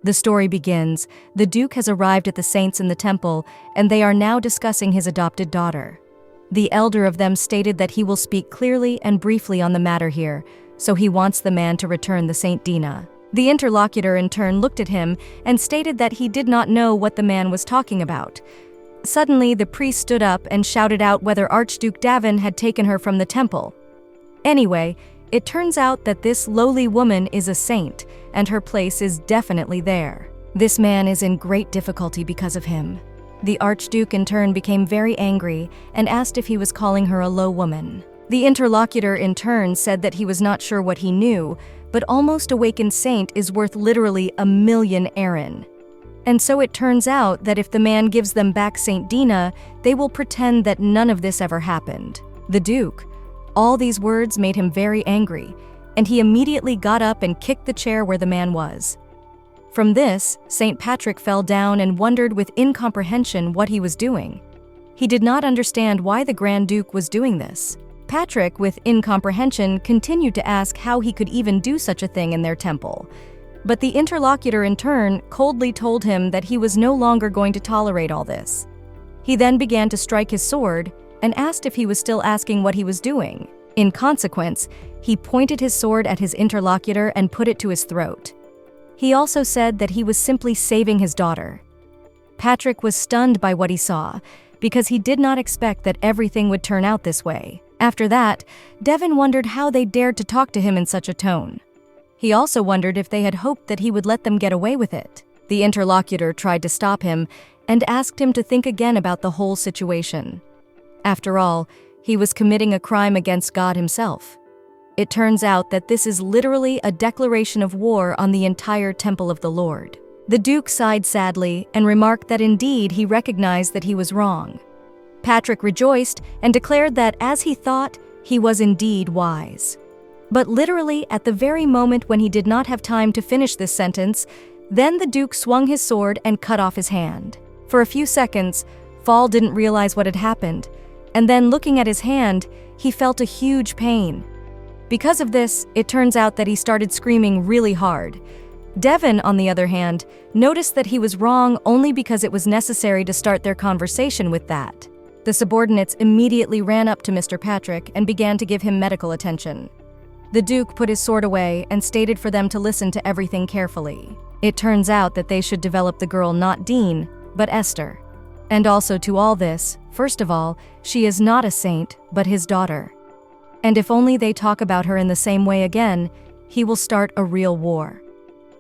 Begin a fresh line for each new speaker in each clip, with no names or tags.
The story begins. The Duke has arrived at the saints in the temple, and they are now discussing his adopted daughter. The elder of them stated that he will speak clearly and briefly on the matter here, so he wants the man to return the Saint Dina. The interlocutor in turn looked at him and stated that he did not know what the man was talking about. Suddenly, the priest stood up and shouted out whether Archduke Devon had taken her from the temple. Anyway, it turns out that this lowly woman is a saint, and her place is definitely there. This man is in great difficulty because of him. The Archduke in turn became very angry and asked if he was calling her a low woman. The interlocutor in turn said that he was not sure what he knew, but almost awakened saint is worth literally 1,000,000 Irene. And so it turns out that if the man gives them back Saint Dina, they will pretend that none of this ever happened. The Duke, all these words made him very angry, and he immediately got up and kicked the chair where the man was. From this, St. Patrick fell down and wondered with incomprehension what he was doing. He did not understand why the Grand Duke was doing this. Patrick, with incomprehension, continued to ask how he could even do such a thing in their temple. But the interlocutor in turn coldly told him that he was no longer going to tolerate all this. He then began to strike his sword and asked if he was still asking what he was doing. In consequence, he pointed his sword at his interlocutor and put it to his throat. He also said that he was simply saving his daughter. Patrick was stunned by what he saw, because he did not expect that everything would turn out this way. After that, Devon wondered how they dared to talk to him in such a tone. He also wondered if they had hoped that he would let them get away with it. The interlocutor tried to stop him and asked him to think again about the whole situation. After all, he was committing a crime against God himself. It turns out that this is literally a declaration of war on the entire temple of the Lord. The Duke sighed sadly and remarked that indeed he recognized that he was wrong. Patrick rejoiced and declared that, as he thought, he was indeed wise. But literally, at the very moment when he did not have time to finish this sentence, then the Duke swung his sword and cut off his hand. For a few seconds, Fall didn't realize what had happened, and then looking at his hand, he felt a huge pain. Because of this, it turns out that he started screaming really hard. Devon, on the other hand, noticed that he was wrong only because it was necessary to start their conversation with that. The subordinates immediately ran up to Mr. Patrick and began to give him medical attention. The Duke put his sword away and stated for them to listen to everything carefully. It turns out that they should develop the girl not Dean, but Esther. And also to all this, first of all, she is not a saint, but his daughter. And if only they talk about her in the same way again, he will start a real war.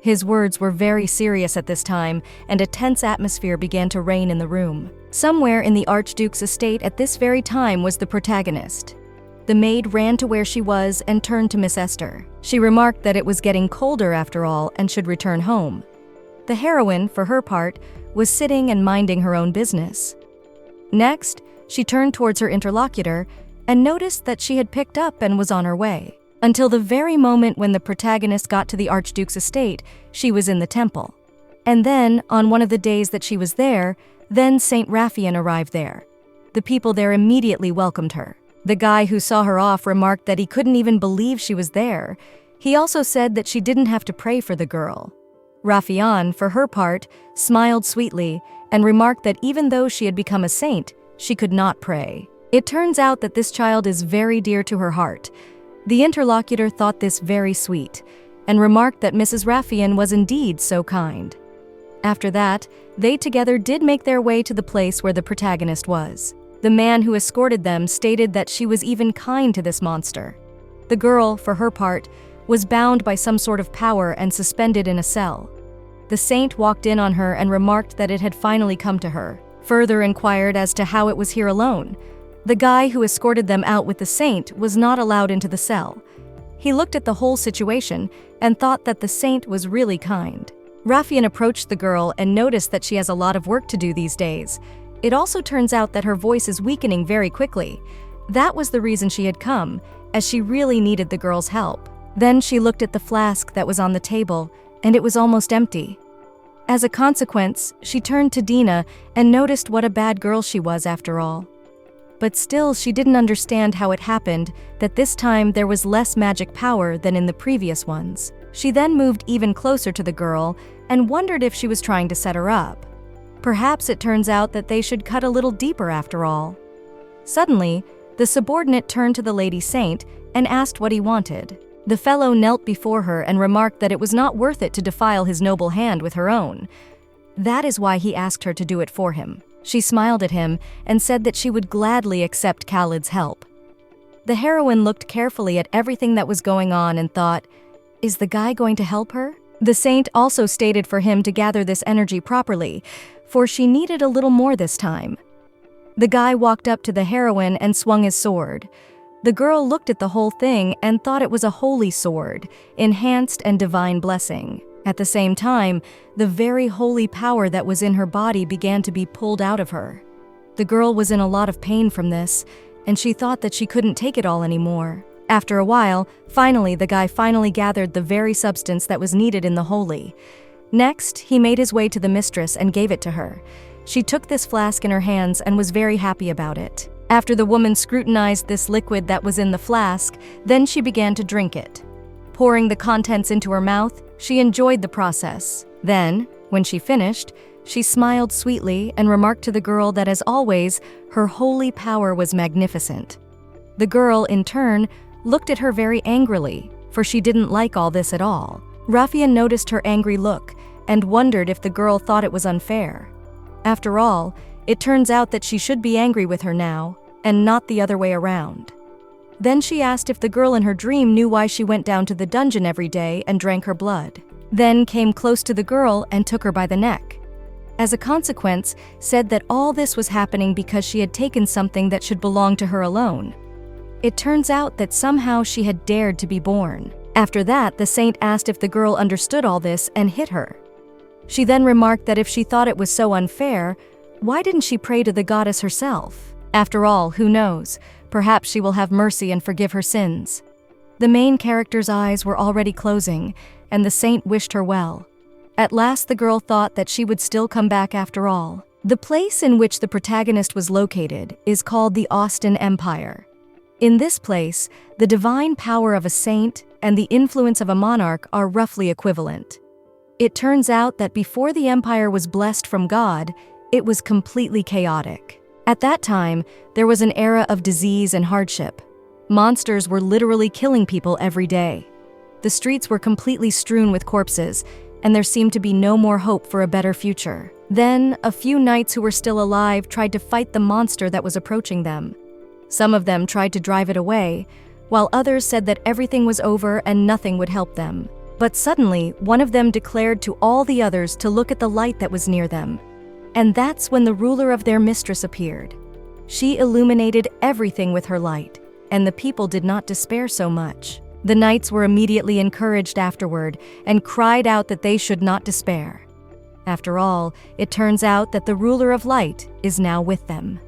His words were very serious at this time, and a tense atmosphere began to reign in the room. Somewhere in the Archduke's estate at this very time was the protagonist. The maid ran to where she was and turned to Miss Esther. She remarked that it was getting colder after all and should return home. The heroine, for her part, was sitting and minding her own business. Next, she turned towards her interlocutor and noticed that she had picked up and was on her way. Until the very moment when the protagonist got to the Archduke's estate, she was in the temple. And then, on one of the days that she was there, then Saint Rafian arrived there. The people there immediately welcomed her. The guy who saw her off remarked that he couldn't even believe she was there. He also said that she didn't have to pray for the girl. Rafian, for her part, smiled sweetly and remarked that even though she had become a saint, she could not pray. It turns out that this child is very dear to her heart. The interlocutor thought this very sweet, and remarked that Mrs. Rafian was indeed so kind. After that, they together did make their way to the place where the protagonist was. The man who escorted them stated that she was even kind to this monster. The girl, for her part, was bound by some sort of power and suspended in a cell. The saint walked in on her and remarked that it had finally come to her. Further inquired as to how it was here alone. The guy who escorted them out with the saint was not allowed into the cell. He looked at the whole situation and thought that the saint was really kind. Rafian approached the girl and noticed that she has a lot of work to do these days. It also turns out that her voice is weakening very quickly. That was the reason she had come, as she really needed the girl's help. Then she looked at the flask that was on the table, and it was almost empty. As a consequence, she turned to Dina and noticed what a bad girl she was after all. But still, she didn't understand how it happened that this time there was less magic power than in the previous ones. She then moved even closer to the girl and wondered if she was trying to set her up. Perhaps it turns out that they should cut a little deeper after all. Suddenly, the subordinate turned to the lady saint and asked what he wanted. The fellow knelt before her and remarked that it was not worth it to defile his noble hand with her own. That is why he asked her to do it for him. She smiled at him and said that she would gladly accept Khaled's help. The heroine looked carefully at everything that was going on and thought, "Is the guy going to help her?" The saint also stated for him to gather this energy properly, for she needed a little more this time. The guy walked up to the heroine and swung his sword. The girl looked at the whole thing and thought it was a holy sword, enhanced and divine blessing. At the same time, the very holy power that was in her body began to be pulled out of her. The girl was in a lot of pain from this, and she thought that she couldn't take it all anymore. After a while, finally the guy gathered the very substance that was needed in the holy. Next, he made his way to the mistress and gave it to her. She took this flask in her hands and was very happy about it. After the woman scrutinized this liquid that was in the flask, then she began to drink it. Pouring the contents into her mouth, she enjoyed the process. Then, when she finished, she smiled sweetly and remarked to the girl that, as always, her holy power was magnificent. The girl, in turn, looked at her very angrily, for she didn't like all this at all. Rafian noticed her angry look and wondered if the girl thought it was unfair. After all, it turns out that she should be angry with her now, and not the other way around. Then she asked if the girl in her dream knew why she went down to the dungeon every day and drank her blood. Then came close to the girl and took her by the neck. As a consequence, said that all this was happening because she had taken something that should belong to her alone. It turns out that somehow she had dared to be born. After that, the saint asked if the girl understood all this and hit her. She then remarked that if she thought it was so unfair, why didn't she pray to the goddess herself? After all, who knows? Perhaps she will have mercy and forgive her sins. The main character's eyes were already closing, and the saint wished her well. At last the girl thought that she would still come back after all. The place in which the protagonist was located is called the Austin Empire. In this place, the divine power of a saint and the influence of a monarch are roughly equivalent. It turns out that before the empire was blessed from God, it was completely chaotic. At that time, there was an era of disease and hardship. Monsters were literally killing people every day. The streets were completely strewn with corpses, and there seemed to be no more hope for a better future. Then, a few knights who were still alive tried to fight the monster that was approaching them. Some of them tried to drive it away, while others said that everything was over and nothing would help them. But suddenly, one of them declared to all the others to look at the light that was near them. And that's when the ruler of their mistress appeared. She illuminated everything with her light, and the people did not despair so much. The knights were immediately encouraged afterward and cried out that they should not despair. After all, it turns out that the ruler of light is now with them.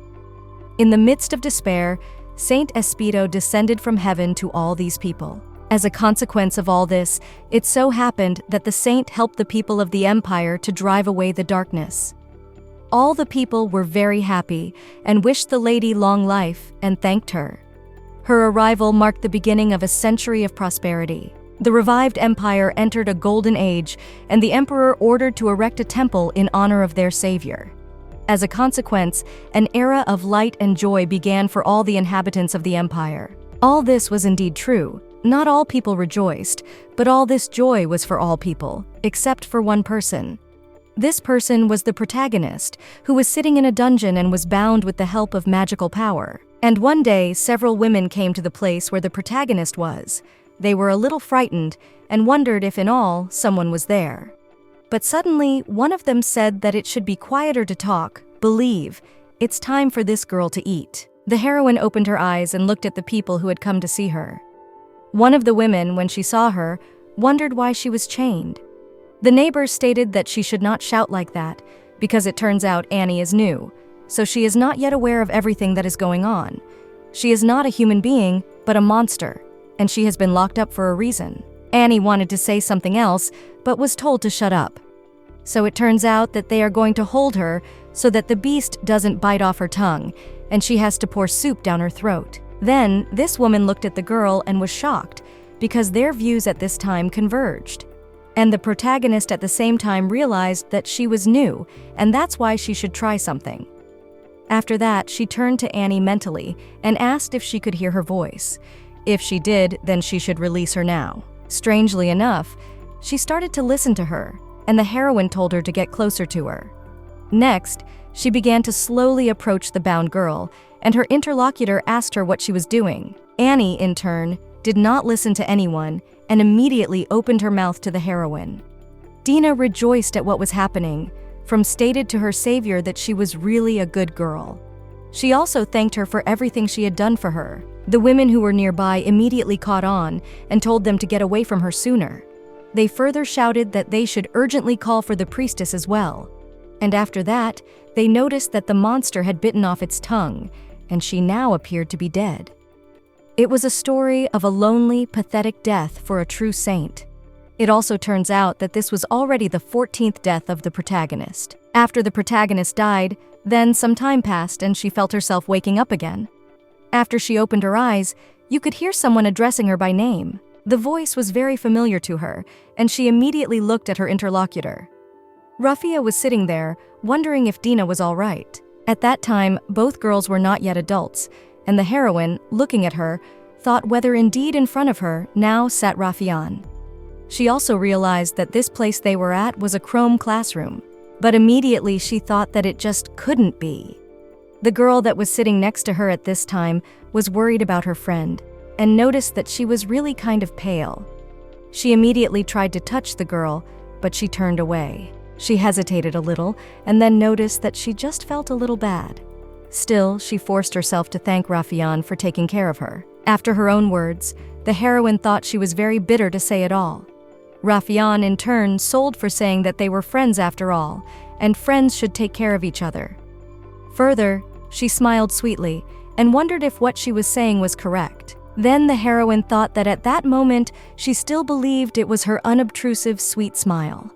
In the midst of despair, Saint Espedo descended from heaven to all these people. As a consequence of all this, it so happened that the saint helped the people of the empire to drive away the darkness. All the people were very happy and wished the lady long life and thanked her. Her arrival marked the beginning of a century of prosperity. The revived empire entered a golden age, and the emperor ordered to erect a temple in honor of their savior. As a consequence, an era of light and joy began for all the inhabitants of the empire. All this was indeed true. Not all people rejoiced, but all this joy was for all people, except for one person. This person was the protagonist, who was sitting in a dungeon and was bound with the help of magical power. And one day, several women came to the place where the protagonist was. They were a little frightened and wondered if in all, someone was there. But suddenly, one of them said that it should be quieter to talk, believe. It's time for this girl to eat. The heroine opened her eyes and looked at the people who had come to see her. One of the women, when she saw her, wondered why she was chained. The neighbors stated that she should not shout like that, because it turns out Annie is new, so she is not yet aware of everything that is going on. She is not a human being, but a monster, and she has been locked up for a reason. Annie wanted to say something else, but was told to shut up. So it turns out that they are going to hold her so that the beast doesn't bite off her tongue, and she has to pour soup down her throat. Then, this woman looked at the girl and was shocked. because their views at this time converged. And the protagonist at the same time realized that she was new, and that's why she should try something. After that, she turned to Annie mentally and asked if she could hear her voice. If she did, then she should release her now. Strangely enough, she started to listen to her, and the heroine told her to get closer to her. Next, she began to slowly approach the bound girl, and her interlocutor asked her what she was doing. Annie, in turn, did not listen to anyone and immediately opened her mouth to the heroine. Dina rejoiced at what was happening, from stated to her savior that she was really a good girl. She also thanked her for everything she had done for her. The women who were nearby immediately caught on and told them to get away from her sooner. They further shouted that they should urgently call for the priestess as well. And after that, they noticed that the monster had bitten off its tongue, and she now appeared to be dead. It was a story of a lonely, pathetic death for a true saint. It also turns out that this was already the 14th death of the protagonist. After the protagonist died, then some time passed and she felt herself waking up again. After she opened her eyes, you could hear someone addressing her by name. The voice was very familiar to her, and she immediately looked at her interlocutor. Rafian was sitting there, wondering if Dina was all right. At that time, both girls were not yet adults, and the heroine, looking at her, thought whether indeed in front of her now sat Rafian. She also realized that this place they were at was a chrome classroom, but immediately she thought that it just couldn't be. The girl that was sitting next to her at this time was worried about her friend, and noticed that she was really kind of pale. She immediately tried to touch the girl, but she turned away. She hesitated a little, and then noticed that she just felt a little bad. Still, she forced herself to thank Rafian for taking care of her. After her own words, the heroine thought she was very bitter to say it all. Rafian, in turn, sold for saying that they were friends after all, and friends should take care of each other. Further, she smiled sweetly, and wondered if what she was saying was correct. Then the heroine thought that at that moment, she still believed it was her unobtrusive, sweet smile.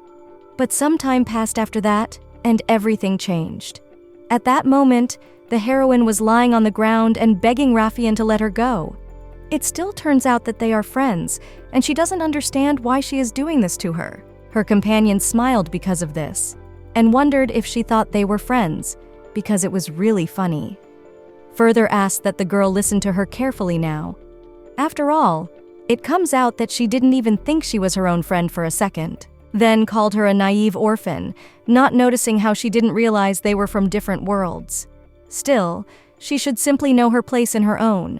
But some time passed after that, and everything changed. At that moment, the heroine was lying on the ground and begging Rafian to let her go. It still turns out that they are friends, and she doesn't understand why she is doing this to her. Her companion smiled because of this, and wondered if she thought they were friends, because it was really funny. Further asked that the girl listen to her carefully now. After all, it comes out that she didn't even think she was her own friend for a second. Then called her a naive orphan, not noticing how she didn't realize they were from different worlds. Still, she should simply know her place in her own.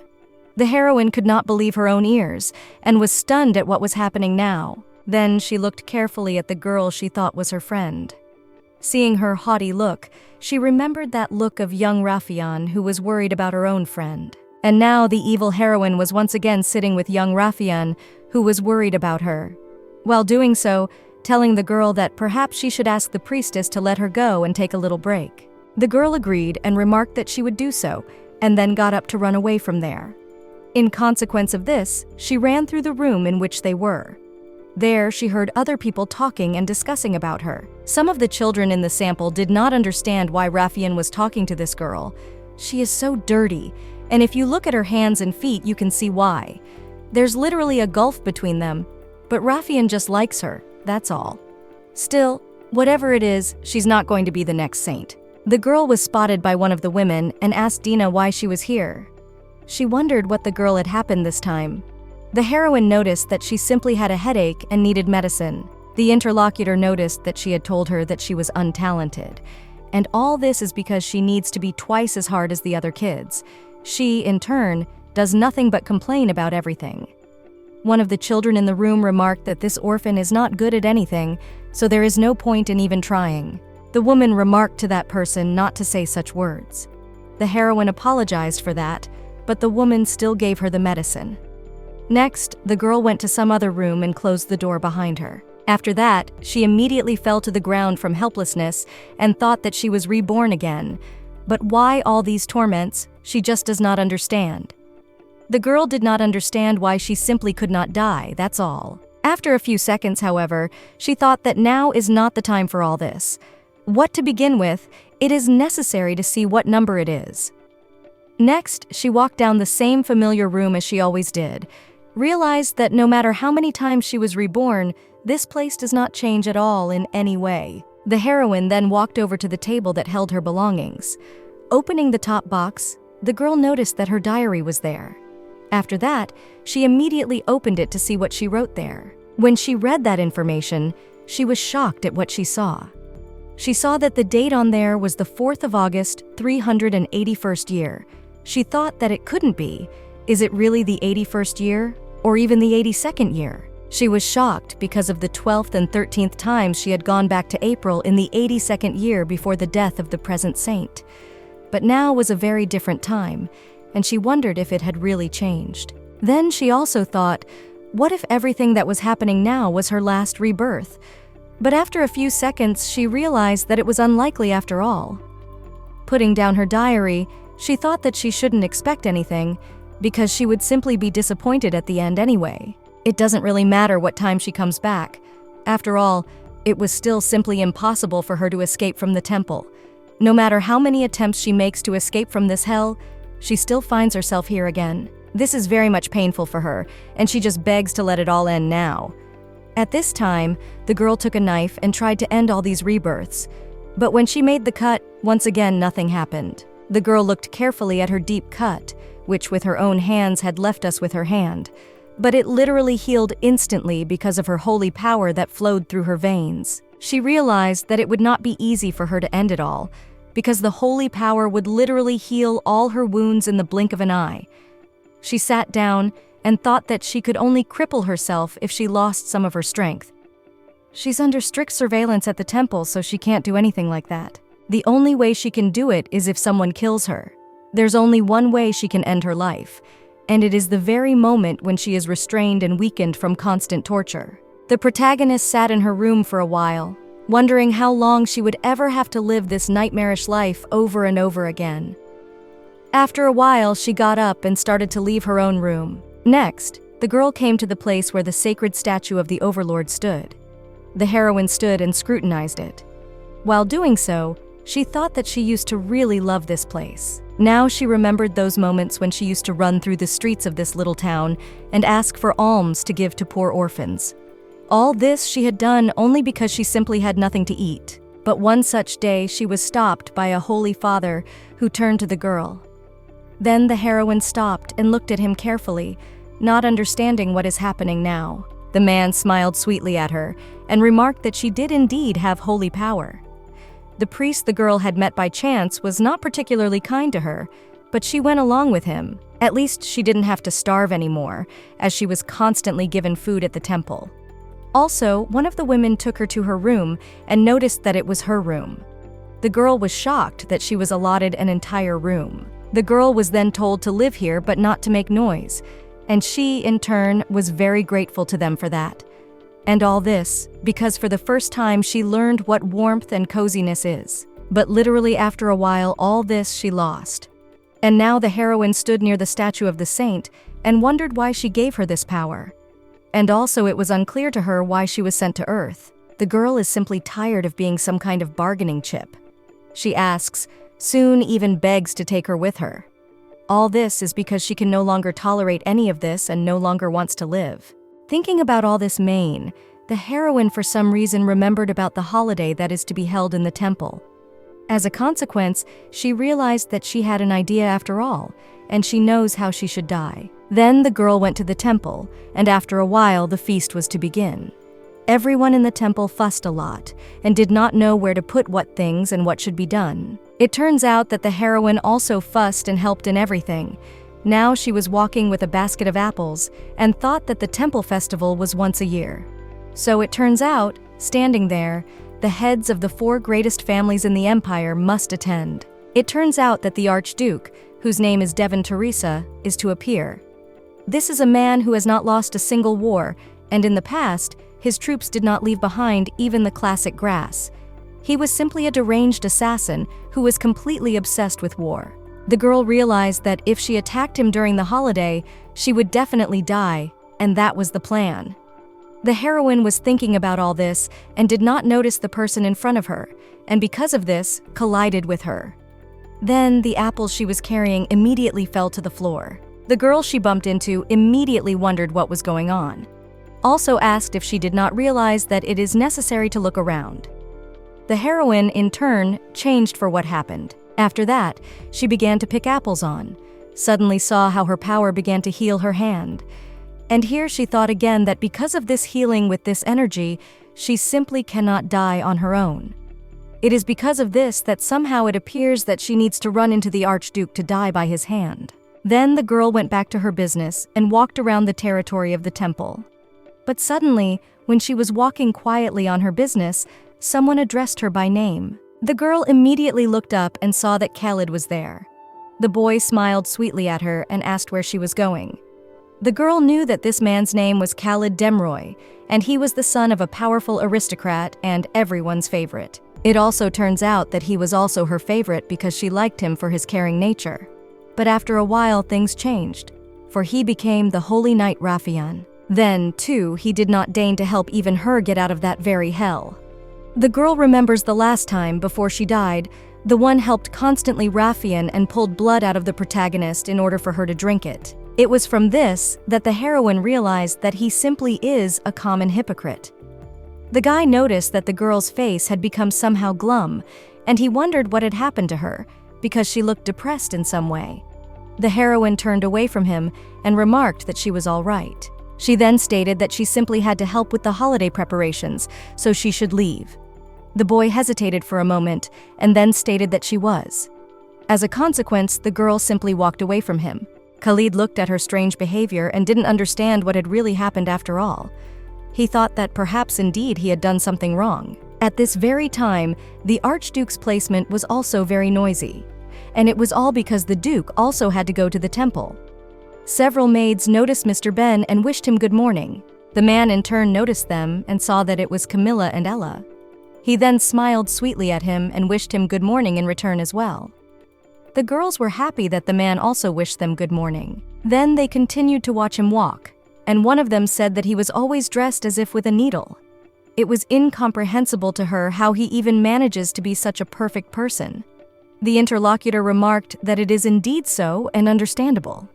The heroine could not believe her own ears, and was stunned at what was happening now. Then she looked carefully at the girl she thought was her friend. Seeing her haughty look, she remembered that look of young Rafian who was worried about her own friend. And now the evil heroine was once again sitting with young Rafian, who was worried about her. While doing so, telling the girl that perhaps she should ask the priestess to let her go and take a little break. The girl agreed and remarked that she would do so, and then got up to run away from there. In consequence of this, she ran through the room in which they were. There, she heard other people talking and discussing about her. Some of the children in the sample did not understand why Rafian was talking to this girl. She is so dirty, and if you look at her hands and feet, you can see why. There's literally a gulf between them, but Rafian just likes her, that's all. Still, whatever it is, she's not going to be the next saint. The girl was spotted by one of the women and asked Dina why she was here. She wondered what the girl had happened this time. The heroine noticed that she simply had a headache and needed medicine. The interlocutor noticed that she had told her that she was untalented. And all this is because she needs to be twice as hard as the other kids. She, in turn, does nothing but complain about everything. One of the children in the room remarked that this orphan is not good at anything, so there is no point in even trying. The woman remarked to that person not to say such words. The heroine apologized for that, but the woman still gave her the medicine. Next, the girl went to some other room and closed the door behind her. After that, she immediately fell to the ground from helplessness and thought that she was reborn again. But why all these torments, she just does not understand. The girl did not understand why she simply could not die, that's all. After a few seconds, however, she thought that now is not the time for all this. What to begin with, it is necessary to see what number it is. Next, she walked down the same familiar room as she always did. realized that no matter how many times she was reborn, this place does not change at all in any way. The heroine then walked over to the table that held her belongings. Opening the top box, the girl noticed that her diary was there. After that, she immediately opened it to see what she wrote there. When she read that information, she was shocked at what she saw. She saw that the date on there was the 4th of August, 381st year. She thought that it couldn't be. Is it really the 81st year? Or even the 82nd year? She was shocked because of the 12th and 13th times she had gone back to April in the 82nd year before the death of the present saint. But now was a very different time, and she wondered if it had really changed. Then she also thought, what if everything that was happening now was her last rebirth? But after a few seconds, she realized that it was unlikely after all. Putting down her diary, she thought that she shouldn't expect anything, because she would simply be disappointed at the end anyway. It doesn't really matter what time she comes back. After all, it was still simply impossible for her to escape from the temple. No matter how many attempts she makes to escape from this hell, she still finds herself here again. This is very much painful for her, and she just begs to let it all end now. At this time, the girl took a knife and tried to end all these rebirths. But when she made the cut, once again nothing happened. The girl looked carefully at her deep cut, which with her own hands had left us with her hand. But it literally healed instantly because of her holy power that flowed through her veins. She realized that it would not be easy for her to end it all, because the holy power would literally heal all her wounds in the blink of an eye. She sat down and thought that she could only cripple herself if she lost some of her strength. She's under strict surveillance at the temple, so she can't do anything like that. The only way she can do it is if someone kills her. There's only one way she can end her life, and it is the very moment when she is restrained and weakened from constant torture. The protagonist sat in her room for a while, wondering how long she would ever have to live this nightmarish life over and over again. After a while, she got up and started to leave her own room. Next, the girl came to the place where the sacred statue of the Overlord stood. The heroine stood and scrutinized it. While doing so, she thought that she used to really love this place. Now she remembered those moments when she used to run through the streets of this little town and ask for alms to give to poor orphans. All this she had done only because she simply had nothing to eat. But one such day, she was stopped by a holy father who turned to the girl. Then the heroine stopped and looked at him carefully, not understanding what is happening now. The man smiled sweetly at her and remarked that she did indeed have holy power. The priest the girl had met by chance was not particularly kind to her, but she went along with him. At least she didn't have to starve anymore, as she was constantly given food at the temple. Also, one of the women took her to her room and noticed that it was her room. The girl was shocked that she was allotted an entire room. The girl was then told to live here but not to make noise, and she, in turn, was very grateful to them for that. And all this, because for the first time she learned what warmth and coziness is. But literally after a while, all this she lost. And now the heroine stood near the statue of the saint and wondered why she gave her this power. And also it was unclear to her why she was sent to Earth. The girl is simply tired of being some kind of bargaining chip. She asks, soon even begs to take her with her. All this is because she can no longer tolerate any of this and no longer wants to live. Thinking about all this the heroine for some reason remembered about the holiday that is to be held in the temple. As a consequence, she realized that she had an idea after all, and she knows how she should die. Then the girl went to the temple, and after a while the feast was to begin. Everyone in the temple fussed a lot, and did not know where to put what things and what should be done. It turns out that the heroine also fussed and helped in everything. Now she was walking with a basket of apples, and thought that the temple festival was once a year. So it turns out, standing there, the heads of the 4 greatest families in the empire must attend. It turns out that the Archduke, whose name is Devon, is to appear. This is a man who has not lost a single war, and in the past, his troops did not leave behind even the classic grass. He was simply a deranged assassin who was completely obsessed with war. The girl realized that if she attacked him during the holiday, she would definitely die, and that was the plan. The heroine was thinking about all this and did not notice the person in front of her, and because of this, collided with her. Then the apples she was carrying immediately fell to the floor. The girl she bumped into immediately wondered what was going on. Also asked if she did not realize that it is necessary to look around. The heroine, in turn, changed for what happened. After that, she began to pick apples on, suddenly saw how her power began to heal her hand. And here she thought again that because of this healing with this energy, she simply cannot die on her own. It is because of this that somehow it appears that she needs to run into the Archduke to die by his hand. Then the girl went back to her business and walked around the territory of the temple. But suddenly, when she was walking quietly on her business, someone addressed her by name. The girl immediately looked up and saw that Khaled was there. The boy smiled sweetly at her and asked where she was going. The girl knew that this man's name was Khaled Demroy, and he was the son of a powerful aristocrat and everyone's favorite. It also turns out that he was also her favorite because she liked him for his caring nature. But after a while things changed, for he became the holy knight Rafian. Then, too, he did not deign to help even her get out of that very hell. The girl remembers the last time, before she died, the one helped constantly Rafian and pulled blood out of the protagonist in order for her to drink it. It was from this that the heroine realized that he simply is a common hypocrite. The guy noticed that the girl's face had become somehow glum, and he wondered what had happened to her, because she looked depressed in some way. The heroine turned away from him and remarked that she was all right. She then stated that she simply had to help with the holiday preparations, so she should leave. The boy hesitated for a moment and then stated that she was. As a consequence, the girl simply walked away from him. Khaled looked at her strange behavior and didn't understand what had really happened after all. He thought that perhaps indeed he had done something wrong. At this very time, the Archduke's placement was also very noisy, and it was all because the Duke also had to go to the temple. Several maids noticed Mr. Ben and wished him good morning. The man in turn noticed them and saw that it was Camilla and Ella. He then smiled sweetly at him and wished him good morning in return as well. The girls were happy that the man also wished them good morning. Then they continued to watch him walk, and one of them said that he was always dressed as if with a needle. It was incomprehensible to her how he even manages to be such a perfect person. The interlocutor remarked that it is indeed so and understandable.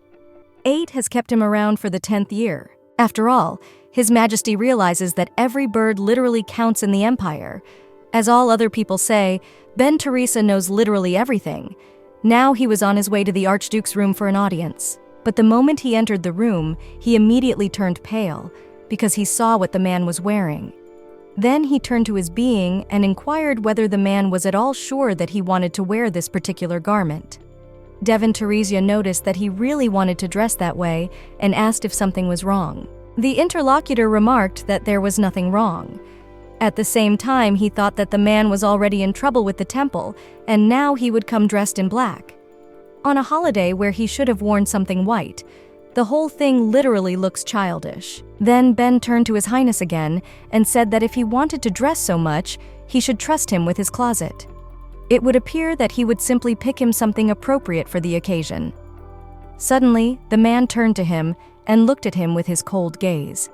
8 has kept him around for the 10th year. After all, His Majesty realizes that every bird literally counts in the Empire. As all other people say, Ben Teresa knows literally everything. Now he was on his way to the Archduke's room for an audience. But the moment he entered the room, he immediately turned pale, because he saw what the man was wearing. Then he turned to his being and inquired whether the man was at all sure that he wanted to wear this particular garment. Devon Teresia noticed that he really wanted to dress that way and asked if something was wrong. The interlocutor remarked that there was nothing wrong. At the same time, he thought that the man was already in trouble with the temple, and now he would come dressed in black. On a holiday where he should have worn something white, the whole thing literally looks childish. Then Ben turned to His Highness again and said that if he wanted to dress so much, he should trust him with his closet. It would appear that he would simply pick him something appropriate for the occasion. Suddenly, the man turned to him and looked at him with his cold gaze.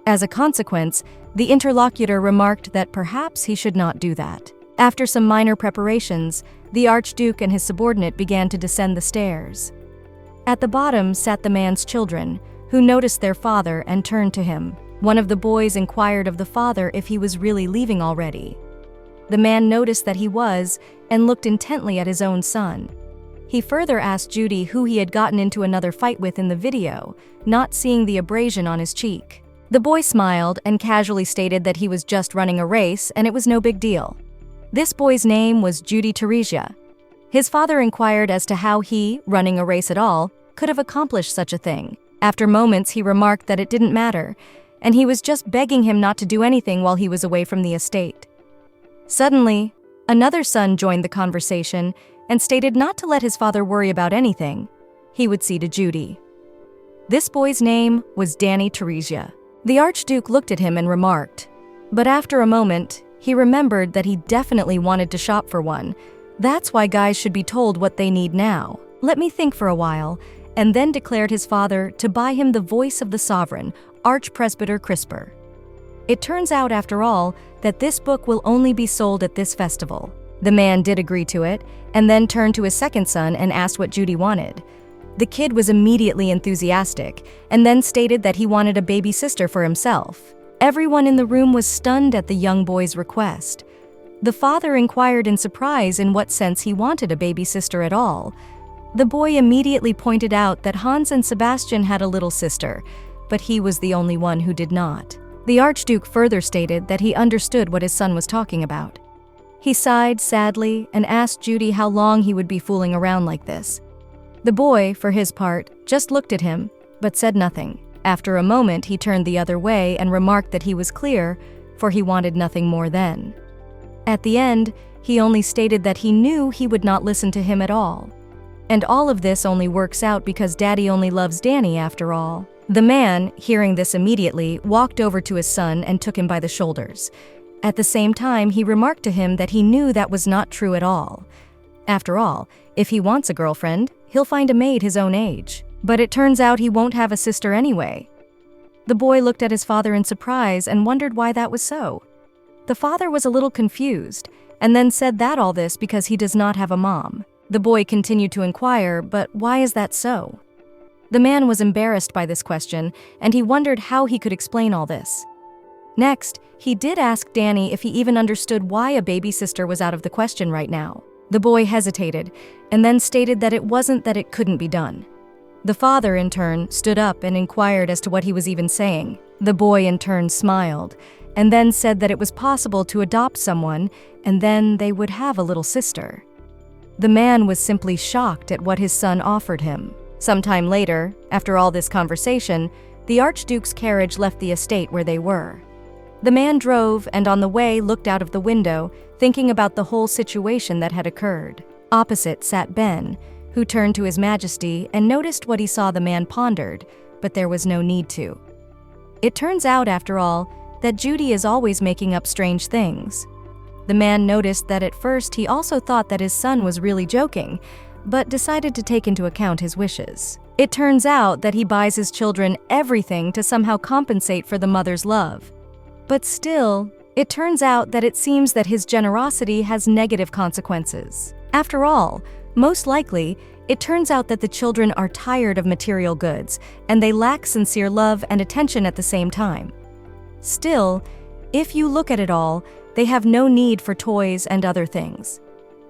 As a consequence, the interlocutor remarked that perhaps he should not do that. After some minor preparations, the Archduke and his subordinate began to descend the stairs. At the bottom sat the man's children, who noticed their father and turned to him. One of the boys inquired of the father if he was really leaving already. The man noticed that he was and looked intently at his own son. He further asked Judy who he had gotten into another fight with in the video, not seeing the abrasion on his cheek. The boy smiled and casually stated that he was just running a race and it was no big deal. This boy's name was Judy Teresia. His father inquired as to how he, running a race at all, could have accomplished such a thing. After moments, he remarked that it didn't matter, and he was just begging him not to do anything while he was away from the estate. Suddenly, another son joined the conversation and stated not to let his father worry about anything. He would see to Judy. This boy's name was Dany Teresia. The Archduke looked at him and remarked, but after a moment, he remembered that he definitely wanted to shop for one. That's why guys should be told what they need now. Let me think for a while, and then declared his father to buy him the voice of the sovereign, Archpresbyter Crisper. It turns out, after all, that this book will only be sold at this festival. The man did agree to it, and then turned to his second son and asked what Judy wanted. The kid was immediately enthusiastic and then stated that he wanted a baby sister for himself. Everyone in the room was stunned at the young boy's request. The father inquired in surprise in what sense he wanted a baby sister at all. The boy immediately pointed out that Hans and Sebastian had a little sister, but he was the only one who did not. The Archduke further stated that he understood what his son was talking about. He sighed sadly and asked Judy how long he would be fooling around like this. The boy, for his part, just looked at him, but said nothing. After a moment, he turned the other way and remarked that he was clear, for he wanted nothing more then. At the end, he only stated that he knew he would not listen to him at all. And all of this only works out because Daddy only loves Dany after all. The man, hearing this immediately, walked over to his son and took him by the shoulders. At the same time, he remarked to him that he knew that was not true at all. After all, if he wants a girlfriend, he'll find a maid his own age. But it turns out he won't have a sister anyway. The boy looked at his father in surprise and wondered why that was so. The father was a little confused, and then said that all this because he does not have a mom. The boy continued to inquire, but why is that so? The man was embarrassed by this question, and he wondered how he could explain all this. Next, he did ask Dany if he even understood why a baby sister was out of the question right now. The boy hesitated, and then stated that it wasn't that it couldn't be done. The father, in turn, stood up and inquired as to what he was even saying. The boy, in turn, smiled, and then said that it was possible to adopt someone, and then they would have a little sister. The man was simply shocked at what his son offered him. Sometime later, after all this conversation, the Archduke's carriage left the estate where they were. The man drove and on the way looked out of the window, thinking about the whole situation that had occurred. Opposite sat Ben, who turned to His Majesty and noticed what he saw the man pondered, but there was no need to. It turns out, after all, that Judy is always making up strange things. The man noticed that at first he also thought that his son was really joking, but decided to take into account his wishes. It turns out that he buys his children everything to somehow compensate for the mother's love. But still, it turns out that it seems that his generosity has negative consequences. After all, most likely, it turns out that the children are tired of material goods, and they lack sincere love and attention at the same time. Still, if you look at it all, they have no need for toys and other things.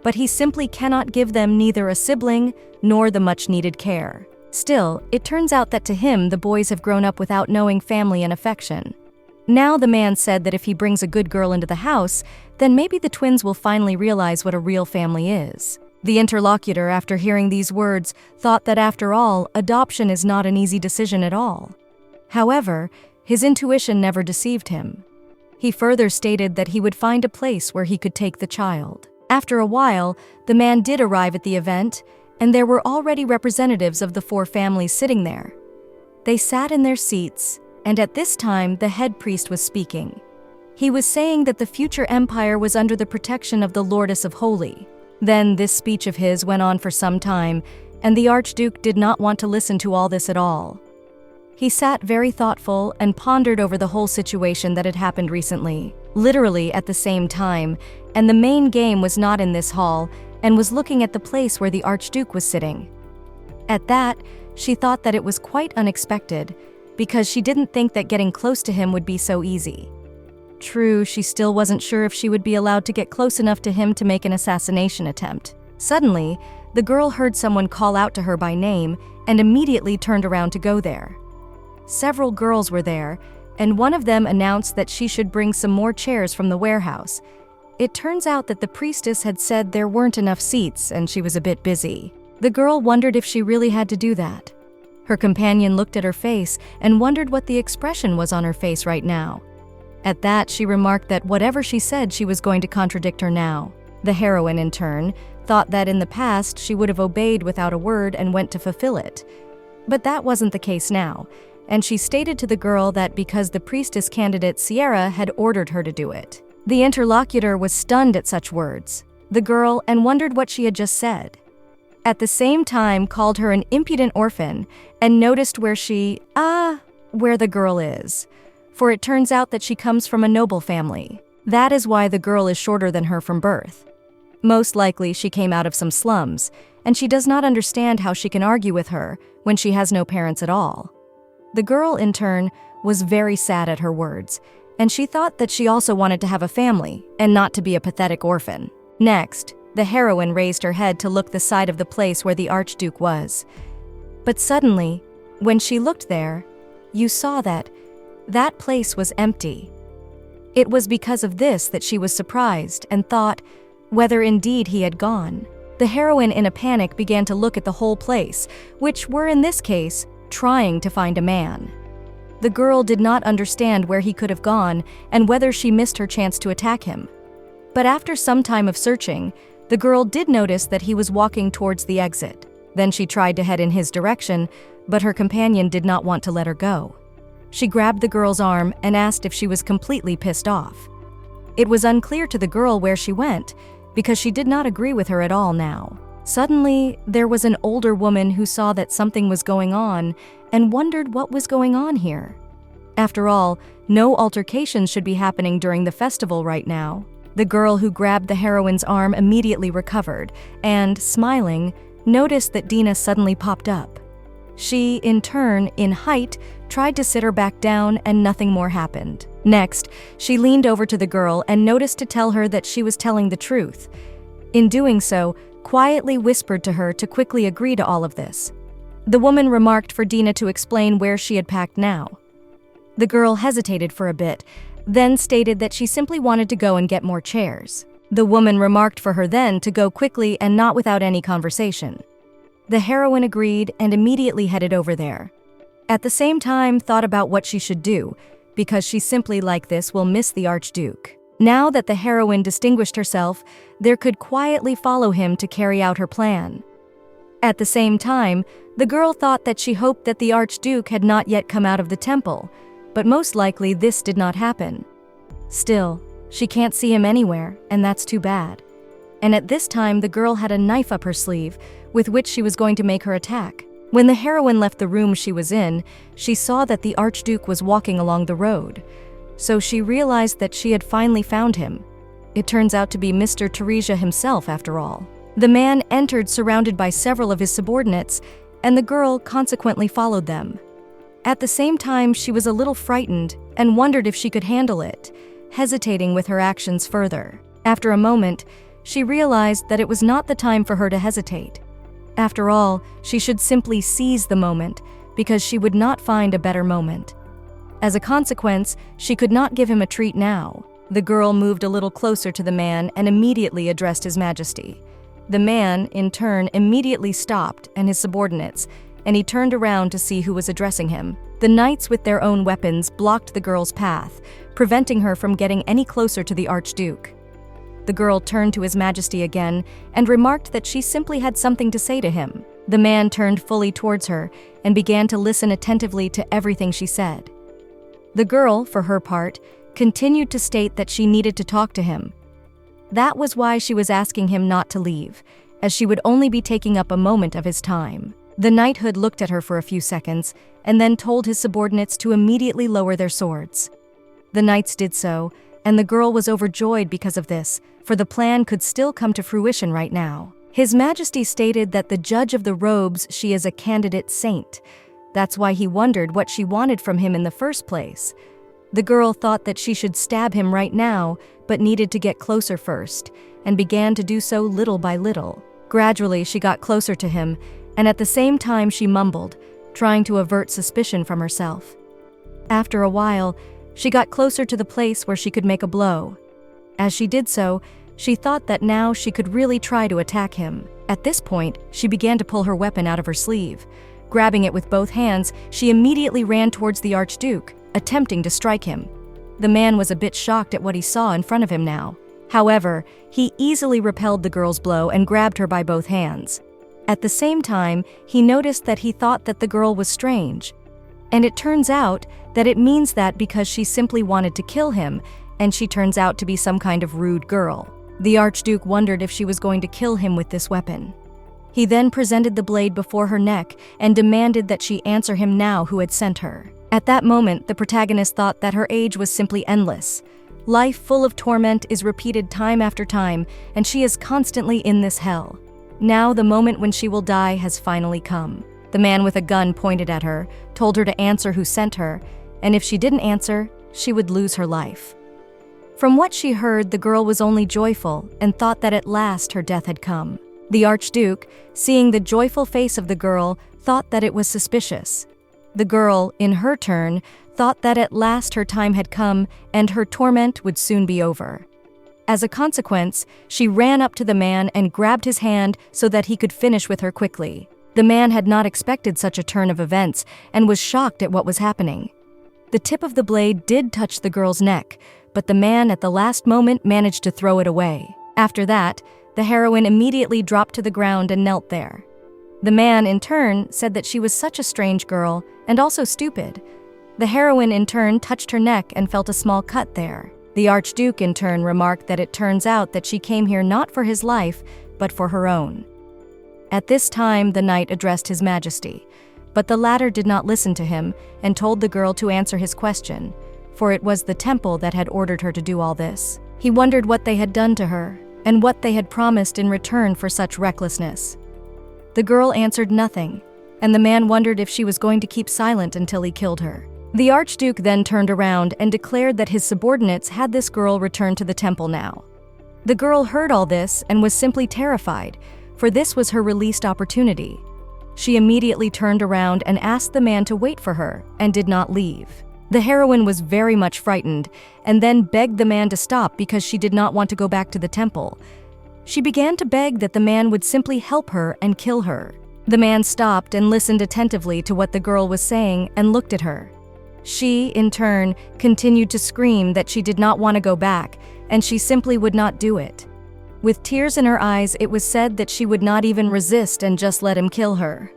But he simply cannot give them neither a sibling nor the much-needed care. Still, it turns out that to him, the boys have grown up without knowing family and affection. Now the man said that if he brings a good girl into the house, then maybe the twins will finally realize what a real family is. The interlocutor, after hearing these words, thought that after all, adoption is not an easy decision at all. However, his intuition never deceived him. He further stated that he would find a place where he could take the child. After a while, the man did arrive at the event, and there were already representatives of the 4 families sitting there. They sat in their seats, and at this time the head priest was speaking. He was saying that the future empire was under the protection of the Lordess of Holy. Then this speech of his went on for some time, and the Archduke did not want to listen to all this at all. He sat very thoughtful and pondered over the whole situation that had happened recently, literally at the same time, and the main game was not in this hall and was looking at the place where the Archduke was sitting. At that, she thought that it was quite unexpected, because she didn't think that getting close to him would be so easy. True, she still wasn't sure if she would be allowed to get close enough to him to make an assassination attempt. Suddenly, the girl heard someone call out to her by name and immediately turned around to go there. Several girls were there, and one of them announced that she should bring some more chairs from the warehouse. It turns out that the priestess had said there weren't enough seats and she was a bit busy. The girl wondered if she really had to do that. Her companion looked at her face and wondered what the expression was on her face right now. At that, she remarked that whatever she said, she was going to contradict her now. The heroine, in turn, thought that in the past she would have obeyed without a word and went to fulfill it. But that wasn't the case now, and she stated to the girl that because the priestess candidate Sierra had ordered her to do it. The interlocutor was stunned at such words. The girl and wondered what she had just said. At the same time, called her an impudent orphan and noticed where the girl is. For it turns out that she comes from a noble family. That is why the girl is shorter than her from birth. Most likely she came out of some slums, and she does not understand how she can argue with her when she has no parents at all. The girl, in turn, was very sad at her words, and she thought that she also wanted to have a family and not to be a pathetic orphan. Next, the heroine raised her head to look the side of the place where the Archduke was. But suddenly, when she looked there, you saw that place was empty. It was because of this that she was surprised and thought whether indeed he had gone. The heroine, in a panic, began to look at the whole place, which were in this case trying to find a man. The girl did not understand where he could have gone and whether she missed her chance to attack him. But after some time of searching, the girl did notice that he was walking towards the exit. Then she tried to head in his direction, but her companion did not want to let her go. She grabbed the girl's arm and asked if she was completely pissed off. It was unclear to the girl where she went, because she did not agree with her at all now. Suddenly, there was an older woman who saw that something was going on and wondered what was going on here. After all, no altercations should be happening during the festival right now. The girl who grabbed the heroine's arm immediately recovered and, smiling, noticed that Dina suddenly popped up. She, in turn, in height, tried to sit her back down and nothing more happened. Next, she leaned over to the girl and noticed to tell her that she was telling the truth. In doing so, quietly whispered to her to quickly agree to all of this. The woman remarked for Dina to explain where she had packed now. The girl hesitated for a bit, then stated that she simply wanted to go and get more chairs. The woman remarked for her then to go quickly and not without any conversation. The heroine agreed and immediately headed over there. At the same time, thought about what she should do, because she simply like this will miss the Archduke. Now that the heroine distinguished herself, there could quietly follow him to carry out her plan. At the same time, the girl thought that she hoped that the Archduke had not yet come out of the temple, but most likely this did not happen. Still, she can't see him anywhere, and that's too bad. And at this time, the girl had a knife up her sleeve, with which she was going to make her attack. When the heroine left the room she was in, she saw that the Archduke was walking along the road. So she realized that she had finally found him. It turns out to be Mr. Teresia himself, after all. The man entered surrounded by several of his subordinates, and the girl consequently followed them. At the same time, she was a little frightened and wondered if she could handle it, hesitating with her actions further. After a moment, she realized that it was not the time for her to hesitate. After all, she should simply seize the moment, because she would not find a better moment. As a consequence, she could not give him a treat now. The girl moved a little closer to the man and immediately addressed His Majesty. The man, in turn, immediately stopped and his subordinates, and he turned around to see who was addressing him. The knights with their own weapons blocked the girl's path, preventing her from getting any closer to the Archduke. The girl turned to His Majesty again and remarked that she simply had something to say to him. The man turned fully towards her and began to listen attentively to everything she said. The girl, for her part, continued to state that she needed to talk to him. That was why she was asking him not to leave, as she would only be taking up a moment of his time. The knighthood looked at her for a few seconds and then told his subordinates to immediately lower their swords. The knights did so, and the girl was overjoyed because of this, for the plan could still come to fruition right now. His Majesty stated that the judge of the robes, she is a candidate saint. That's why he wondered what she wanted from him in the first place. The girl thought that she should stab him right now, but needed to get closer first, and began to do so little by little. Gradually, she got closer to him, and at the same time she mumbled, trying to avert suspicion from herself. After a while, she got closer to the place where she could make a blow. As she did so, she thought that now she could really try to attack him. At this point, she began to pull her weapon out of her sleeve. Grabbing it with both hands, she immediately ran towards the Archduke, attempting to strike him. The man was a bit shocked at what he saw in front of him now. However, he easily repelled the girl's blow and grabbed her by both hands. At the same time, he noticed that he thought that the girl was strange. And it turns out that it means that because she simply wanted to kill him, and she turns out to be some kind of rude girl. The Archduke wondered if she was going to kill him with this weapon. He then presented the blade before her neck and demanded that she answer him now who had sent her. At that moment, the protagonist thought that her age was simply endless. Life full of torment is repeated time after time, and she is constantly in this hell. Now the moment when she will die has finally come. The man with a gun pointed at her, told her to answer who sent her, and if she didn't answer, she would lose her life. From what she heard, the girl was only joyful and thought that at last her death had come. The Archduke, seeing the joyful face of the girl, thought that it was suspicious. The girl, in her turn, thought that at last her time had come and her torment would soon be over. As a consequence, she ran up to the man and grabbed his hand so that he could finish with her quickly. The man had not expected such a turn of events and was shocked at what was happening. The tip of the blade did touch the girl's neck, but the man at the last moment managed to throw it away. After that, the heroine immediately dropped to the ground and knelt there. The man, in turn, said that she was such a strange girl and also stupid. The heroine, in turn, touched her neck and felt a small cut there. The Archduke, in turn, remarked that it turns out that she came here not for his life, but for her own. At this time, the knight addressed His Majesty, but the latter did not listen to him and told the girl to answer his question, for it was the temple that had ordered her to do all this. He wondered what they had done to her and what they had promised in return for such recklessness. The girl answered nothing, and the man wondered if she was going to keep silent until he killed her. The Archduke then turned around and declared that his subordinates had this girl return to the temple now. The girl heard all this and was simply terrified, for this was her released opportunity. She immediately turned around and asked the man to wait for her and did not leave. The heroine was very much frightened and then begged the man to stop because she did not want to go back to the temple. She began to beg that the man would simply help her and kill her. The man stopped and listened attentively to what the girl was saying and looked at her. She, in turn, continued to scream that she did not want to go back, and she simply would not do it. With tears in her eyes, it was said that she would not even resist and just let him kill her.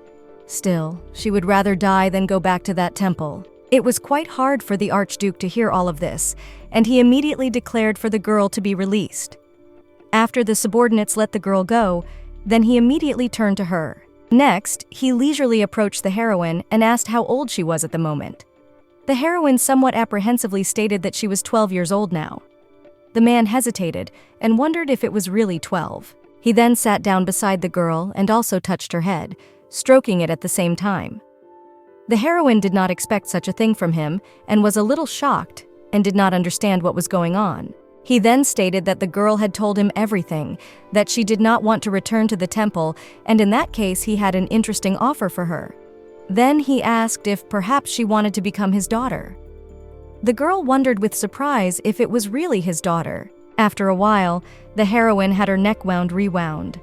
Still, she would rather die than go back to that temple. It was quite hard for the Archduke to hear all of this, and he immediately declared for the girl to be released. After the subordinates let the girl go, then he immediately turned to her. Next, he leisurely approached the heroine and asked how old she was at the moment. The heroine somewhat apprehensively stated that she was 12 years old now. The man hesitated and wondered if it was really 12. He then sat down beside the girl and also touched her head, stroking it at the same time. The heroine did not expect such a thing from him and was a little shocked and did not understand what was going on. He then stated that the girl had told him everything, that she did not want to return to the temple, and in that case he had an interesting offer for her. Then he asked if perhaps she wanted to become his daughter. The girl wondered with surprise if it was really his daughter. After a while, the heroine had her neck rewound.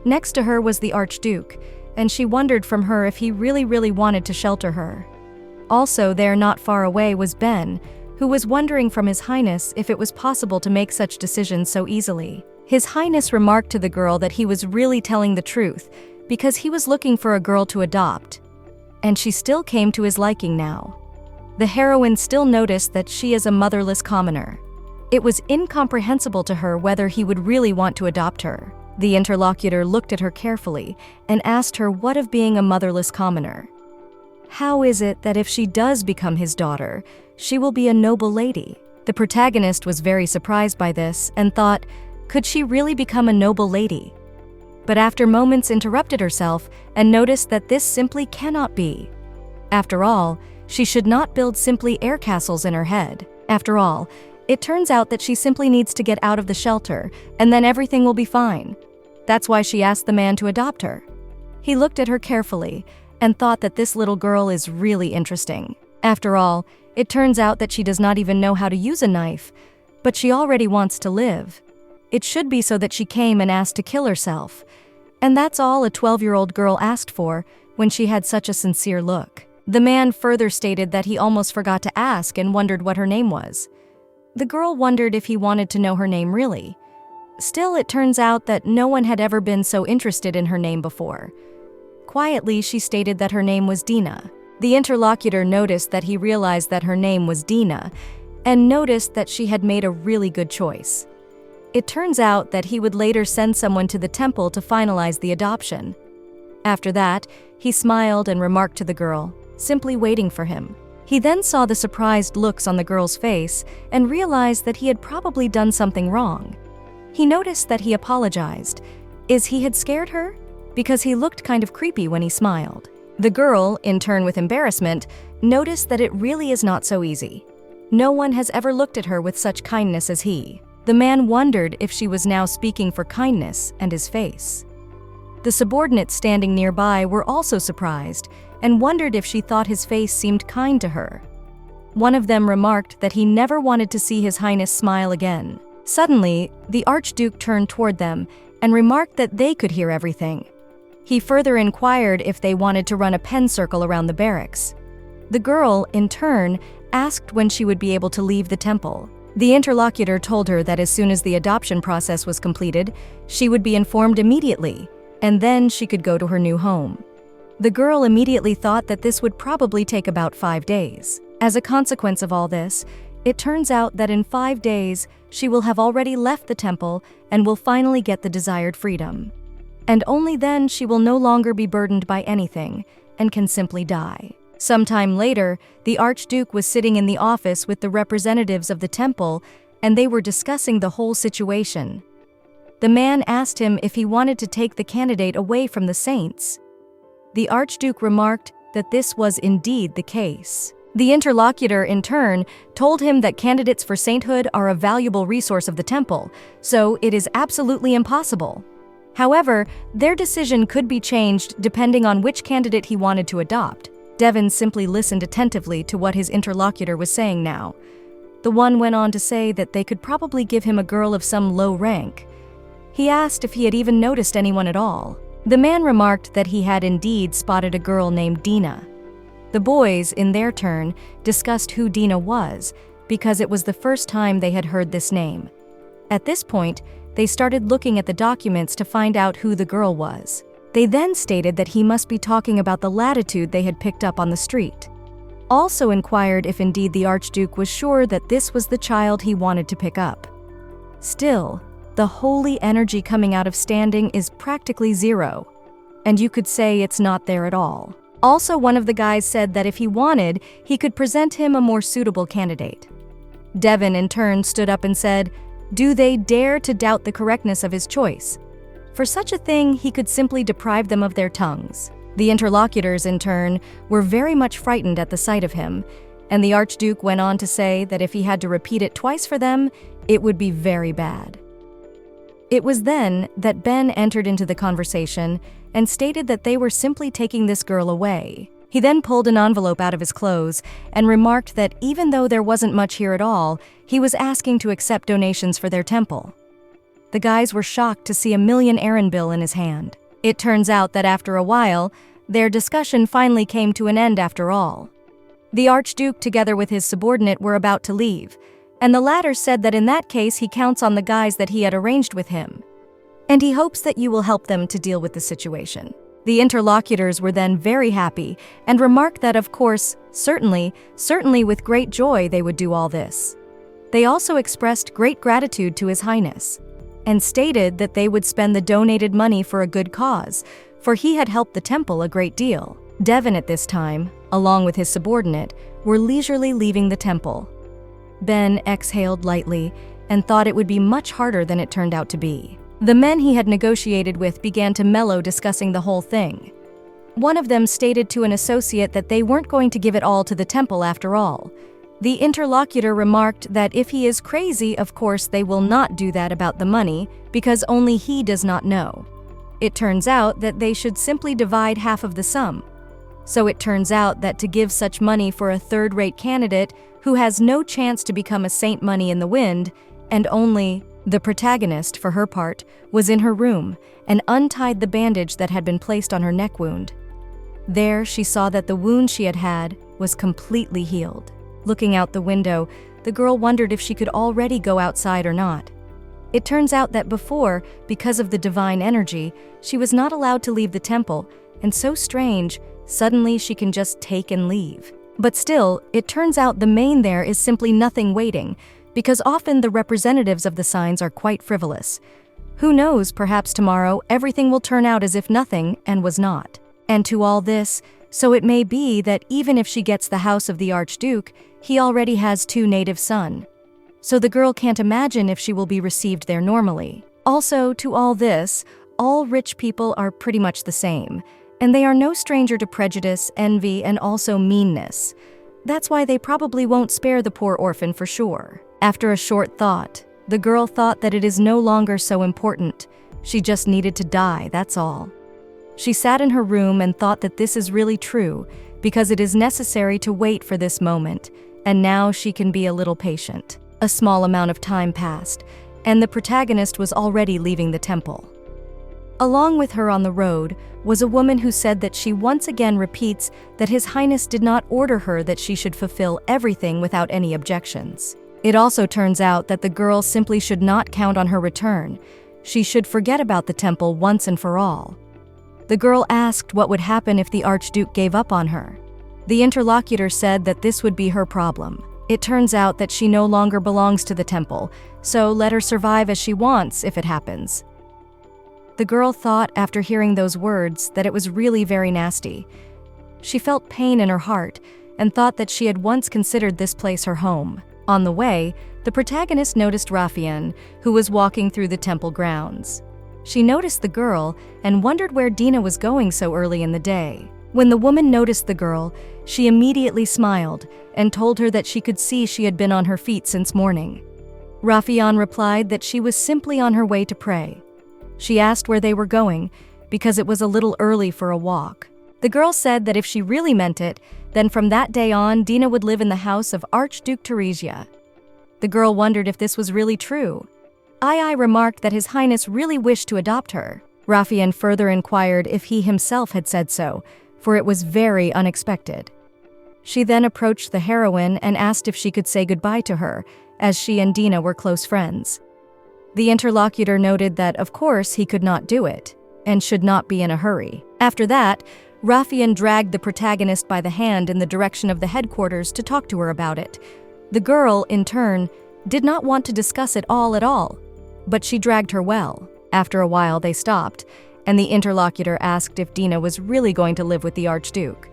Next to her was the Archduke, and she wondered from her if he really wanted to shelter her. Also there, not far away, was Ben, who was wondering from His Highness if it was possible to make such decisions so easily. His Highness remarked to the girl that he was really telling the truth, because he was looking for a girl to adopt. And she still came to his liking now. The heroine still noticed that she is a motherless commoner. It was incomprehensible to her whether he would really want to adopt her. The interlocutor looked at her carefully and asked her what of being a motherless commoner. How is it that if she does become his daughter, she will be a noble lady? The protagonist was very surprised by this and thought, could she really become a noble lady? But after moments interrupted herself and noticed that this simply cannot be. After all, she should not build simply air castles in her head. After all, it turns out that she simply needs to get out of the shelter, and then everything will be fine. That's why she asked the man to adopt her. He looked at her carefully and thought that this little girl is really interesting. After all, it turns out that she does not even know how to use a knife, but she already wants to live. It should be so that she came and asked to kill herself. And that's all a 12-year-old girl asked for when she had such a sincere look. The man further stated that he almost forgot to ask and wondered what her name was. The girl wondered if he wanted to know her name really. Still, it turns out that no one had ever been so interested in her name before. Quietly, she stated that her name was Dina. The interlocutor noticed that he realized that her name was Dina and noticed that she had made a really good choice. It turns out that he would later send someone to the temple to finalize the adoption. After that, he smiled and remarked to the girl, simply waiting for him. He then saw the surprised looks on the girl's face and realized that he had probably done something wrong. He noticed that he apologized, is he had scared her? Because he looked kind of creepy when he smiled. The girl, in turn with embarrassment, noticed that it really is not so easy. No one has ever looked at her with such kindness as he. The man wondered if she was now speaking for kindness and his face. The subordinates standing nearby were also surprised and wondered if she thought his face seemed kind to her. One of them remarked that he never wanted to see His Highness smile again. Suddenly, the Archduke turned toward them and remarked that they could hear everything. He further inquired if they wanted to run a pen circle around the barracks. The girl, in turn, asked when she would be able to leave the temple. The interlocutor told her that as soon as the adoption process was completed, she would be informed immediately, and then she could go to her new home. The girl immediately thought that this would probably take about 5 days. As a consequence of all this, it turns out that in 5 days, she will have already left the temple and will finally get the desired freedom. And only then she will no longer be burdened by anything and can simply die. Sometime later, the Archduke was sitting in the office with the representatives of the temple, and they were discussing the whole situation. The man asked him if he wanted to take the candidate away from the saints. The Archduke remarked that this was indeed the case. The interlocutor, in turn, told him that candidates for sainthood are a valuable resource of the temple, so it is absolutely impossible. However, their decision could be changed depending on which candidate he wanted to adopt. Devon simply listened attentively to what his interlocutor was saying now. The one went on to say that they could probably give him a girl of some low rank. He asked if he had even noticed anyone at all. The man remarked that he had indeed spotted a girl named Dina. The boys, in their turn, discussed who Dina was, because it was the first time they had heard this name. At this point, they started looking at the documents to find out who the girl was. They then stated that he must be talking about the latitude they had picked up on the street. Also inquired if indeed the Archduke was sure that this was the child he wanted to pick up. Still, the holy energy coming out of standing is practically zero, and you could say it's not there at all. Also, one of the guys said that if he wanted, he could present him a more suitable candidate. Devon, in turn, stood up and said, "Do they dare to doubt the correctness of his choice? For such a thing, he could simply deprive them of their tongues." The interlocutors, in turn, were very much frightened at the sight of him, and the Archduke went on to say that if he had to repeat it twice for them, it would be very bad. It was then that Ben entered into the conversation and stated that they were simply taking this girl away. He then pulled an envelope out of his clothes and remarked that even though there wasn't much here at all, he was asking to accept donations for their temple. The guys were shocked to see a 1,000,000 errand bill in his hand. It turns out that after a while, their discussion finally came to an end after all. The Archduke, together with his subordinate, were about to leave, and the latter said that in that case he counts on the guys that he had arranged with him, and he hopes that you will help them to deal with the situation. The interlocutors were then very happy and remarked that, of course, certainly with great joy they would do all this. They also expressed great gratitude to His Highness, and stated that they would spend the donated money for a good cause, for he had helped the temple a great deal. Devon at this time, along with his subordinate, were leisurely leaving the temple. Ben exhaled lightly and thought it would be much harder than it turned out to be. The men he had negotiated with began to mellow, discussing the whole thing. One of them stated to an associate that they weren't going to give it all to the temple after all. The interlocutor remarked that if he is crazy, of course they will not do that about the money, because only he does not know. It turns out that they should simply divide half of the sum. So it turns out that to give such money for a third-rate candidate who has no chance to become a saint money in the wind, and only the protagonist, for her part, was in her room and untied the bandage that had been placed on her neck wound. There she saw that the wound she had had was completely healed. Looking out the window, the girl wondered if she could already go outside or not. It turns out that before, because of the divine energy, she was not allowed to leave the temple, and so strange, suddenly she can just take and leave. But still, it turns out the main there is simply nothing waiting, because often the representatives of the signs are quite frivolous. Who knows, perhaps tomorrow everything will turn out as if nothing and was not. And to all this, so it may be that even if she gets the house of the Archduke, he already has 2 native sons. So the girl can't imagine if she will be received there normally. Also, to all this, all rich people are pretty much the same, and they are no stranger to prejudice, envy, and also meanness. That's why they probably won't spare the poor orphan for sure. After a short thought, the girl thought that it is no longer so important. She just needed to die, that's all. She sat in her room and thought that this is really true, because it is necessary to wait for this moment, and now she can be a little patient. A small amount of time passed, and the protagonist was already leaving the temple. Along with her on the road was a woman who said that she once again repeats that His Highness did not order her that she should fulfill everything without any objections. It also turns out that the girl simply should not count on her return. She should forget about the temple once and for all. The girl asked what would happen if the Archduke gave up on her. The interlocutor said that this would be her problem. It turns out that she no longer belongs to the temple, so let her survive as she wants if it happens. The girl thought after hearing those words that it was really very nasty. She felt pain in her heart and thought that she had once considered this place her home. On the way, the protagonist noticed Rafian, who was walking through the temple grounds. She noticed the girl and wondered where Dany was going so early in the day. When the woman noticed the girl, she immediately smiled and told her that she could see she had been on her feet since morning. Rafian replied that she was simply on her way to pray. She asked where they were going, because it was a little early for a walk. The girl said that if she really meant it, then from that day on, Dany would live in the house of Archduke Teresia. The girl wondered if this was really true. I remarked that His Highness really wished to adopt her. Rafian further inquired if he himself had said so, for it was very unexpected. She then approached the heroine and asked if she could say goodbye to her, as she and Dany were close friends. The interlocutor noted that, of course, he could not do it, and should not be in a hurry. After that, Rafian dragged the protagonist by the hand in the direction of the headquarters to talk to her about it. The girl, in turn, did not want to discuss it all at all, but she dragged her well. After a while, they stopped, and the interlocutor asked if Dany was really going to live with the Archduke.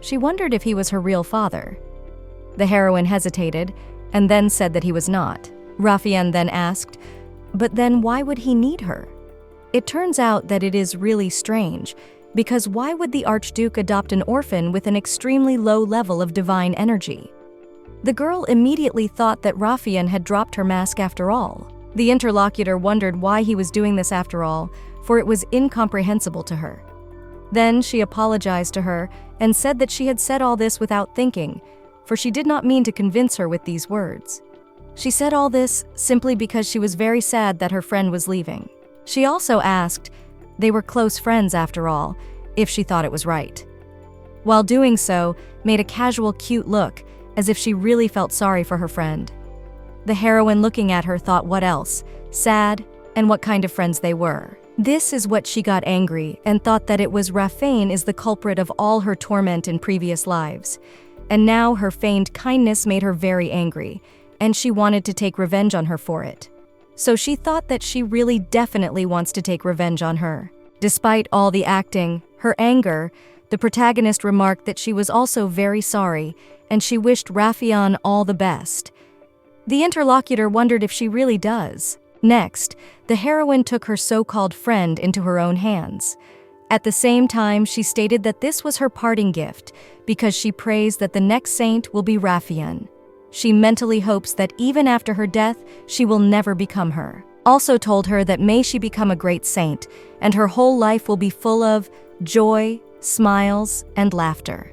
She wondered if he was her real father. The heroine hesitated, and then said that he was not. Rafian then asked, but then why would he need her? It turns out that it is really strange, because why would the Archduke adopt an orphan with an extremely low level of divine energy? The girl immediately thought that Rafian had dropped her mask after all. The interlocutor wondered why he was doing this after all, for it was incomprehensible to her. Then she apologized to her and said that she had said all this without thinking, for she did not mean to convince her with these words. She said all this simply because she was very sad that her friend was leaving. She also asked, they were close friends after all, if she thought it was right. While doing so, made a casual cute look, as if she really felt sorry for her friend. The heroine looking at her thought what else, sad, and what kind of friends they were. This is what she got angry and thought that it was Rafian is the culprit of all her torment in previous lives. And now her feigned kindness made her very angry, and she wanted to take revenge on her for it. So she thought that she really definitely wants to take revenge on her. Despite all the acting, her anger, the protagonist remarked that she was also very sorry, and she wished Rafian all the best. The interlocutor wondered if she really does. Next, the heroine took her so-called friend into her own hands. At the same time, she stated that this was her parting gift, because she prays that the next saint will be Rafian. She mentally hopes that even after her death, she will never become her. Also told her that may she become a great saint, and her whole life will be full of joy, smiles, and laughter.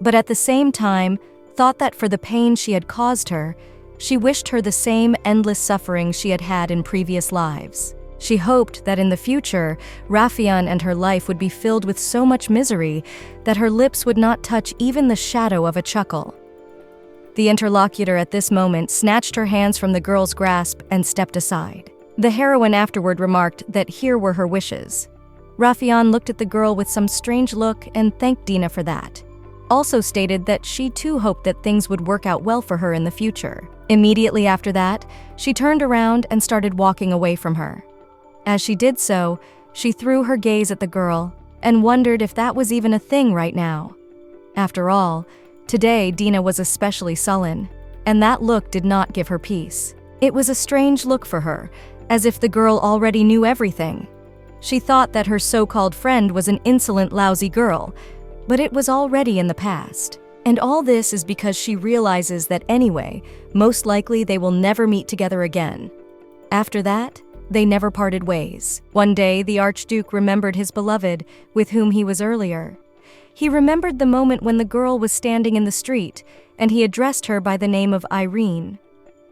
But at the same time, thought that for the pain she had caused her, she wished her the same endless suffering she had had in previous lives. She hoped that in the future, Rafian and her life would be filled with so much misery that her lips would not touch even the shadow of a chuckle. The interlocutor at this moment snatched her hands from the girl's grasp and stepped aside. The heroine afterward remarked that here were her wishes. Rafian looked at the girl with some strange look and thanked Dany for that. Also stated that she too hoped that things would work out well for her in the future. Immediately after that, she turned around and started walking away from her. As she did so, she threw her gaze at the girl and wondered if that was even a thing right now. After all, today Dany was especially sullen, and that look did not give her peace. It was a strange look for her, as if the girl already knew everything. She thought that her so-called friend was an insolent, lousy girl, but it was already in the past. And all this is because she realizes that anyway, most likely they will never meet together again. After that, they never parted ways. One day, the Archduke remembered his beloved, with whom he was earlier. He remembered the moment when the girl was standing in the street, and he addressed her by the name of Irene.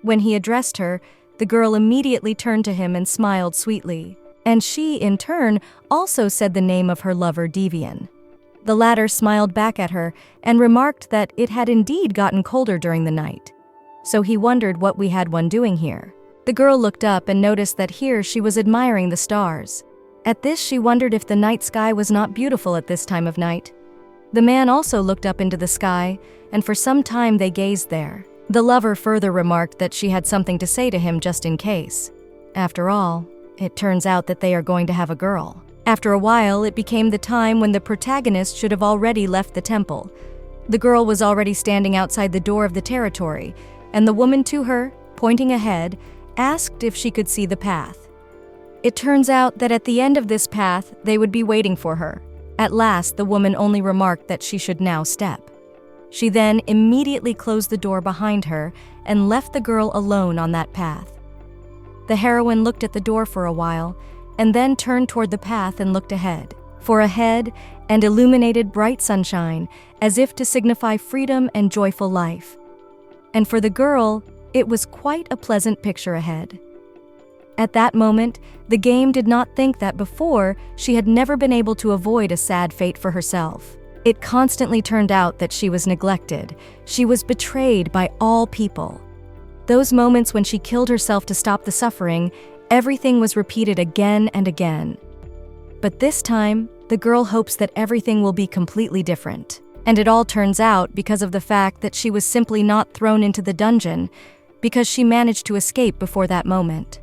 When he addressed her, the girl immediately turned to him and smiled sweetly. And she, in turn, also said the name of her lover, Devon. The latter smiled back at her and remarked that it had indeed gotten colder during the night. So he wondered what we had one doing here. The girl looked up and noticed that here she was admiring the stars. At this, she wondered if the night sky was not beautiful at this time of night. The man also looked up into the sky, and for some time they gazed there. The lover further remarked that she had something to say to him just in case. After all, it turns out that they are going to have a girl. After a while, it became the time when the protagonist should have already left the temple. The girl was already standing outside the door of the territory, and the woman to her, pointing ahead, asked if she could see the path. It turns out that at the end of this path, they would be waiting for her. At last, the woman only remarked that she should now step. She then immediately closed the door behind her and left the girl alone on that path. The heroine looked at the door for a while, and then turned toward the path and looked ahead. For ahead and illuminated bright sunshine, as if to signify freedom and joyful life. And for the girl, it was quite a pleasant picture ahead. At that moment, the game did not think that before she had never been able to avoid a sad fate for herself. It constantly turned out that she was neglected. She was betrayed by all people. Those moments when she killed herself to stop the suffering, everything was repeated again and again. But this time, the girl hopes that everything will be completely different. And it all turns out because of the fact that she was simply not thrown into the dungeon, because she managed to escape before that moment.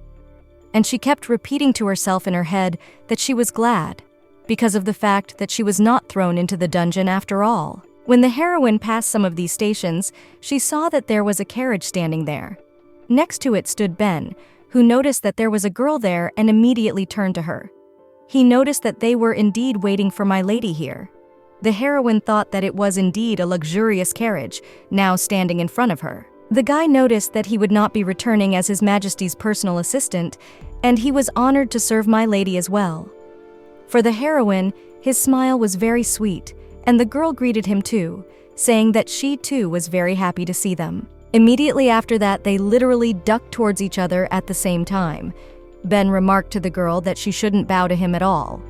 And she kept repeating to herself in her head that she was glad, because of the fact that she was not thrown into the dungeon after all. When the heroine passed some of these stations, she saw that there was a carriage standing there. Next to it stood Ben, who noticed that there was a girl there and immediately turned to her. He noticed that they were indeed waiting for my lady here. The heroine thought that it was indeed a luxurious carriage, now standing in front of her. The guy noticed that he would not be returning as His Majesty's personal assistant, and he was honored to serve my lady as well. For the heroine, his smile was very sweet, and the girl greeted him too, saying that she too was very happy to see them. Immediately after that, they literally ducked towards each other at the same time. Ben remarked to the girl that she shouldn't bow to him at all.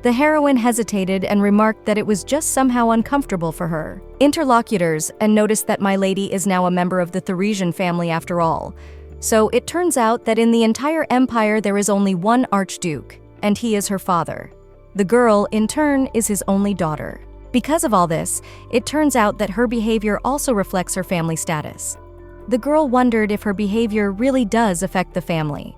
The heroine hesitated and remarked that it was just somehow uncomfortable for her interlocutors and noticed that my lady is now a member of the Theresian family after all. So it turns out that in the entire empire there is only one Archduke, and he is her father. The girl, in turn, is his only daughter. Because of all this, it turns out that her behavior also reflects her family status. The girl wondered if her behavior really does affect the family.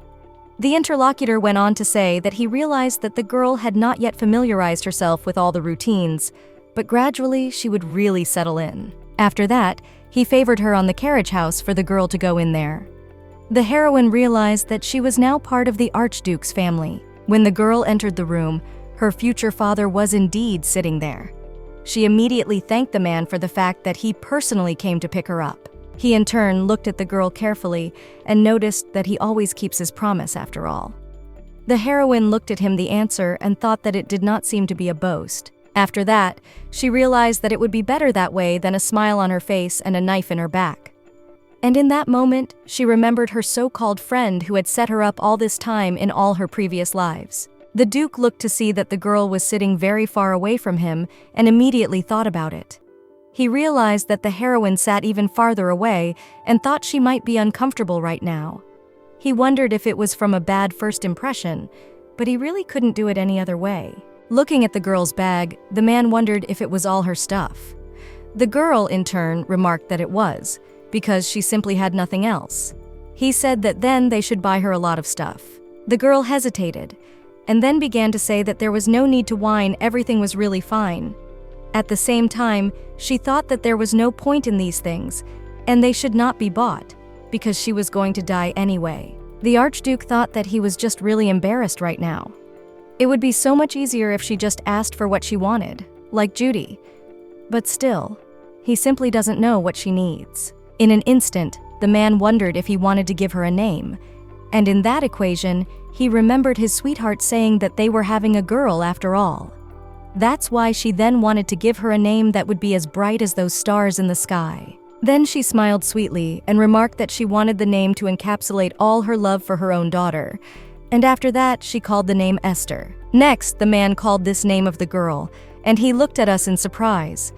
The interlocutor went on to say that he realized that the girl had not yet familiarized herself with all the routines, but gradually she would really settle in. After that, he favored her on the carriage house for the girl to go in there. The heroine realized that she was now part of the Archduke's family. When the girl entered the room, her future father was indeed sitting there. She immediately thanked the man for the fact that he personally came to pick her up. He in turn looked at the girl carefully and noticed that he always keeps his promise after all. The heroine looked at him the answer and thought that it did not seem to be a boast. After that, she realized that it would be better that way than a smile on her face and a knife in her back. And in that moment, she remembered her so-called friend who had set her up all this time in all her previous lives. The Duke looked to see that the girl was sitting very far away from him and immediately thought about it. He realized that the heroine sat even farther away and thought she might be uncomfortable right now. He wondered if it was from a bad first impression, but he really couldn't do it any other way. Looking at the girl's bag, the man wondered if it was all her stuff. The girl, in turn, remarked that it was, because she simply had nothing else. He said that then they should buy her a lot of stuff. The girl hesitated, and then began to say that there was no need to whine, everything was really fine. At the same time, she thought that there was no point in these things, and they should not be bought, because she was going to die anyway. The Archduke thought that he was just really embarrassed right now. It would be so much easier if she just asked for what she wanted, like Judy. But still, he simply doesn't know what she needs. In an instant, the man wondered if he wanted to give her a name, and in that equation, he remembered his sweetheart saying that they were having a girl after all. That's why she then wanted to give her a name that would be as bright as those stars in the sky. Then she smiled sweetly and remarked that she wanted the name to encapsulate all her love for her own daughter, and after that, she called the name Esther. Next, the man called this name of the girl, and he looked at us in surprise.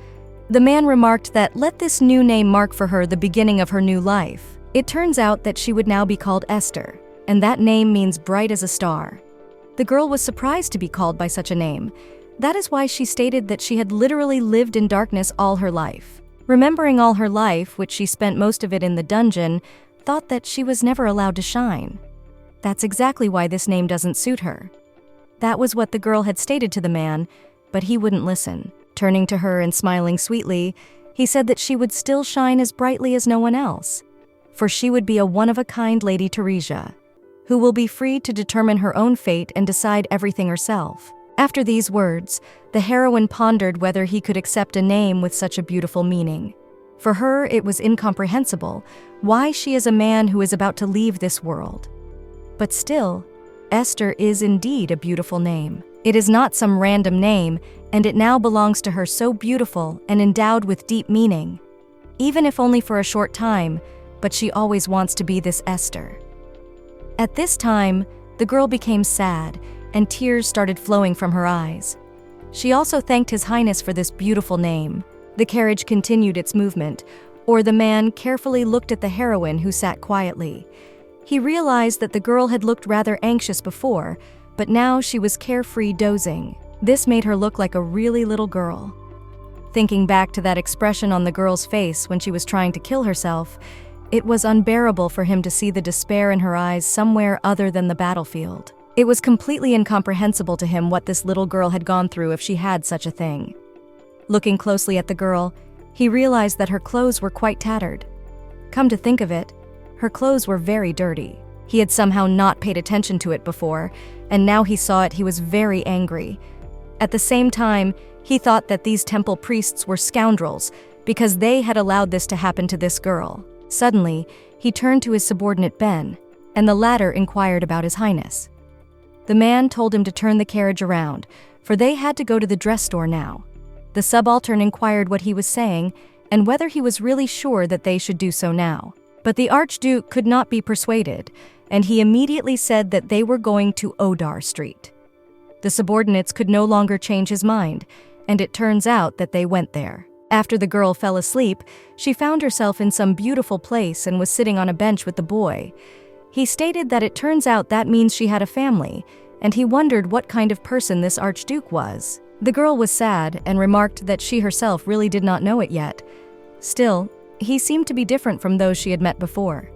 The man remarked that let this new name mark for her the beginning of her new life. It turns out that she would now be called Esther, and that name means bright as a star. The girl was surprised to be called by such a name. That is why she stated that she had literally lived in darkness all her life. Remembering all her life, which she spent most of it in the dungeon, thought that she was never allowed to shine. That's exactly why this name doesn't suit her. That was what the girl had stated to the man, but he wouldn't listen. Turning to her and smiling sweetly, he said that she would still shine as brightly as no one else, for she would be a one-of-a-kind Lady Teresia, who will be free to determine her own fate and decide everything herself. After these words, the heroine pondered whether he could accept a name with such a beautiful meaning. For her, it was incomprehensible why she is a man who is about to leave this world. But still, Esther is indeed a beautiful name. It is not some random name, and it now belongs to her so beautiful and endowed with deep meaning. Even if only for a short time, but she always wants to be this Esther. At this time, the girl became sad, and tears started flowing from her eyes. She also thanked His Highness for this beautiful name. The carriage continued its movement, or the man carefully looked at the heroine who sat quietly. He realized that the girl had looked rather anxious before, but now she was carefree dozing. This made her look like a really little girl. Thinking back to that expression on the girl's face when she was trying to kill herself, it was unbearable for him to see the despair in her eyes somewhere other than the battlefield. It was completely incomprehensible to him what this little girl had gone through if she had such a thing. Looking closely at the girl, he realized that her clothes were quite tattered. Come to think of it, her clothes were very dirty. He had somehow not paid attention to it before, and now he saw it, he was very angry. At the same time, he thought that these temple priests were scoundrels because they had allowed this to happen to this girl. Suddenly, he turned to his subordinate Ben, and the latter inquired about His Highness. The man told him to turn the carriage around, for they had to go to the dress store now. The subaltern inquired what he was saying and whether he was really sure that they should do so now. But the Archduke could not be persuaded, and he immediately said that they were going to Odar Street. The subordinates could no longer change his mind, and it turns out that they went there. After the girl fell asleep, she found herself in some beautiful place and was sitting on a bench with the boy. He stated that it turns out that means she had a family, and he wondered what kind of person this Archduke was. The girl was sad and remarked that she herself really did not know it yet. Still, he seemed to be different from those she had met before.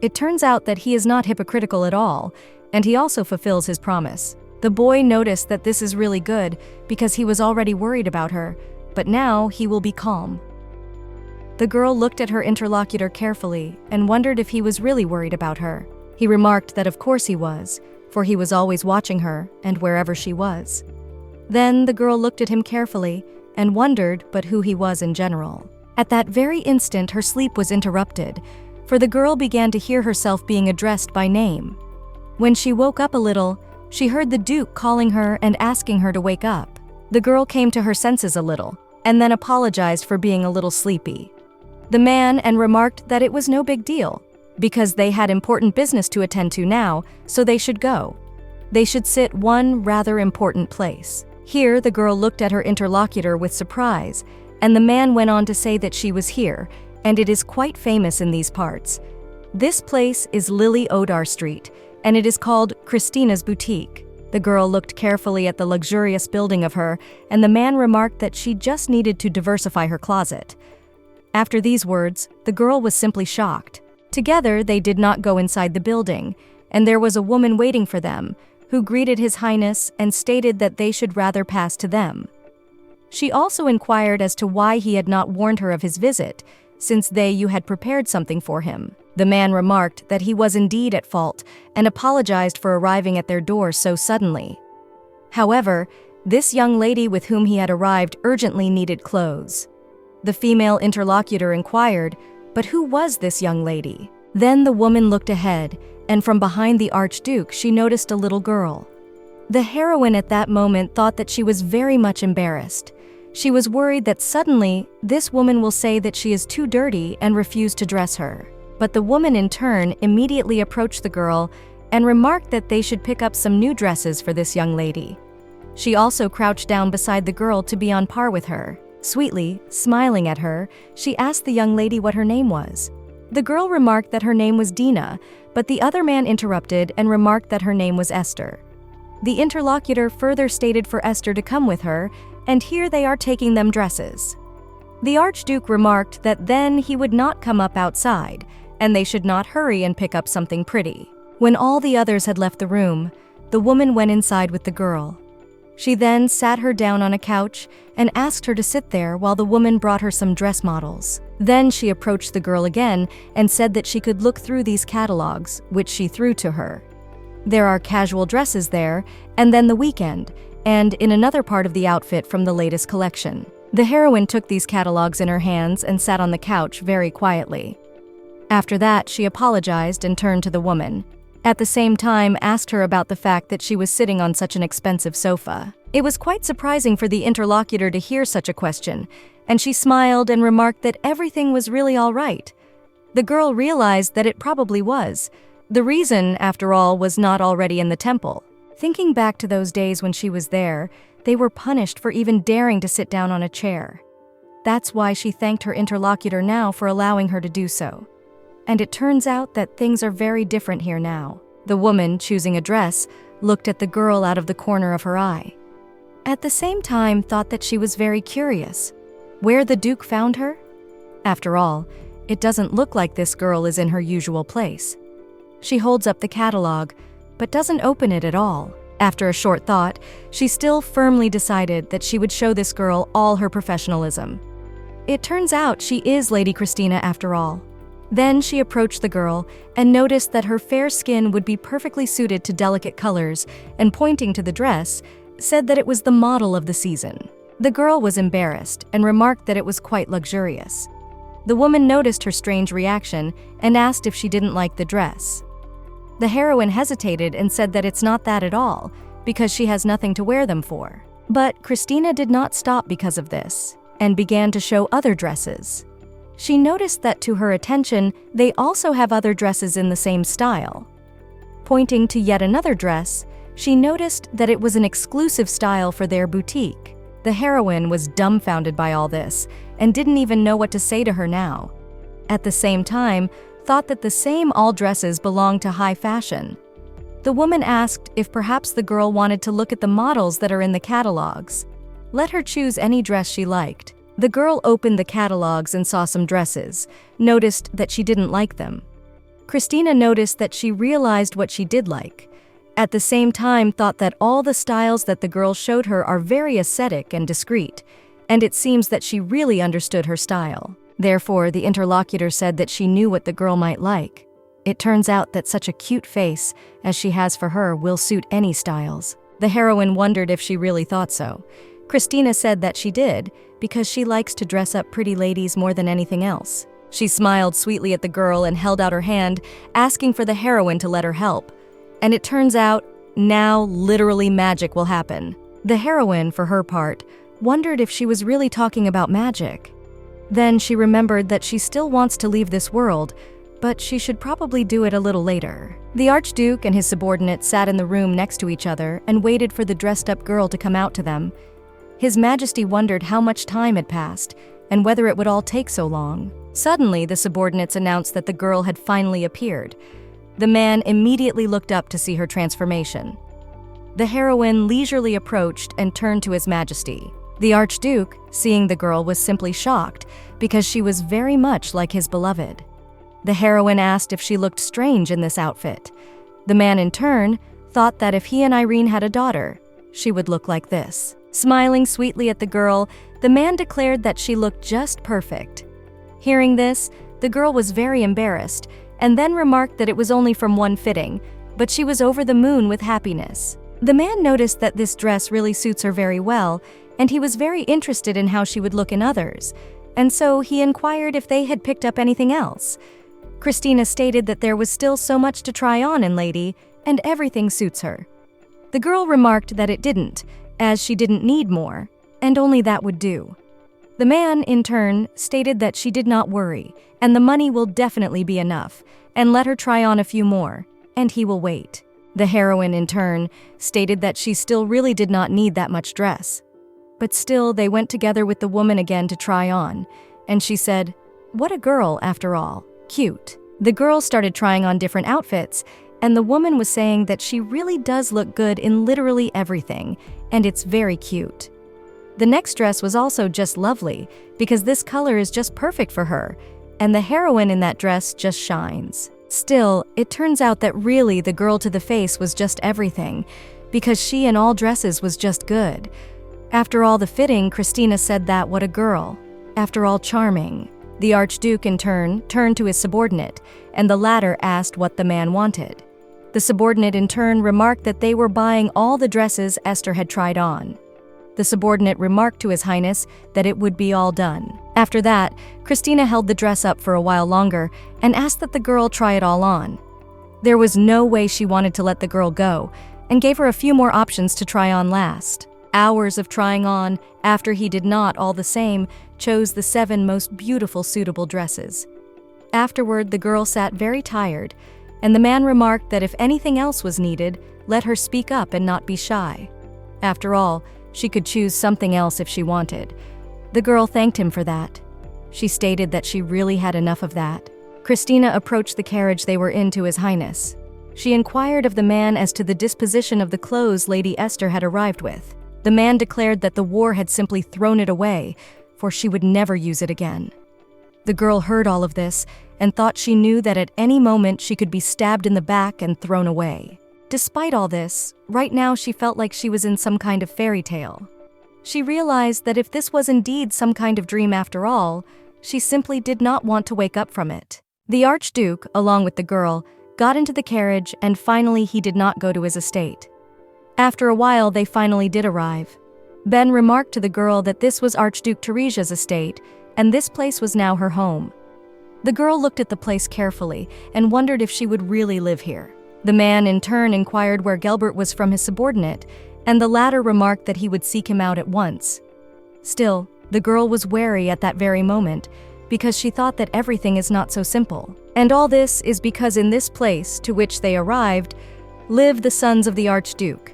It turns out that he is not hypocritical at all, and he also fulfills his promise. The boy noticed that this is really good because he was already worried about her, but now he will be calm. The girl looked at her interlocutor carefully and wondered if he was really worried about her. He remarked that of course he was, for he was always watching her and wherever she was. Then the girl looked at him carefully and wondered but who he was in general. At that very instant her sleep was interrupted, for the girl began to hear herself being addressed by name. When she woke up a little, she heard the Duke calling her and asking her to wake up. The girl came to her senses a little, and then apologized for being a little sleepy. The man and remarked that it was no big deal, because they had important business to attend to now, so they should go. They should sit one rather important place. Here the girl looked at her interlocutor with surprise, and the man went on to say that she was here, and it is quite famous in these parts. This place is Lily Odar Street, and it is called Christina's Boutique. The girl looked carefully at the luxurious building of her, and the man remarked that she just needed to diversify her closet. After these words, the girl was simply shocked. Together, they did not go inside the building, and there was a woman waiting for them, who greeted His Highness and stated that they should rather pass to them. She also inquired as to why he had not warned her of his visit, since you had prepared something for him. The man remarked that he was indeed at fault and apologized for arriving at their door so suddenly. However, this young lady with whom he had arrived urgently needed clothes. The female interlocutor inquired, but who was this young lady? Then the woman looked ahead, and from behind the Archduke she noticed a little girl. The heroine at that moment thought that she was very much embarrassed. She was worried that suddenly this woman will say that she is too dirty and refuse to dress her. But the woman in turn immediately approached the girl and remarked that they should pick up some new dresses for this young lady. She also crouched down beside the girl to be on par with her. Sweetly, smiling at her, she asked the young lady what her name was. The girl remarked that her name was Dina, but the other man interrupted and remarked that her name was Esther. The interlocutor further stated for Esther to come with her, and here they are taking them dresses. The Archduke remarked that then he would not come up outside, and they should not hurry and pick up something pretty. When all the others had left the room, the woman went inside with the girl. She then sat her down on a couch and asked her to sit there while the woman brought her some dress models. Then she approached the girl again and said that she could look through these catalogs, which she threw to her. There are casual dresses there, and then the weekend, and in another part of the outfit from the latest collection. The heroine took these catalogs in her hands and sat on the couch very quietly. After that, she apologized and turned to the woman. At the same time, asked her about the fact that she was sitting on such an expensive sofa. It was quite surprising for the interlocutor to hear such a question, and she smiled and remarked that everything was really all right. The girl realized that it probably was. The reason, after all, was not already in the temple. Thinking back to those days when she was there, they were punished for even daring to sit down on a chair. That's why she thanked her interlocutor now for allowing her to do so. And it turns out that things are very different here now. The woman, choosing a dress, looked at the girl out of the corner of her eye. At the same time, thought that she was very curious. Where the Duke found her? After all, it doesn't look like this girl is in her usual place. She holds up the catalog, but doesn't open it at all. After a short thought, she still firmly decided that she would show this girl all her professionalism. It turns out she is Lady Christina after all. Then she approached the girl and noticed that her fair skin would be perfectly suited to delicate colors, and pointing to the dress, said that it was the model of the season. The girl was embarrassed and remarked that it was quite luxurious. The woman noticed her strange reaction and asked if she didn't like the dress. The heroine hesitated and said that it's not that at all, because she has nothing to wear them for. But Christina did not stop because of this, and began to show other dresses. She noticed that to her attention, they also have other dresses in the same style. Pointing to yet another dress, she noticed that it was an exclusive style for their boutique. The heroine was dumbfounded by all this, and didn't even know what to say to her now. At the same time, thought that the same all dresses belonged to high fashion. The woman asked if perhaps the girl wanted to look at the models that are in the catalogs. Let her choose any dress she liked. The girl opened the catalogs and saw some dresses, noticed that she didn't like them. Christina noticed that she realized what she did like. At the same time, thought that all the styles that the girl showed her are very aesthetic and discreet, and it seems that she really understood her style. Therefore, the interlocutor said that she knew what the girl might like. It turns out that such a cute face as she has for her will suit any styles. The heroine wondered if she really thought so. Christina said that she did, because she likes to dress up pretty ladies more than anything else. She smiled sweetly at the girl and held out her hand, asking for the heroine to let her help. And it turns out, now literally magic will happen. The heroine, for her part, wondered if she was really talking about magic. Then she remembered that she still wants to leave this world, but she should probably do it a little later. The Archduke and his subordinate sat in the room next to each other and waited for the dressed-up girl to come out to them. His Majesty wondered how much time had passed, and whether it would all take so long. Suddenly, the subordinates announced that the girl had finally appeared. The man immediately looked up to see her transformation. The heroine leisurely approached and turned to His Majesty. The Archduke, seeing the girl, was simply shocked, because she was very much like his beloved. The heroine asked if she looked strange in this outfit. The man, in turn, thought that if he and Irene had a daughter, she would look like this. Smiling sweetly at the girl, the man declared that she looked just perfect. Hearing this, the girl was very embarrassed, and then remarked that it was only from one fitting, but she was over the moon with happiness. The man noticed that this dress really suits her very well, and he was very interested in how she would look in others, and so he inquired if they had picked up anything else. Christina stated that there was still so much to try on in Lady, and everything suits her. The girl remarked that it didn't, as she didn't need more, and only that would do. The man, in turn, stated that she did not worry, and the money will definitely be enough, and let her try on a few more, and he will wait. The heroine, in turn, stated that she still really did not need that much dress. But still, they went together with the woman again to try on, and she said, "What a girl, after all. Cute." The girl started trying on different outfits, and the woman was saying that she really does look good in literally everything, and it's very cute. The next dress was also just lovely, because this color is just perfect for her, and the heroine in that dress just shines. Still, it turns out that really the girl to the face was just everything, because she in all dresses was just good. After all the fitting, Christina said that what a girl. After all, charming. The Archduke, in turn, turned to his subordinate, and the latter asked what the man wanted. The subordinate, in turn, remarked that they were buying all the dresses Esther had tried on. The subordinate remarked to His Highness that it would be all done. After that, Christina held the dress up for a while longer and asked that the girl try it all on. There was no way she wanted to let the girl go, and gave her a few more options to try on last. Hours of trying on, after he did not, all the same, chose the 7 most beautiful suitable dresses. Afterward, the girl sat very tired, and the man remarked that if anything else was needed, let her speak up and not be shy. After all, she could choose something else if she wanted. The girl thanked him for that. She stated that she really had enough of that. Christina approached the carriage they were in to His Highness. She inquired of the man as to the disposition of the clothes Lady Esther had arrived with. The man declared that the war had simply thrown it away, for she would never use it again. The girl heard all of this and thought she knew that at any moment she could be stabbed in the back and thrown away. Despite all this, right now she felt like she was in some kind of fairy tale. She realized that if this was indeed some kind of dream after all, she simply did not want to wake up from it. The Archduke, along with the girl, got into the carriage, and finally he did not go to his estate. After a while, they finally did arrive. Ben remarked to the girl that this was Archduke Teresia's estate, and this place was now her home. The girl looked at the place carefully and wondered if she would really live here. The man, in turn, inquired where Gelbert was from his subordinate, and the latter remarked that he would seek him out at once. Still, the girl was wary at that very moment, because she thought that everything is not so simple. And all this is because in this place to which they arrived live the sons of the Archduke.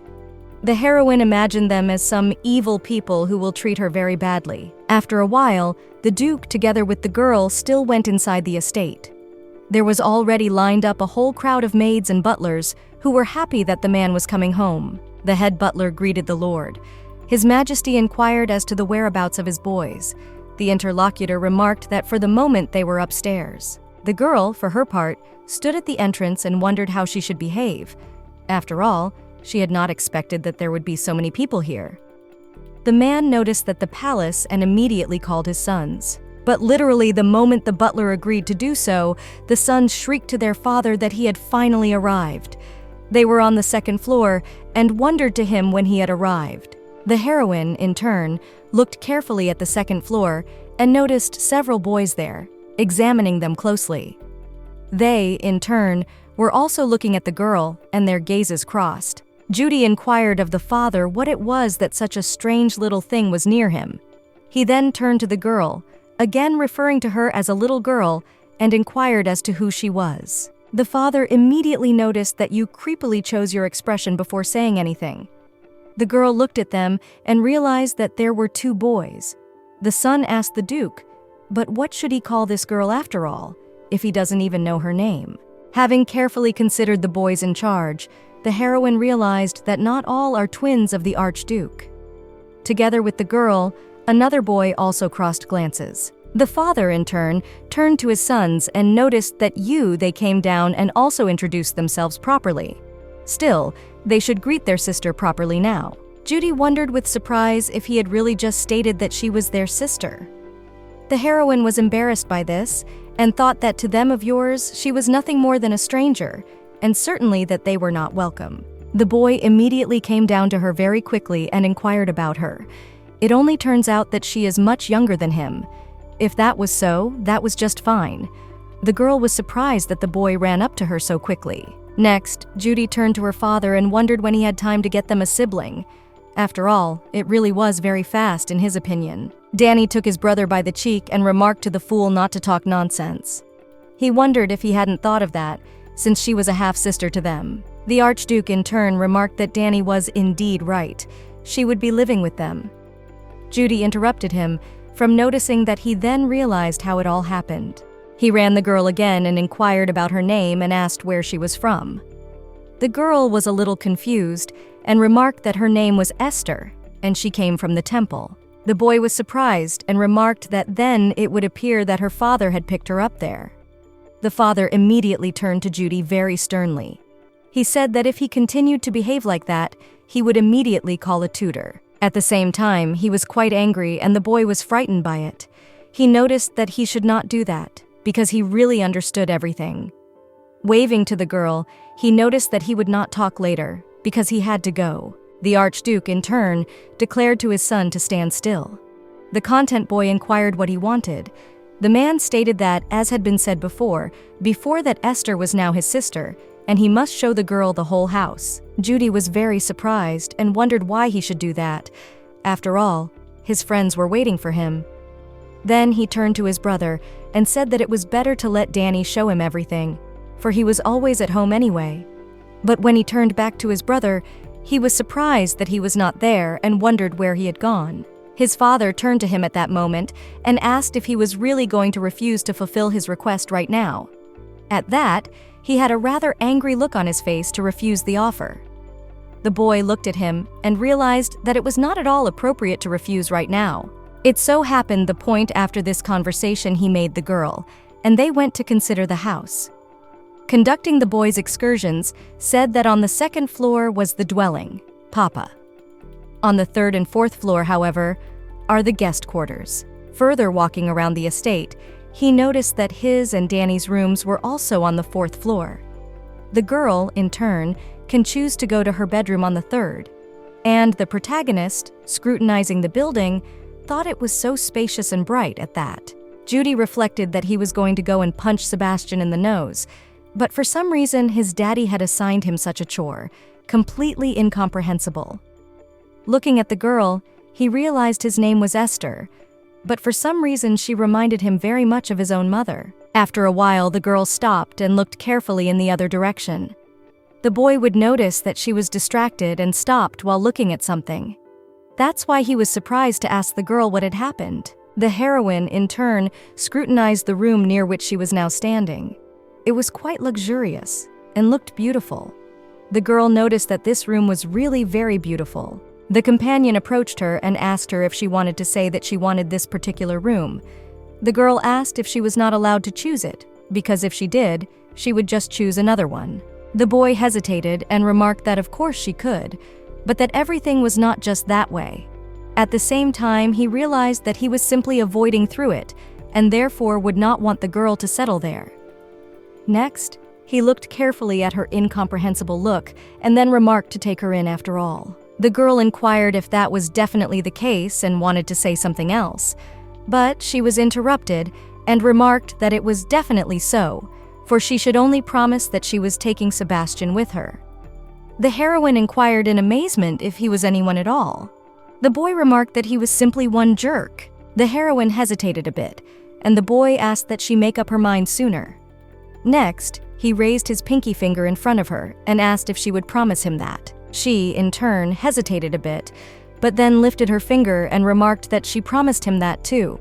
The heroine imagined them as some evil people who will treat her very badly. After a while, the Duke, together with the girl, still went inside the estate. There was already lined up a whole crowd of maids and butlers who were happy that the man was coming home. The head butler greeted the Lord. His Majesty inquired as to the whereabouts of his boys. The interlocutor remarked that for the moment they were upstairs. The girl, for her part, stood at the entrance and wondered how she should behave. After all, she had not expected that there would be so many people here. The man noticed that the palace and immediately called his sons. But literally the moment the butler agreed to do so, the sons shrieked to their father that he had finally arrived. They were on the 2nd floor and wondered to him when he had arrived. The heroine, in turn, looked carefully at the 2nd floor and noticed several boys there, examining them closely. They, in turn, were also looking at the girl, and their gazes crossed. Judy inquired of the father what it was that such a strange little thing was near him. He then turned to the girl, again referring to her as a little girl, and inquired as to who she was. The father immediately noticed that you creepily chose your expression before saying anything. The girl looked at them and realized that there were 2 boys. The son asked the Duke, but what should he call this girl after all, if he doesn't even know her name? Having carefully considered the boys in charge, the heroine realized that not all are twins of the Archduke. Together with the girl, another boy also crossed glances. The father, in turn, turned to his sons and noticed that they came down and also introduced themselves properly. Still, they should greet their sister properly now. Judy wondered with surprise if he had really just stated that she was their sister. The heroine was embarrassed by this and thought that to them of yours she was nothing more than a stranger, and certainly that they were not welcome. The boy immediately came down to her very quickly and inquired about her. It only turns out that she is much younger than him. If that was so, that was just fine. The girl was surprised that the boy ran up to her so quickly. Next, Judy turned to her father and wondered when he had time to get them a sibling. After all, it really was very fast in his opinion. Dany took his brother by the cheek and remarked to the fool not to talk nonsense. He wondered if he hadn't thought of that, since she was a half-sister to them. The Archduke in turn remarked that Dany was indeed right. She would be living with them. Judy interrupted him, from noticing that he then realized how it all happened. He ran the girl again and inquired about her name and asked where she was from. The girl was a little confused and remarked that her name was Esther, and she came from the temple. The boy was surprised and remarked that then it would appear that her father had picked her up there. The father immediately turned to Judy very sternly. He said that if he continued to behave like that, he would immediately call a tutor. At the same time, he was quite angry and the boy was frightened by it. He noticed that he should not do that, because he really understood everything. Waving to the girl, he noticed that he would not talk later, because he had to go. The Archduke, in turn, declared to his son to stand still. The content boy inquired what he wanted. The man stated that, as had been said before that Esther was now his sister, and he must show the girl the whole house. Judy was very surprised and wondered why he should do that. After all, his friends were waiting for him. Then he turned to his brother and said that it was better to let Dany show him everything, for he was always at home anyway. But when he turned back to his brother, he was surprised that he was not there and wondered where he had gone. His father turned to him at that moment and asked if he was really going to refuse to fulfill his request right now. At that, he had a rather angry look on his face to refuse the offer. The boy looked at him and realized that it was not at all appropriate to refuse right now. It so happened the point after this conversation he made the girl, and they went to consider the house. Conducting the boy's excursions said that on the second floor was the dwelling, Papa. On the third and fourth floor, however, are the guest quarters. Further walking around the estate, he noticed that his and Dany's rooms were also on the fourth floor. The girl, in turn, can choose to go to her bedroom on the third, and the protagonist, scrutinizing the building, thought it was so spacious and bright at that. Judy reflected that he was going to go and punch Sebastian in the nose, but for some reason his daddy had assigned him such a chore, completely incomprehensible. Looking at the girl, he realized his name was Esther, but for some reason she reminded him very much of his own mother. After a while, the girl stopped and looked carefully in the other direction. The boy would notice that she was distracted and stopped while looking at something. That's why he was surprised to ask the girl what had happened. The heroine, in turn, scrutinized the room near which she was now standing. It was quite luxurious and looked beautiful. The girl noticed that this room was really very beautiful. The companion approached her and asked her if she wanted to say that she wanted this particular room. The girl asked if she was not allowed to choose it, because if she did, she would just choose another one. The boy hesitated and remarked that of course she could, but that everything was not just that way. At the same time, he realized that he was simply avoiding through it, and therefore would not want the girl to settle there. Next, he looked carefully at her incomprehensible look and then remarked to take her in after all. The girl inquired if that was definitely the case and wanted to say something else, but she was interrupted and remarked that it was definitely so, for she should only promise that she was taking Sebastian with her. The heroine inquired in amazement if he was anyone at all. The boy remarked that he was simply one jerk. The heroine hesitated a bit, and the boy asked that she make up her mind sooner. Next, he raised his pinky finger in front of her and asked if she would promise him that. She, in turn, hesitated a bit, but then lifted her finger and remarked that she promised him that too.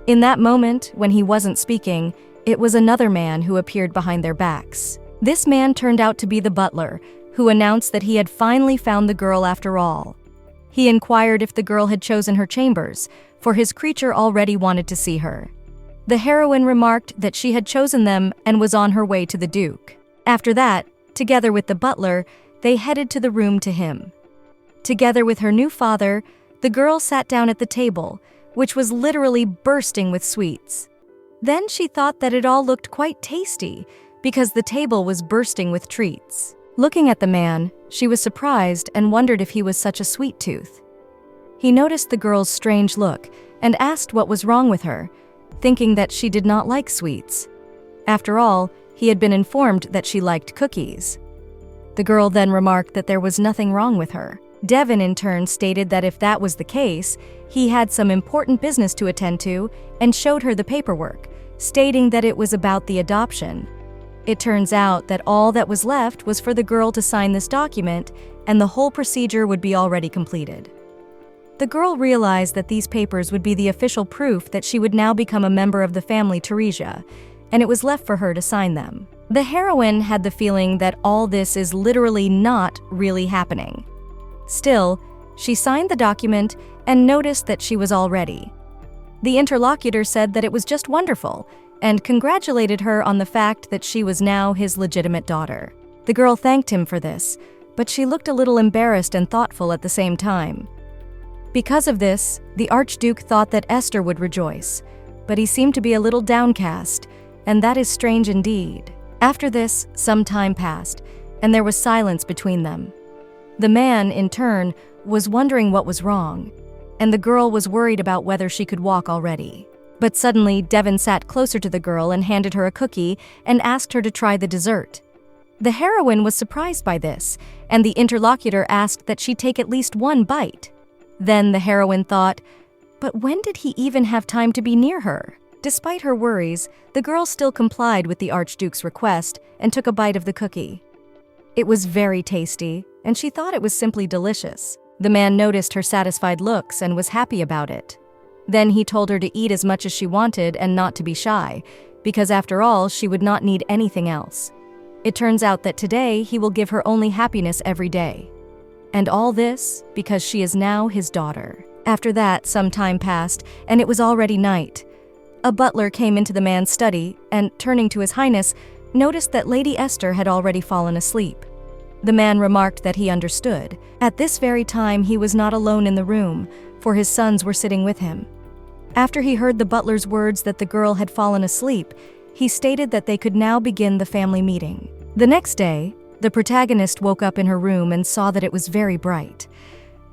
In that moment, when he wasn't speaking, it was another man who appeared behind their backs. This man turned out to be the butler, who announced that he had finally found the girl after all. He inquired if the girl had chosen her chambers, for his creature already wanted to see her. The heroine remarked that she had chosen them and was on her way to the Duke. After that, together with the butler, they headed to the room to him. Together with her new father, the girl sat down at the table, which was literally bursting with sweets. Then she thought that it all looked quite tasty, because the table was bursting with treats. Looking at the man, she was surprised and wondered if he was such a sweet tooth. He noticed the girl's strange look and asked what was wrong with her, thinking that she did not like sweets. After all, he had been informed that she liked cookies. The girl then remarked that there was nothing wrong with her. Devon in turn stated that if that was the case, he had some important business to attend to and showed her the paperwork, stating that it was about the adoption. It turns out that all that was left was for the girl to sign this document and the whole procedure would be already completed. The girl realized that these papers would be the official proof that she would now become a member of the family Teresia, and it was left for her to sign them. The heroine had the feeling that all this is literally not really happening. Still, she signed the document and noticed that she was all ready. The interlocutor said that it was just wonderful and congratulated her on the fact that she was now his legitimate daughter. The girl thanked him for this, but she looked a little embarrassed and thoughtful at the same time. Because of this, the Archduke thought that Esther would rejoice, but he seemed to be a little downcast, and that is strange indeed. After this, some time passed, and there was silence between them. The man, in turn, was wondering what was wrong, and the girl was worried about whether she could walk already. But suddenly, Devon sat closer to the girl and handed her a cookie and asked her to try the dessert. The heroine was surprised by this, and the interlocutor asked that she take at least one bite. Then the heroine thought, but when did he even have time to be near her? Despite her worries, the girl still complied with the Archduke's request and took a bite of the cookie. It was very tasty, and she thought it was simply delicious. The man noticed her satisfied looks and was happy about it. Then he told her to eat as much as she wanted and not to be shy, because after all, she would not need anything else. It turns out that today he will give her only happiness every day. And all this because she is now his daughter. After that, some time passed, and it was already night. A butler came into the man's study and, turning to His Highness, noticed that Lady Esther had already fallen asleep. The man remarked that he understood. At this very time, he was not alone in the room, for his sons were sitting with him. After he heard the butler's words that the girl had fallen asleep, he stated that they could now begin the family meeting. The next day, the protagonist woke up in her room and saw that it was very bright.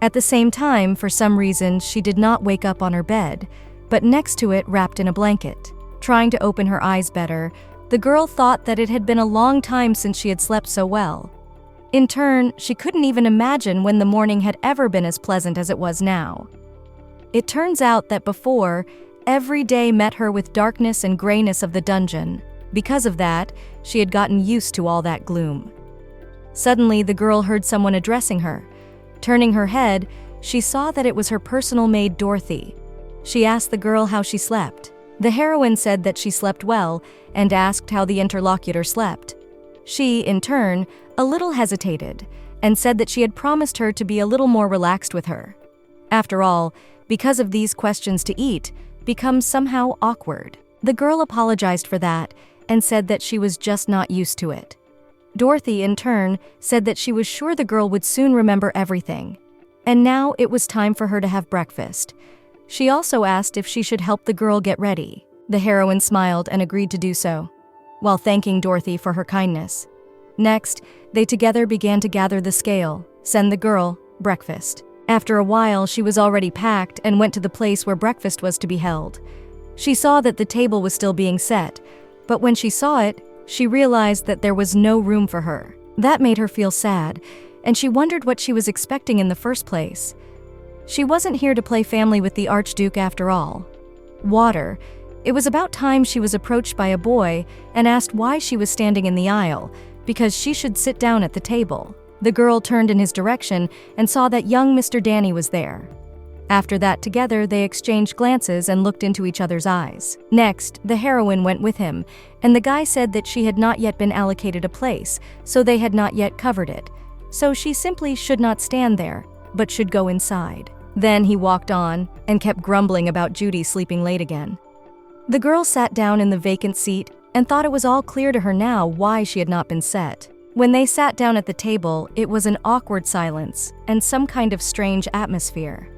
At the same time, for some reason, she did not wake up on her bed, but next to it, wrapped in a blanket. Trying to open her eyes better, the girl thought that it had been a long time since she had slept so well. In turn, she couldn't even imagine when the morning had ever been as pleasant as it was now. It turns out that before, every day met her with darkness and grayness of the dungeon. Because of that, she had gotten used to all that gloom. Suddenly, the girl heard someone addressing her. Turning her head, she saw that it was her personal maid Dorothy. She asked the girl how she slept. The heroine said that she slept well and asked how the interlocutor slept. She, in turn, a little hesitated and said that she had promised her to be a little more relaxed with her. After all, because of these questions to eat, becomes somehow awkward. The girl apologized for that and said that she was just not used to it. Dorothy, in turn, said that she was sure the girl would soon remember everything. And now it was time for her to have breakfast. She also asked if she should help the girl get ready. The heroine smiled and agreed to do so, while thanking Dorothy for her kindness. Next, they together began to gather the scale, send the girl breakfast. After a while, she was already packed and went to the place where breakfast was to be held. She saw that the table was still being set, but when she saw it, she realized that there was no room for her. That made her feel sad, and she wondered what she was expecting in the first place. She wasn't here to play family with the Archduke after all. Water. It was about time she was approached by a boy and asked why she was standing in the aisle, because she should sit down at the table. The girl turned in his direction and saw that young Mr. Dany was there. After that, together, they exchanged glances and looked into each other's eyes. Next, the heroine went with him, and the guy said that she had not yet been allocated a place, so they had not yet covered it. So she simply should not stand there, but should go inside. Then he walked on and kept grumbling about Judy sleeping late again. The girl sat down in the vacant seat and thought it was all clear to her now why she had not been set. When they sat down at the table, it was an awkward silence and some kind of strange atmosphere.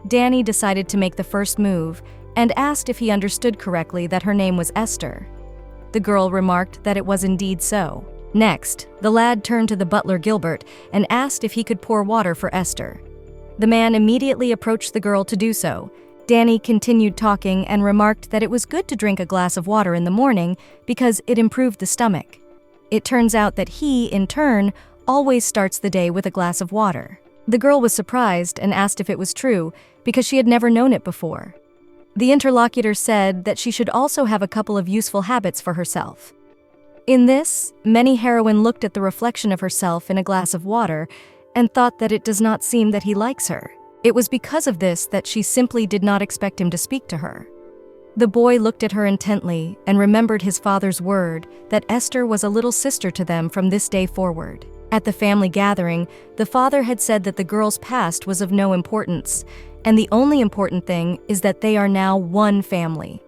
Dany decided to make the first move and asked if he understood correctly that her name was Esther. The girl remarked that it was indeed so. Next, the lad turned to the butler Gilbert and asked if he could pour water for Esther. The man immediately approached the girl to do so. Dany continued talking and remarked that it was good to drink a glass of water in the morning because it improved the stomach. It turns out that he, in turn, always starts the day with a glass of water. The girl was surprised and asked if it was true because she had never known it before. The interlocutor said that she should also have a couple of useful habits for herself. In this, many heroine looked at the reflection of herself in a glass of water and thought that it does not seem that he likes her. It was because of this that she simply did not expect him to speak to her. The boy looked at her intently and remembered his father's word that Esther was a little sister to them from this day forward. At the family gathering, the father had said that the girl's past was of no importance, and the only important thing is that they are now one family.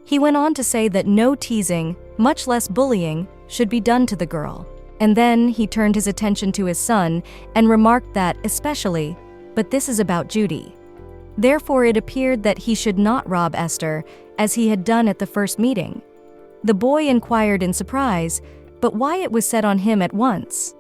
He went on to say that no teasing, much less bullying, should be done to the girl. And then he turned his attention to his son and remarked that, especially, but this is about Judy. Therefore, it appeared that he should not rob Esther, as he had done at the first meeting. The boy inquired in surprise, but why it was set on him at once.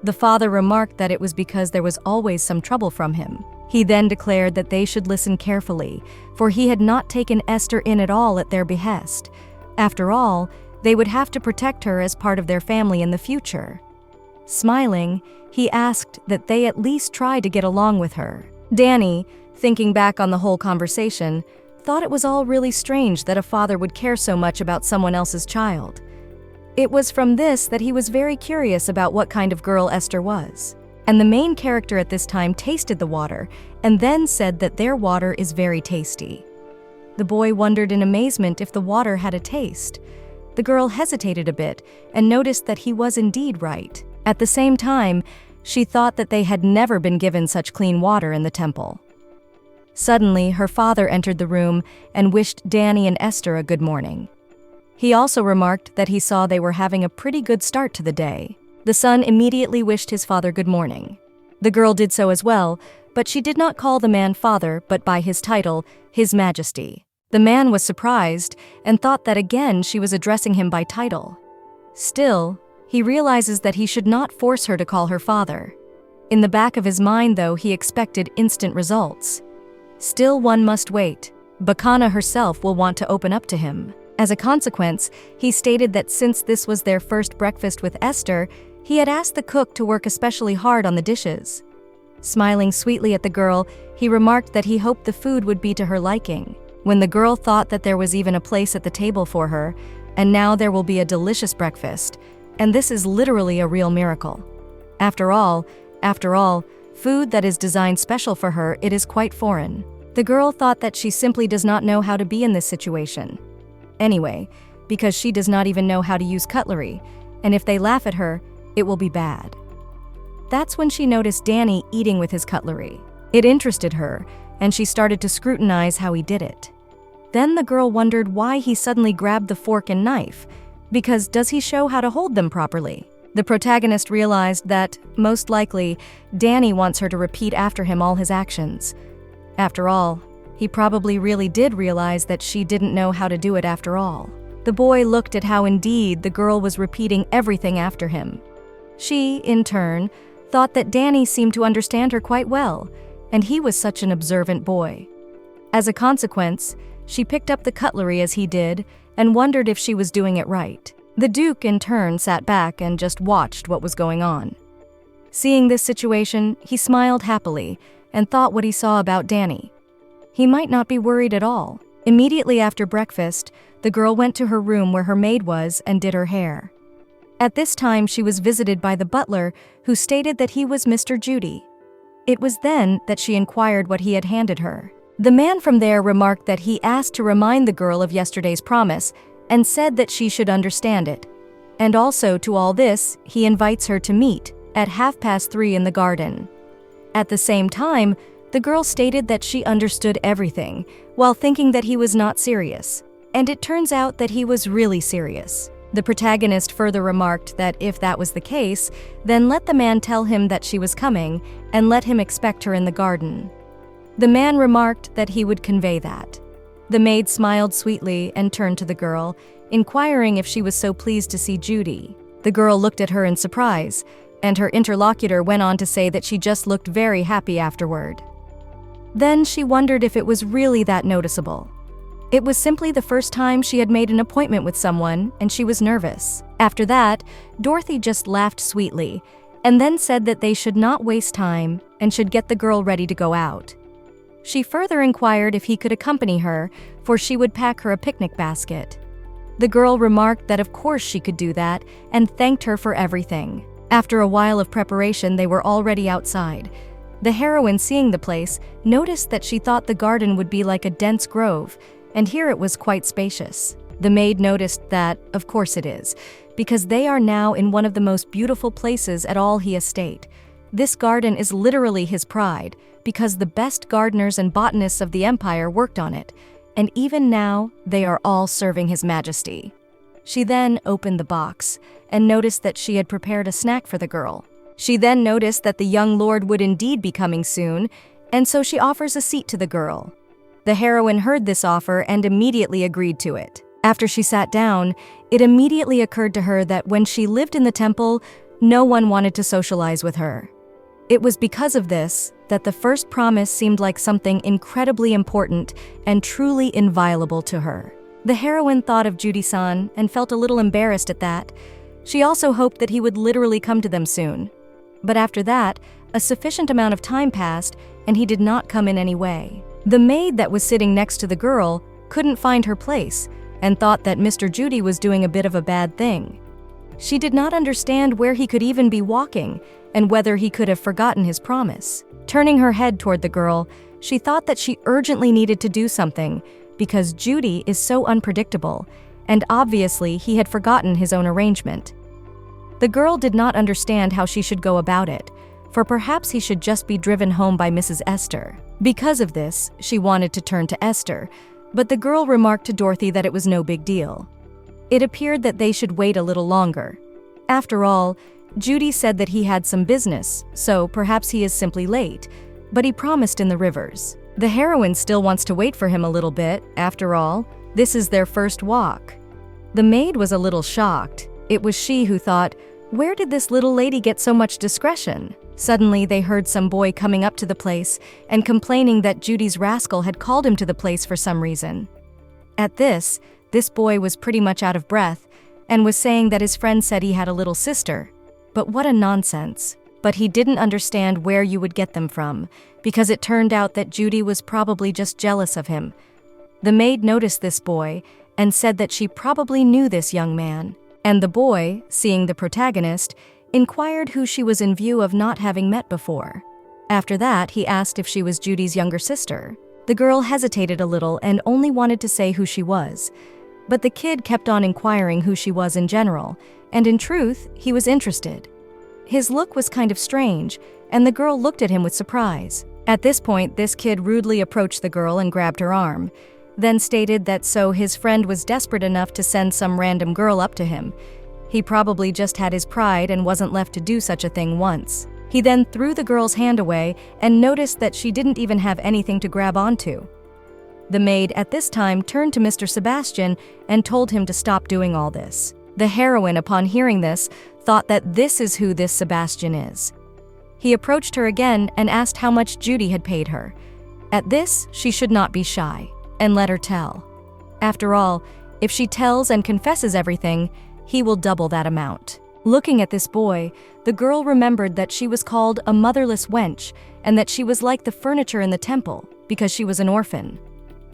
The father remarked that it was because there was always some trouble from him. He then declared that they should listen carefully, for he had not taken Esther in at all at their behest. After all, they would have to protect her as part of their family in the future. Smiling, he asked that they at least try to get along with her. Dany, thinking back on the whole conversation, thought it was all really strange that a father would care so much about someone else's child. It was from this that he was very curious about what kind of girl Esther was. And the main character at this time tasted the water and then said that their water is very tasty. The boy wondered in amazement if the water had a taste. The girl hesitated a bit and noticed that he was indeed right. At the same time, she thought that they had never been given such clean water in the temple. Suddenly, her father entered the room and wished Dany and Esther a good morning. He also remarked that he saw they were having a pretty good start to the day. The son immediately wished his father good morning. The girl did so as well, but she did not call the man father but by his title, His Majesty. The man was surprised and thought that again she was addressing him by title. Still, he realizes that he should not force her to call her father. In the back of his mind, though, he expected instant results. Still, one must wait. Bacana herself will want to open up to him. As a consequence, he stated that since this was their first breakfast with Esther, he had asked the cook to work especially hard on the dishes. Smiling sweetly at the girl, he remarked that he hoped the food would be to her liking. When the girl thought that there was even a place at the table for her, and now there will be a delicious breakfast, and this is literally a real miracle. After all, food that is designed special for her, it is quite foreign. The girl thought that she simply does not know how to be in this situation. Anyway, because she does not even know how to use cutlery, and if they laugh at her, it will be bad. That's when she noticed Dany eating with his cutlery. It interested her, and she started to scrutinize how he did it. Then the girl wondered why he suddenly grabbed the fork and knife, because does he show how to hold them properly? The protagonist realized that, most likely, Dany wants her to repeat after him all his actions. After all, he probably really did realize that she didn't know how to do it after all. The boy looked at how indeed the girl was repeating everything after him. She, in turn, thought that Dany seemed to understand her quite well, and he was such an observant boy. As a consequence, she picked up the cutlery as he did and wondered if she was doing it right. The Duke, in turn, sat back and just watched what was going on. Seeing this situation, he smiled happily and thought what he saw about Dany. He might not be worried at all. Immediately after breakfast, the girl went to her room where her maid was and did her hair. At this time, she was visited by the butler, who stated that he was Mr. Judy. It was then that she inquired what he had handed her. The man from there remarked that he asked to remind the girl of yesterday's promise and said that she should understand it. And also, to all this, he invites her to meet at 3:30 in the garden. At the same time, the girl stated that she understood everything, while thinking that he was not serious. And it turns out that he was really serious. The protagonist further remarked that if that was the case, then let the man tell him that she was coming, and let him expect her in the garden. The man remarked that he would convey that. The maid smiled sweetly and turned to the girl, inquiring if she was so pleased to see Judy. The girl looked at her in surprise, and her interlocutor went on to say that she just looked very happy afterward. Then she wondered if it was really that noticeable. It was simply the first time she had made an appointment with someone, and she was nervous. After that, Dorothy just laughed sweetly, and then said that they should not waste time and should get the girl ready to go out. She further inquired if he could accompany her, for she would pack her a picnic basket. The girl remarked that of course she could do that, and thanked her for everything. After a while of preparation, they were already outside. The heroine, seeing the place, noticed that she thought the garden would be like a dense grove, and here it was quite spacious. The maid noticed that, of course it is, because they are now in one of the most beautiful places at all he estate. This garden is literally his pride, because the best gardeners and botanists of the empire worked on it, and even now they are all serving his majesty. She then opened the box and noticed that she had prepared a snack for the girl. She then noticed that the young lord would indeed be coming soon, and so she offers a seat to the girl. The heroine heard this offer and immediately agreed to it. After she sat down, it immediately occurred to her that when she lived in the temple, no one wanted to socialize with her. It was because of this that the first promise seemed like something incredibly important and truly inviolable to her. The heroine thought of Judy-san and felt a little embarrassed at that. She also hoped that he would literally come to them soon. But after that, a sufficient amount of time passed and he did not come in any way. The maid that was sitting next to the girl couldn't find her place and thought that Mr. Judy was doing a bit of a bad thing. She did not understand where he could even be walking and whether he could have forgotten his promise. Turning her head toward the girl, she thought that she urgently needed to do something because Judy is so unpredictable, and obviously he had forgotten his own arrangement. The girl did not understand how she should go about it, for perhaps he should just be driven home by Mrs. Esther. Because of this, she wanted to turn to Esther, but the girl remarked to Dorothy that it was no big deal. It appeared that they should wait a little longer. After all, Judy said that he had some business, so perhaps he is simply late, but he promised in the rivers. The heroine still wants to wait for him a little bit. After all, this is their first walk. The maid was a little shocked. It was she who thought, where did this little lady get so much discretion? Suddenly, they heard some boy coming up to the place and complaining that Judy's rascal had called him to the place for some reason. At this boy was pretty much out of breath and was saying that his friend said he had a little sister. But what a nonsense. But he didn't understand where you would get them from, because it turned out that Judy was probably just jealous of him. The maid noticed this boy and said that she probably knew this young man. And the boy, seeing the protagonist, inquired who she was in view of not having met before. After that, he asked if she was Judy's younger sister. The girl hesitated a little and only wanted to say who she was. But the kid kept on inquiring who she was in general, and in truth, he was interested. His look was kind of strange, and the girl looked at him with surprise. At this point, this kid rudely approached the girl and grabbed her arm, then stated that so his friend was desperate enough to send some random girl up to him. He probably just had his pride and wasn't left to do such a thing once. He then threw the girl's hand away and noticed that she didn't even have anything to grab onto. The maid at this time turned to Mr. Sebastian and told him to stop doing all this. The heroine, upon hearing this, thought that this is who this Sebastian is. He approached her again and asked how much Judy had paid her. At this, she should not be shy, and let her tell. After all, if she tells and confesses everything, he will double that amount. Looking at this boy, the girl remembered that she was called a motherless wench and that she was like the furniture in the temple because she was an orphan.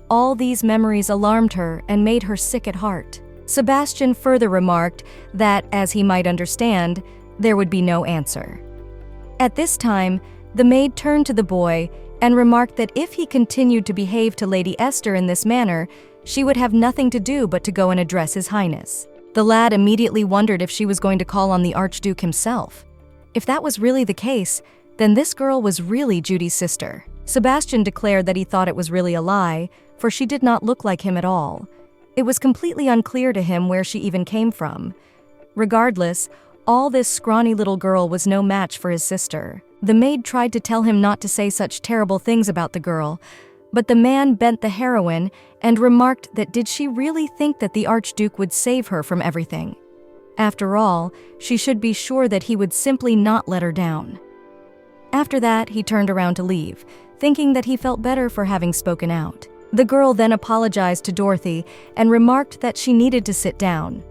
All these memories alarmed her and made her sick at heart. Sebastian further remarked that, as he might understand, there would be no answer. At this time, the maid turned to the boy and remarked that if he continued to behave to Lady Esther in this manner, she would have nothing to do but to go and address His Highness. The lad immediately wondered if she was going to call on the Archduke himself. If that was really the case, then this girl was really Judy's sister. Sebastian declared that he thought it was really a lie, for she did not look like him at all. It was completely unclear to him where she even came from. Regardless, all this scrawny little girl was no match for his sister. The maid tried to tell him not to say such terrible things about the girl, but the man bent the heroine and remarked that did she really think that the Archduke would save her from everything? After all, she should be sure that he would simply not let her down. After that, he turned around to leave, thinking that he felt better for having spoken out. The girl then apologized to Dorothy and remarked that she needed to sit down.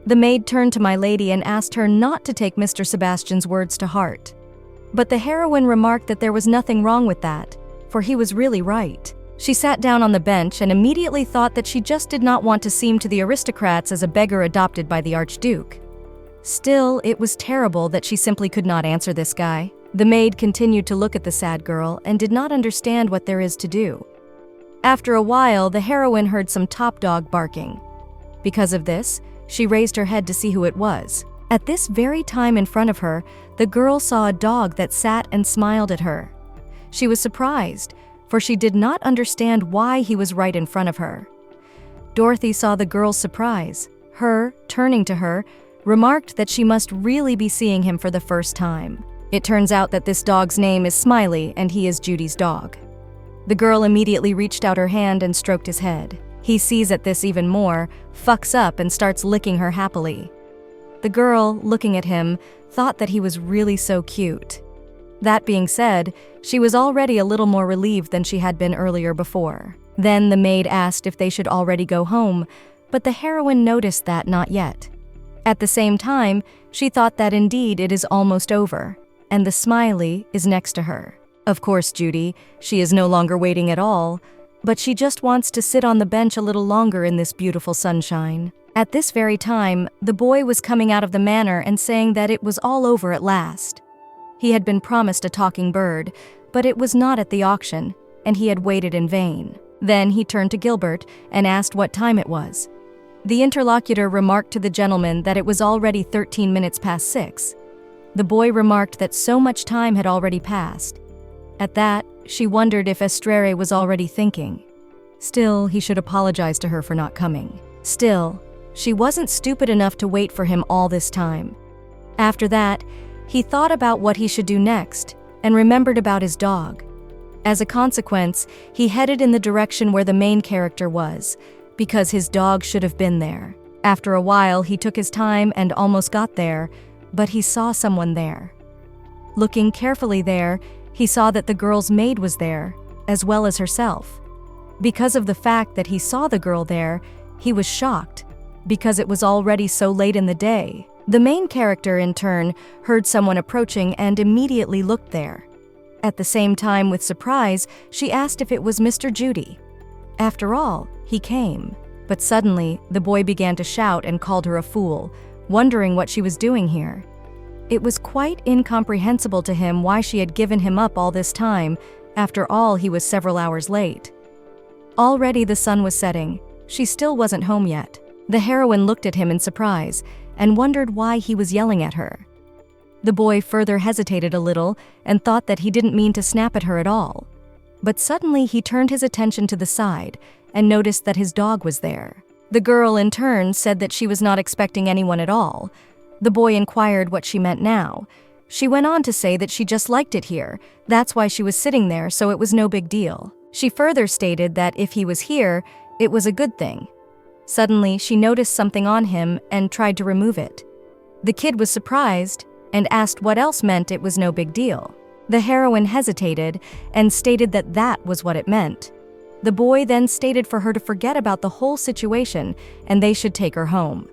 The maid turned to my lady and asked her not to take Mr. Sebastian's words to heart. But the heroine remarked that there was nothing wrong with that, for he was really right. She sat down on the bench and immediately thought that she just did not want to seem to the aristocrats as a beggar adopted by the Archduke. Still, it was terrible that she simply could not answer this guy. The maid continued to look at the sad girl and did not understand what there is to do. After a while, the heroine heard some top dog barking. Because of this, she raised her head to see who it was. At this very time in front of her, the girl saw a dog that sat and smiled at her. She was surprised, for she did not understand why he was right in front of her. Dorothy saw the girl's surprise. Her, turning to her, remarked that she must really be seeing him for the first time. It turns out that this dog's name is Smiley and he is Judy's dog. The girl immediately reached out her hand and stroked his head. He sees at this even more, fucks up and starts licking her happily. The girl, looking at him, thought that he was really so cute. That being said, she was already a little more relieved than she had been earlier before. Then the maid asked if they should already go home, but the heroine noticed that not yet. At the same time, she thought that indeed it is almost over, and the Smiley is next to her. Of course, Judy, she is no longer waiting at all, but she just wants to sit on the bench a little longer in this beautiful sunshine. At this very time, the boy was coming out of the manor and saying that it was all over at last. He had been promised a talking bird, but it was not at the auction, and he had waited in vain. Then he turned to Gilbert and asked what time it was. The interlocutor remarked to the gentleman that it was already 13 minutes past 6. The boy remarked that so much time had already passed. At that, she wondered if Esther was already thinking. Still, he should apologize to her for not coming. Still, she wasn't stupid enough to wait for him all this time. After that, he thought about what he should do next and remembered about his dog. As a consequence, he headed in the direction where the main character was, because his dog should have been there. After a while, he took his time and almost got there, but he saw someone there. Looking carefully there, he saw that the girl's maid was there, as well as herself. Because of the fact that he saw the girl there, he was shocked, because it was already so late in the day. The main character, in turn, heard someone approaching and immediately looked there. At the same time, with surprise, she asked if it was Mr. Judy. After all, he came. But suddenly, the boy began to shout and called her a fool, wondering what she was doing here. It was quite incomprehensible to him why she had given him up all this time. After all, he was several hours late. Already the sun was setting. She still wasn't home yet. The heroine looked at him in surprise and wondered why he was yelling at her. The boy further hesitated a little and thought that he didn't mean to snap at her at all. But suddenly he turned his attention to the side and noticed that his dog was there. The girl, in turn, said that she was not expecting anyone at all. The boy inquired what she meant now. She went on to say that she just liked it here. That's why she was sitting there, so it was no big deal. She further stated that if he was here, it was a good thing. Suddenly, she noticed something on him and tried to remove it. The kid was surprised and asked what else meant it was no big deal. The heroine hesitated and stated that that was what it meant. The boy then stated for her to forget about the whole situation and they should take her home.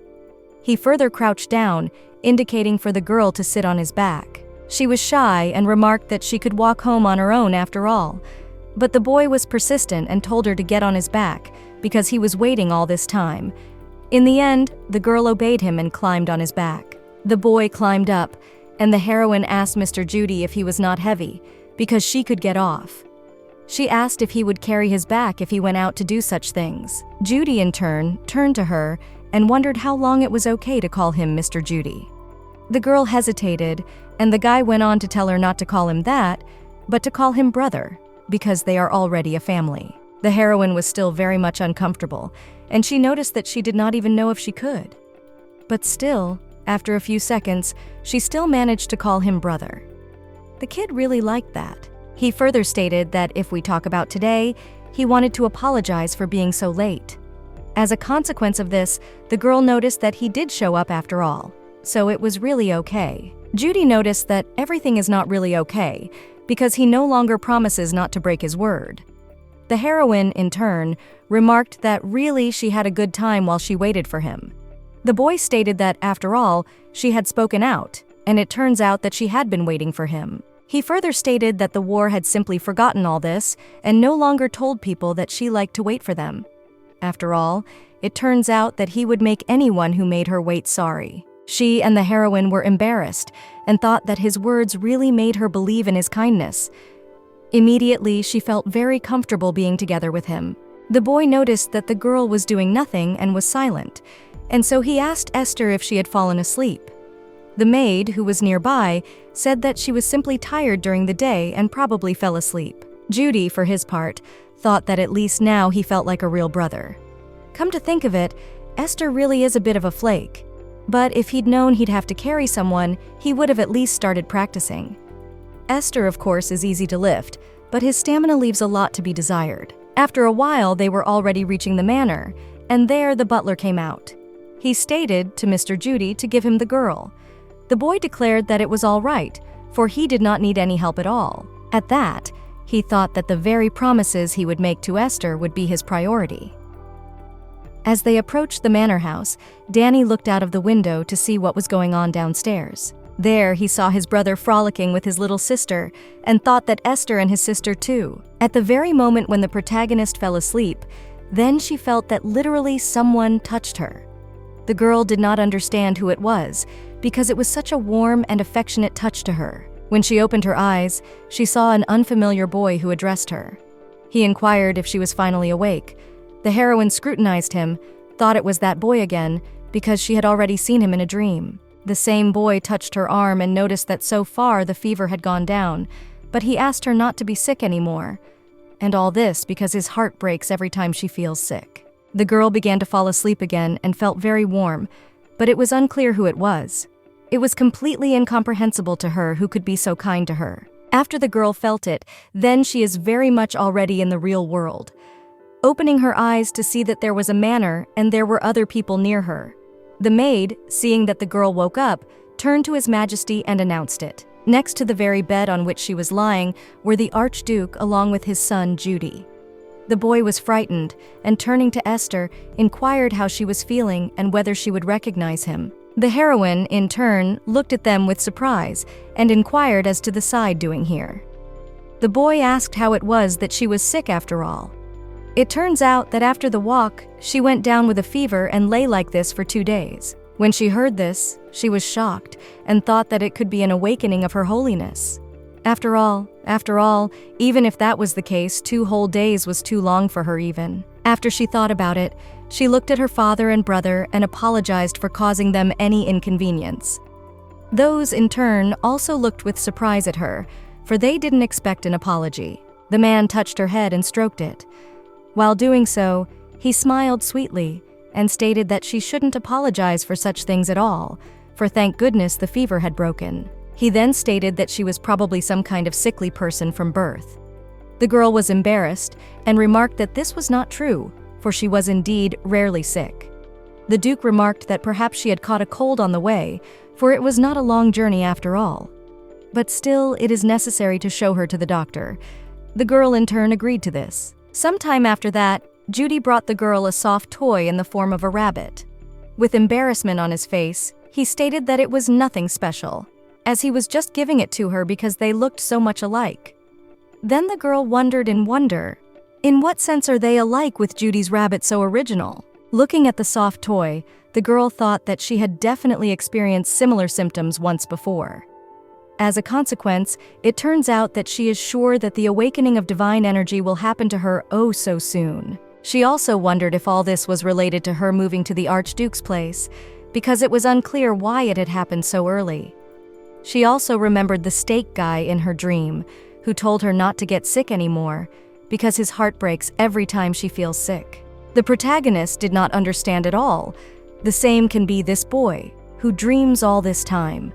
He further crouched down, indicating for the girl to sit on his back. She was shy and remarked that she could walk home on her own after all. But the boy was persistent and told her to get on his back because he was waiting all this time. In the end, the girl obeyed him and climbed on his back. The boy climbed up, and the heroine asked Mr. Judy if he was not heavy, because she could get off. She asked if he would carry his back if he went out to do such things. Judy, in turn, turned to her and wondered how long it was okay to call him Mr. Judy. The girl hesitated, and the guy went on to tell her not to call him that, but to call him brother, because they are already a family. The heroine was still very much uncomfortable, and she noticed that she did not even know if she could. But still, after a few seconds, she still managed to call him brother. The kid really liked that. He further stated that if we talk about today, he wanted to apologize for being so late. As a consequence of this, the girl noticed that he did show up after all, so it was really okay. Judy noticed that everything is not really okay because he no longer promises not to break his word. The heroine, in turn, remarked that really she had a good time while she waited for him. The boy stated that, after all, she had spoken out, and it turns out that she had been waiting for him. He further stated that the war had simply forgotten all this and no longer told people that she liked to wait for them. After all, it turns out that he would make anyone who made her wait sorry. She and the heroine were embarrassed and thought that his words really made her believe in his kindness. Immediately, she felt very comfortable being together with him. The boy noticed that the girl was doing nothing and was silent, and so he asked Esther if she had fallen asleep. The maid, who was nearby, said that she was simply tired during the day and probably fell asleep. Judy, for his part, thought that at least now he felt like a real brother. Come to think of it, Esther really is a bit of a flake. But if he'd known he'd have to carry someone, he would have at least started practicing. Esther, of course, is easy to lift, but his stamina leaves a lot to be desired. After a while, they were already reaching the manor, and there the butler came out. He stated to Mr. Judy to give him the girl. The boy declared that it was all right, for he did not need any help at all. At that, he thought that the very promises he would make to Esther would be his priority. As they approached the manor house, Dany looked out of the window to see what was going on downstairs. There, he saw his brother frolicking with his little sister and thought that Esther and his sister too. At the very moment when the protagonist fell asleep, then she felt that literally someone touched her. The girl did not understand who it was because it was such a warm and affectionate touch to her. When she opened her eyes, she saw an unfamiliar boy who addressed her. He inquired if she was finally awake. The heroine scrutinized him, thought it was that boy again, because she had already seen him in a dream. The same boy touched her arm and noticed that so far the fever had gone down, but he asked her not to be sick anymore. And all this because his heart breaks every time she feels sick. The girl began to fall asleep again and felt very warm, but it was unclear who it was. It was completely incomprehensible to her who could be so kind to her. After the girl felt it, then she is very much already in the real world. Opening her eyes to see that there was a manor and there were other people near her. The maid, seeing that the girl woke up, turned to His Majesty and announced it. Next to the very bed on which she was lying were the Archduke along with his son Judy. The boy was frightened and, turning to Esther, inquired how she was feeling and whether she would recognize him. The heroine, in turn, looked at them with surprise and inquired as to the side doing here. The boy asked how it was that she was sick after all. It turns out that after the walk, she went down with a fever and lay like this for 2 days. When she heard this, she was shocked and thought that it could be an awakening of her holiness. After all, even if that was the case, 2 whole days was too long for her even. After she thought about it, she looked at her father and brother and apologized for causing them any inconvenience. Those, in turn, also looked with surprise at her, for they didn't expect an apology. The man touched her head and stroked it. While doing so, he smiled sweetly and stated that she shouldn't apologize for such things at all, for thank goodness the fever had broken. He then stated that she was probably some kind of sickly person from birth. The girl was embarrassed and remarked that this was not true, for she was indeed rarely sick. The Duke remarked that perhaps she had caught a cold on the way, for it was not a long journey after all. But still, it is necessary to show her to the doctor. The girl in turn agreed to this. Sometime after that, Judy brought the girl a soft toy in the form of a rabbit. With embarrassment on his face, he stated that it was nothing special, as he was just giving it to her because they looked so much alike. Then the girl wondered in wonder, in what sense are they alike with Judy's rabbit so original? Looking at the soft toy, the girl thought that she had definitely experienced similar symptoms once before. As a consequence, it turns out that she is sure that the awakening of divine energy will happen to her oh so soon. She also wondered if all this was related to her moving to the Archduke's place, because it was unclear why it had happened so early. She also remembered the steak guy in her dream, who told her not to get sick anymore, because his heart breaks every time she feels sick. The protagonist did not understand at all. The same can be this boy, who dreams all this time.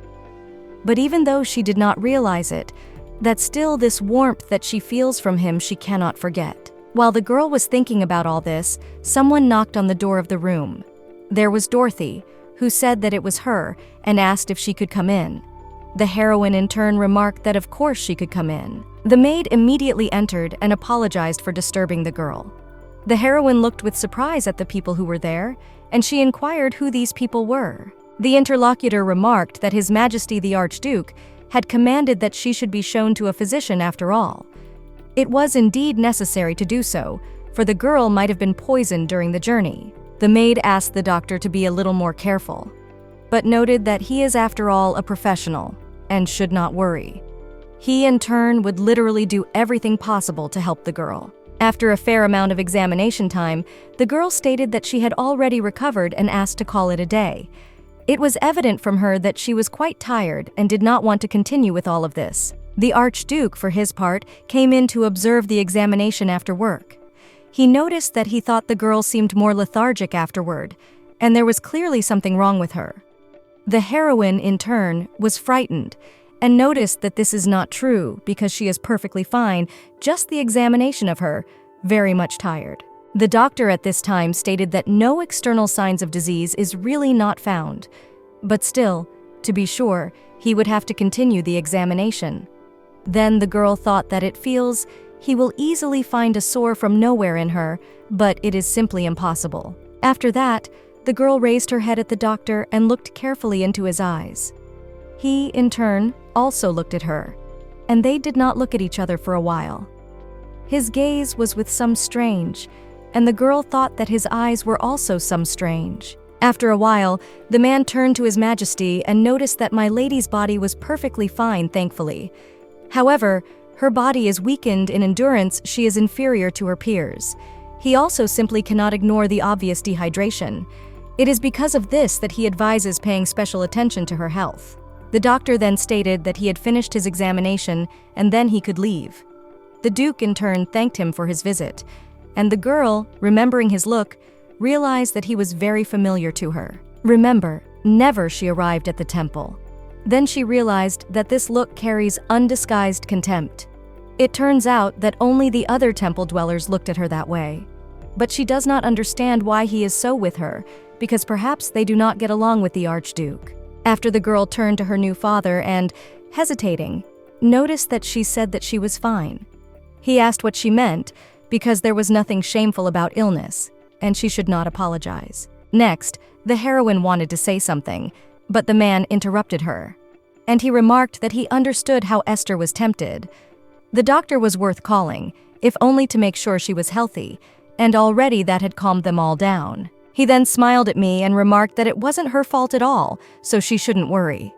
But even though she did not realize it, that still this warmth that she feels from him she cannot forget. While the girl was thinking about all this, someone knocked on the door of the room. There was Dorothy, who said that it was her and asked if she could come in. The heroine in turn remarked that of course she could come in. The maid immediately entered and apologized for disturbing the girl. The heroine looked with surprise at the people who were there, and she inquired who these people were. The interlocutor remarked that His Majesty the Archduke had commanded that she should be shown to a physician after all. It was indeed necessary to do so, for the girl might have been poisoned during the journey. The maid asked the doctor to be a little more careful, but noted that he is after all a professional and should not worry. He in turn would literally do everything possible to help the girl. After a fair amount of examination time, the girl stated that she had already recovered and asked to call it a day. It was evident from her that she was quite tired and did not want to continue with all of this. The Archduke, for his part, came in to observe the examination after work. He noticed that he thought the girl seemed more lethargic afterward, and there was clearly something wrong with her. The heroine, in turn, was frightened and noticed that this is not true because she is perfectly fine, just the examination of her, very much tired. The doctor at this time stated that no external signs of disease is really not found, but still, to be sure, he would have to continue the examination. Then the girl thought that he will easily find a sore from nowhere in her, but it is simply impossible. After that, the girl raised her head at the doctor and looked carefully into his eyes. He, in turn, also looked at her, and they did not look at each other for a while. His gaze was with some strange, and the girl thought that his eyes were also some strange. After a while, the man turned to His Majesty and noticed that my lady's body was perfectly fine, thankfully. However, her body is weakened in endurance, she is inferior to her peers. He also simply cannot ignore the obvious dehydration. It is because of this that he advises paying special attention to her health. The doctor then stated that he had finished his examination and then he could leave. The Duke in turn thanked him for his visit, and the girl, remembering his look, realized that he was very familiar to her. Remember, never she arrived at the temple. Then she realized that this look carries undisguised contempt. It turns out that only the other temple dwellers looked at her that way. But she does not understand why he is so with her, because perhaps they do not get along with the Archduke. After the girl turned to her new father and, hesitating, noticed that she said that she was fine. He asked what she meant, because there was nothing shameful about illness, and she should not apologize. Next, the heroine wanted to say something, but the man interrupted her, and he remarked that he understood how Esther was tempted. The doctor was worth calling, if only to make sure she was healthy, and already that had calmed them all down. He then smiled at me and remarked that it wasn't her fault at all, so she shouldn't worry.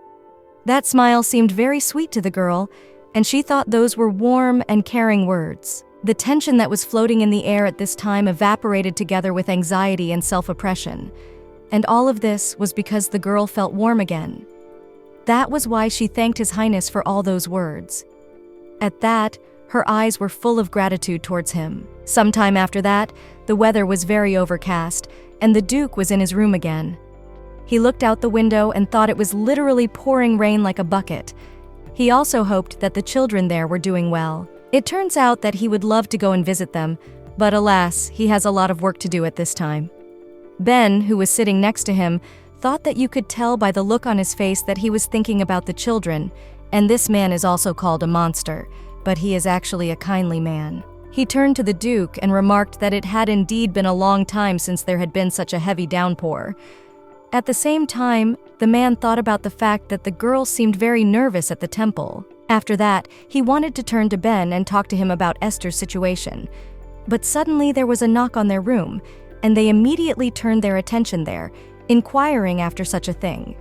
That smile seemed very sweet to the girl, and she thought those were warm and caring words. The tension that was floating in the air at this time evaporated together with anxiety and self-oppression, and all of this was because the girl felt warm again. That was why she thanked His Highness for all those words. At that, her eyes were full of gratitude towards him. Sometime after that, the weather was very overcast, and the Duke was in his room again. He looked out the window and thought it was literally pouring rain like a bucket. He also hoped that the children there were doing well. It turns out that he would love to go and visit them, but alas, he has a lot of work to do at this time. Ben, who was sitting next to him, thought that you could tell by the look on his face that he was thinking about the children, and this man is also called a monster, but he is actually a kindly man. He turned to the Duke and remarked that it had indeed been a long time since there had been such a heavy downpour. At the same time, the man thought about the fact that the girl seemed very nervous at the temple. After that, he wanted to turn to Ben and talk to him about Esther's situation. But suddenly there was a knock on their room, and they immediately turned their attention there, inquiring after such a thing.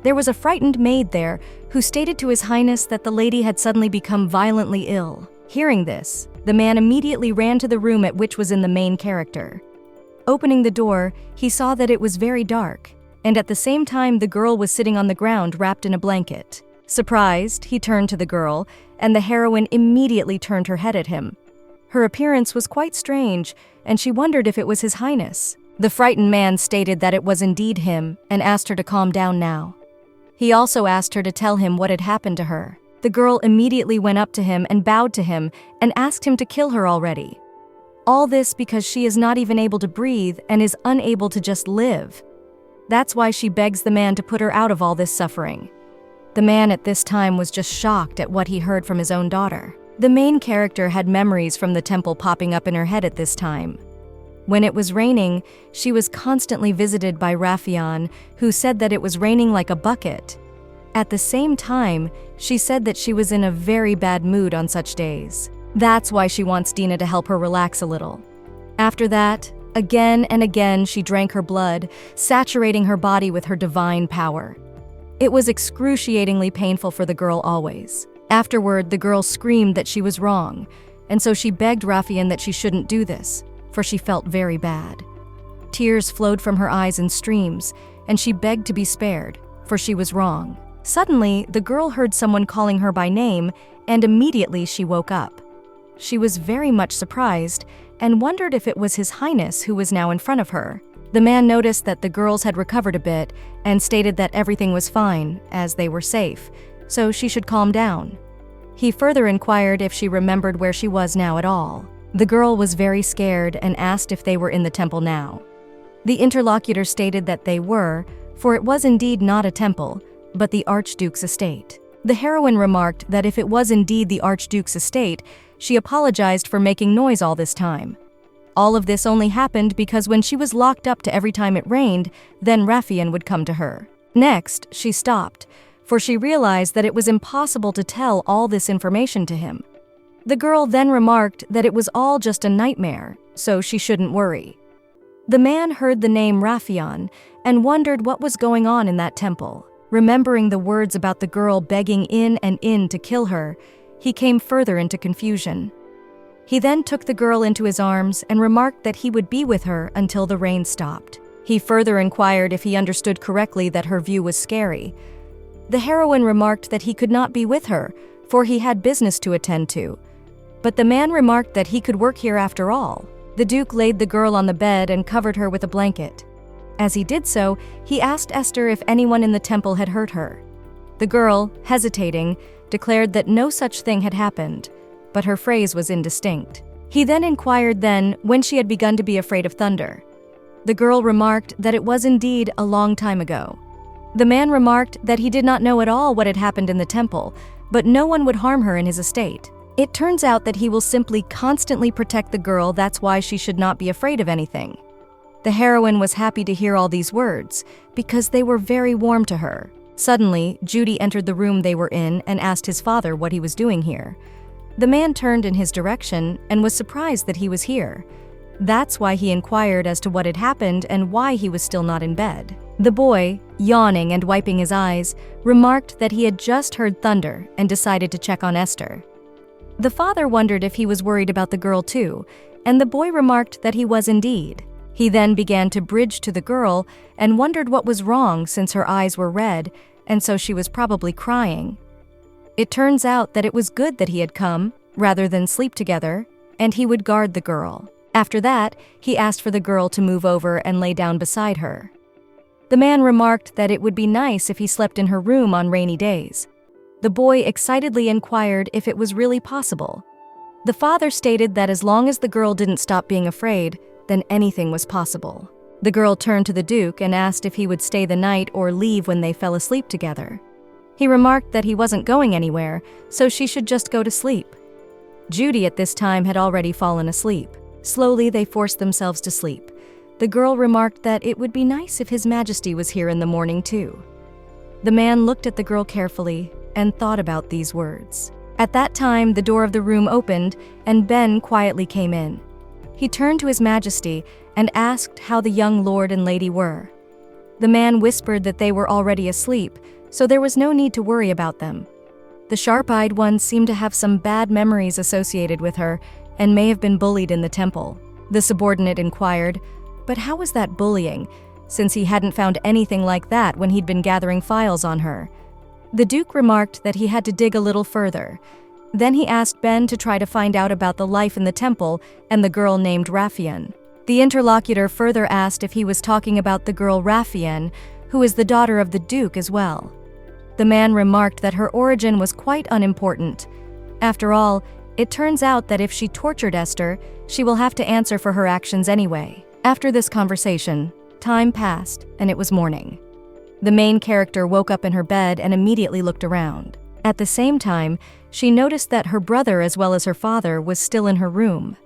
There was a frightened maid there who stated to His Highness that the lady had suddenly become violently ill. Hearing this, the man immediately ran to the room at which was in the main character. Opening the door, he saw that it was very dark, and at the same time the girl was sitting on the ground wrapped in a blanket. Surprised, he turned to the girl, and the heroine immediately turned her head at him. Her appearance was quite strange, and she wondered if it was His Highness. The frightened man stated that it was indeed him, and asked her to calm down now. He also asked her to tell him what had happened to her. The girl immediately went up to him and bowed to him and asked him to kill her already. All this because she is not even able to breathe and is unable to just live. That's why she begs the man to put her out of all this suffering. The man at this time was just shocked at what he heard from his own daughter. The main character had memories from the temple popping up in her head at this time. When it was raining, she was constantly visited by Rafian, who said that it was raining like a bucket. At the same time, she said that she was in a very bad mood on such days. That's why she wants Dina to help her relax a little. After that, again and again she drank her blood, saturating her body with her divine power. It was excruciatingly painful for the girl always. Afterward, the girl screamed that she was wrong, and so she begged Rafian that she shouldn't do this, for she felt very bad. Tears flowed from her eyes in streams, and she begged to be spared, for she was wrong. Suddenly, the girl heard someone calling her by name, and immediately she woke up. She was very much surprised and wondered if it was His Highness who was now in front of her. The man noticed that the girls had recovered a bit and stated that everything was fine, as they were safe, so she should calm down. He further inquired if she remembered where she was now at all. The girl was very scared and asked if they were in the temple now. The interlocutor stated that they were, for it was indeed not a temple, but the Archduke's estate. The heroine remarked that if it was indeed the Archduke's estate, she apologized for making noise all this time. All of this only happened because when she was locked up to every time it rained, then Rafian would come to her. Next, she stopped, for she realized that it was impossible to tell all this information to him. The girl then remarked that it was all just a nightmare, so she shouldn't worry. The man heard the name Rafian and wondered what was going on in that temple. Remembering the words about the girl begging in and in to kill her, he came further into confusion. He then took the girl into his arms and remarked that he would be with her until the rain stopped. He further inquired if he understood correctly that her view was scary. The heroine remarked that he could not be with her, for he had business to attend to. But the man remarked that he could work here after all. The Duke laid the girl on the bed and covered her with a blanket. As he did so, he asked Esther if anyone in the temple had hurt her. The girl, hesitating, declared that no such thing had happened, but her phrase was indistinct. He then inquired when she had begun to be afraid of thunder. The girl remarked that it was indeed a long time ago. The man remarked that he did not know at all what had happened in the temple, but no one would harm her in his estate. It turns out that he will simply constantly protect the girl, that's why she should not be afraid of anything. The heroine was happy to hear all these words, because they were very warm to her. Suddenly, Judy entered the room they were in and asked his father what he was doing here. The man turned in his direction and was surprised that he was here. That's why he inquired as to what had happened and why he was still not in bed. The boy, yawning and wiping his eyes, remarked that he had just heard thunder and decided to check on Esther. The father wondered if he was worried about the girl too, and the boy remarked that he was indeed. He then began to bridge to the girl and wondered what was wrong since her eyes were red, and so she was probably crying. It turns out that it was good that he had come, rather than sleep together, and he would guard the girl. After that, he asked for the girl to move over and lay down beside her. The man remarked that it would be nice if he slept in her room on rainy days. The boy excitedly inquired if it was really possible. The father stated that as long as the girl didn't stop being afraid, then anything was possible. The girl turned to the Duke and asked if he would stay the night or leave when they fell asleep together. He remarked that he wasn't going anywhere, so she should just go to sleep. Judy at this time had already fallen asleep. Slowly they forced themselves to sleep. The girl remarked that it would be nice if His Majesty was here in the morning too. The man looked at the girl carefully and thought about these words. At that time, the door of the room opened and Ben quietly came in. He turned to His Majesty and asked how the young lord and lady were. The man whispered that they were already asleep, so there was no need to worry about them. The sharp-eyed one seemed to have some bad memories associated with her and may have been bullied in the temple. The subordinate inquired, but how was that bullying, since he hadn't found anything like that when he'd been gathering files on her? The Duke remarked that he had to dig a little further. Then he asked Ben to try to find out about the life in the temple and the girl named Rafian. The interlocutor further asked if he was talking about the girl Rafian, who is the daughter of the Duke as well. The man remarked that her origin was quite unimportant. After all, It turns out that if she tortured Esther, she will have to answer for her actions anyway. After this conversation, time passed and it was morning. The main character woke up in her bed and immediately looked around. At the same time, she noticed that her brother as well as her father was still in her room.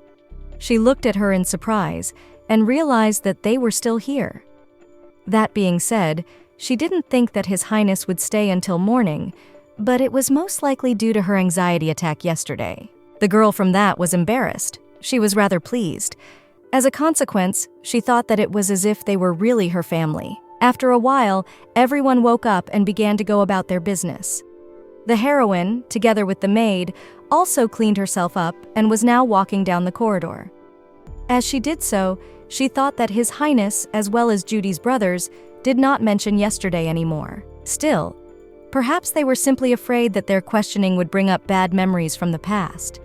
She looked at her in surprise and realized that they were still here. That being said, she didn't think that His Highness would stay until morning, but it was most likely due to her anxiety attack yesterday. The girl from that was embarrassed. She was rather pleased. As a consequence, she thought that it was as if they were really her family. After a while, everyone woke up and began to go about their business. The heroine, together with the maid, also cleaned herself up and was now walking down the corridor. As she did so, she thought that His Highness, as well as Judy's brothers, did not mention yesterday anymore. Still, perhaps they were simply afraid that their questioning would bring up bad memories from the past.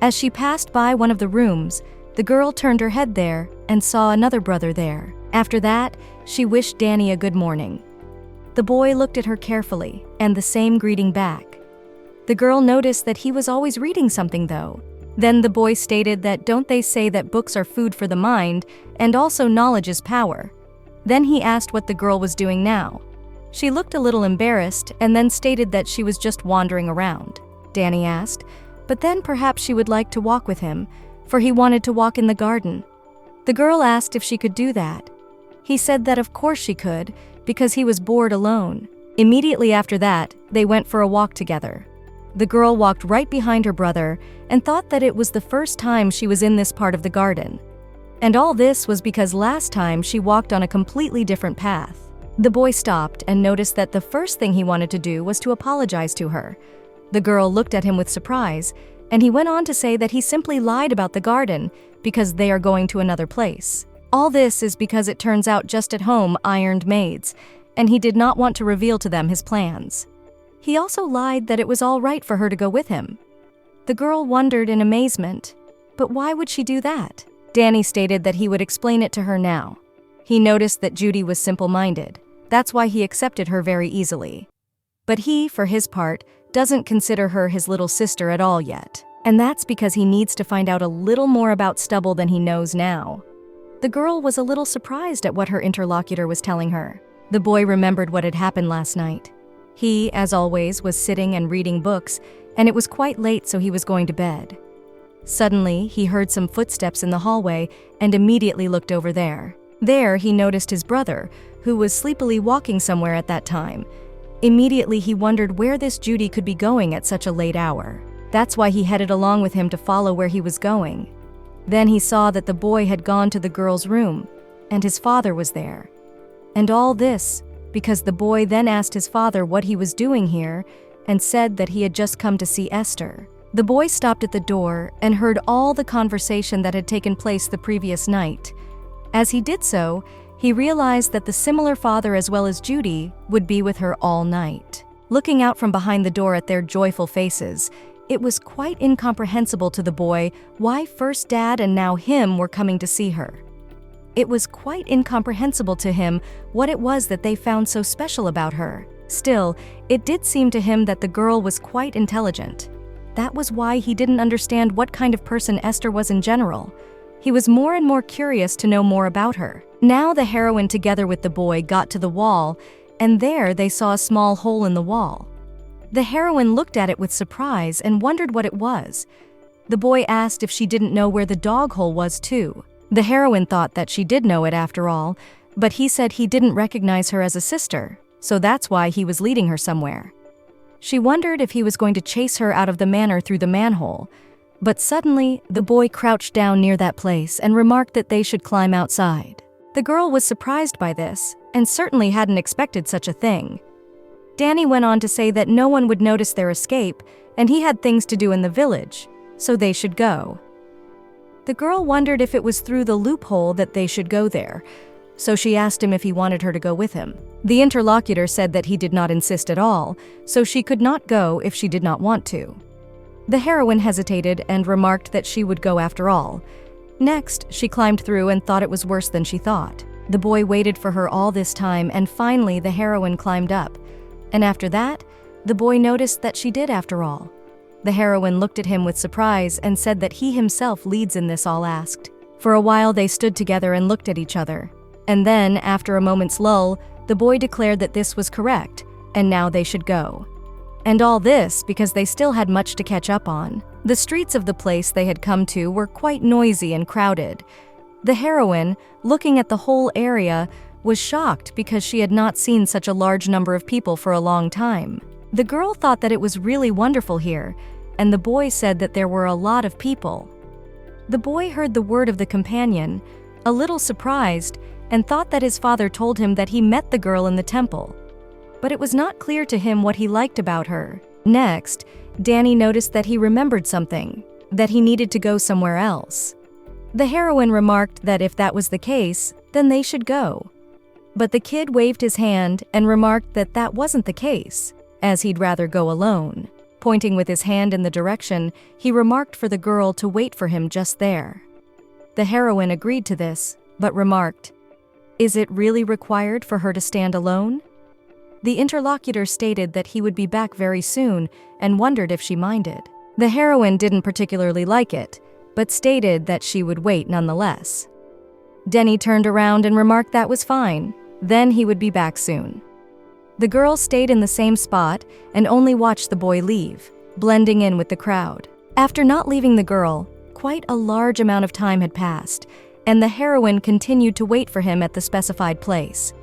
As she passed by one of the rooms, the girl turned her head there and saw another brother there. After that, she wished Dany a good morning. The boy looked at her carefully, and the same greeting back. The girl noticed that he was always reading something though. Then the boy stated that don't they say that books are food for the mind, and also knowledge is power. Then he asked what the girl was doing now. She looked a little embarrassed and then stated that she was just wandering around. Dany asked, but then perhaps she would like to walk with him, for he wanted to walk in the garden. The girl asked if she could do that. He said that of course she could, because he was bored alone. Immediately after that, they went for a walk together. The girl walked right behind her brother and thought that it was the first time she was in this part of the garden. And all this was because last time she walked on a completely different path. The boy stopped and noticed that the first thing he wanted to do was to apologize to her. The girl looked at him with surprise, and he went on to say that he simply lied about the garden because they are going to another place. All this is because it turns out just at home ironed maids, and he did not want to reveal to them his plans. He also lied that it was all right for her to go with him. The girl wondered in amazement, but why would she do that? Dany stated that he would explain it to her now. He noticed that Judy was simple-minded. That's why he accepted her very easily. But he, for his part, doesn't consider her his little sister at all yet. And that's because he needs to find out a little more about Stubble than he knows now. The girl was a little surprised at what her interlocutor was telling her. The boy remembered what had happened last night. He, as always, was sitting and reading books, and it was quite late, so he was going to bed. Suddenly, he heard some footsteps in the hallway and immediately looked over there. There, he noticed his brother, who was sleepily walking somewhere at that time. Immediately, he wondered where this Judy could be going at such a late hour. That's why he headed along with him to follow where he was going. Then he saw that the boy had gone to the girl's room, and his father was there. And all this because the boy then asked his father what he was doing here and said that he had just come to see Esther. The boy stopped at the door and heard all the conversation that had taken place the previous night. As he did so, he realized that the similar father as well as Judy would be with her all night. Looking out from behind the door at their joyful faces, it was quite incomprehensible to the boy why first Dad and now him were coming to see her. It was quite incomprehensible to him what it was that they found so special about her. Still, it did seem to him that the girl was quite intelligent. That was why he didn't understand what kind of person Esther was in general. He was more and more curious to know more about her. Now the heroine together with the boy got to the wall, and there they saw a small hole in the wall. The heroine looked at it with surprise and wondered what it was. The boy asked if she didn't know where the dog hole was too. The heroine thought that she did know it after all, but he said he didn't recognize her as a sister, so that's why he was leading her somewhere. She wondered if he was going to chase her out of the manor through the manhole, but suddenly the boy crouched down near that place and remarked that they should climb outside. The girl was surprised by this and certainly hadn't expected such a thing. Dany went on to say that no one would notice their escape and he had things to do in the village, so they should go. The girl wondered if it was through the loophole that they should go there, so she asked him if he wanted her to go with him. The interlocutor said that he did not insist at all, so she could not go if she did not want to. The heroine hesitated and remarked that she would go after all. Next, she climbed through and thought it was worse than she thought. The boy waited for her all this time, and finally the heroine climbed up. And after that, the boy noticed that she did after all. The heroine looked at him with surprise and said that he himself leads in this all asked. For a while they stood together and looked at each other. And then, after a moment's lull, the boy declared that this was correct, and now they should go. And all this because they still had much to catch up on. The streets of the place they had come to were quite noisy and crowded. The heroine, looking at the whole area, was shocked because she had not seen such a large number of people for a long time. The girl thought that it was really wonderful here, and the boy said that there were a lot of people. The boy heard the word of the companion, a little surprised, and thought that his father told him that he met the girl in the temple. But it was not clear to him what he liked about her. Next, Dany noticed that he remembered something, that he needed to go somewhere else. The heroine remarked that if that was the case, then they should go. But the kid waved his hand and remarked that that wasn't the case, as he'd rather go alone. Pointing with his hand in the direction, he remarked for the girl to wait for him just there. The heroine agreed to this, but remarked, "Is it really required for her to stand alone?" The interlocutor stated that he would be back very soon and wondered if she minded. The heroine didn't particularly like it, but stated that she would wait nonetheless. Dany turned around and remarked that was fine, then he would be back soon. The girl stayed in the same spot and only watched the boy leave, blending in with the crowd. After not leaving the girl, quite a large amount of time had passed, and the heroine continued to wait for him at the specified place.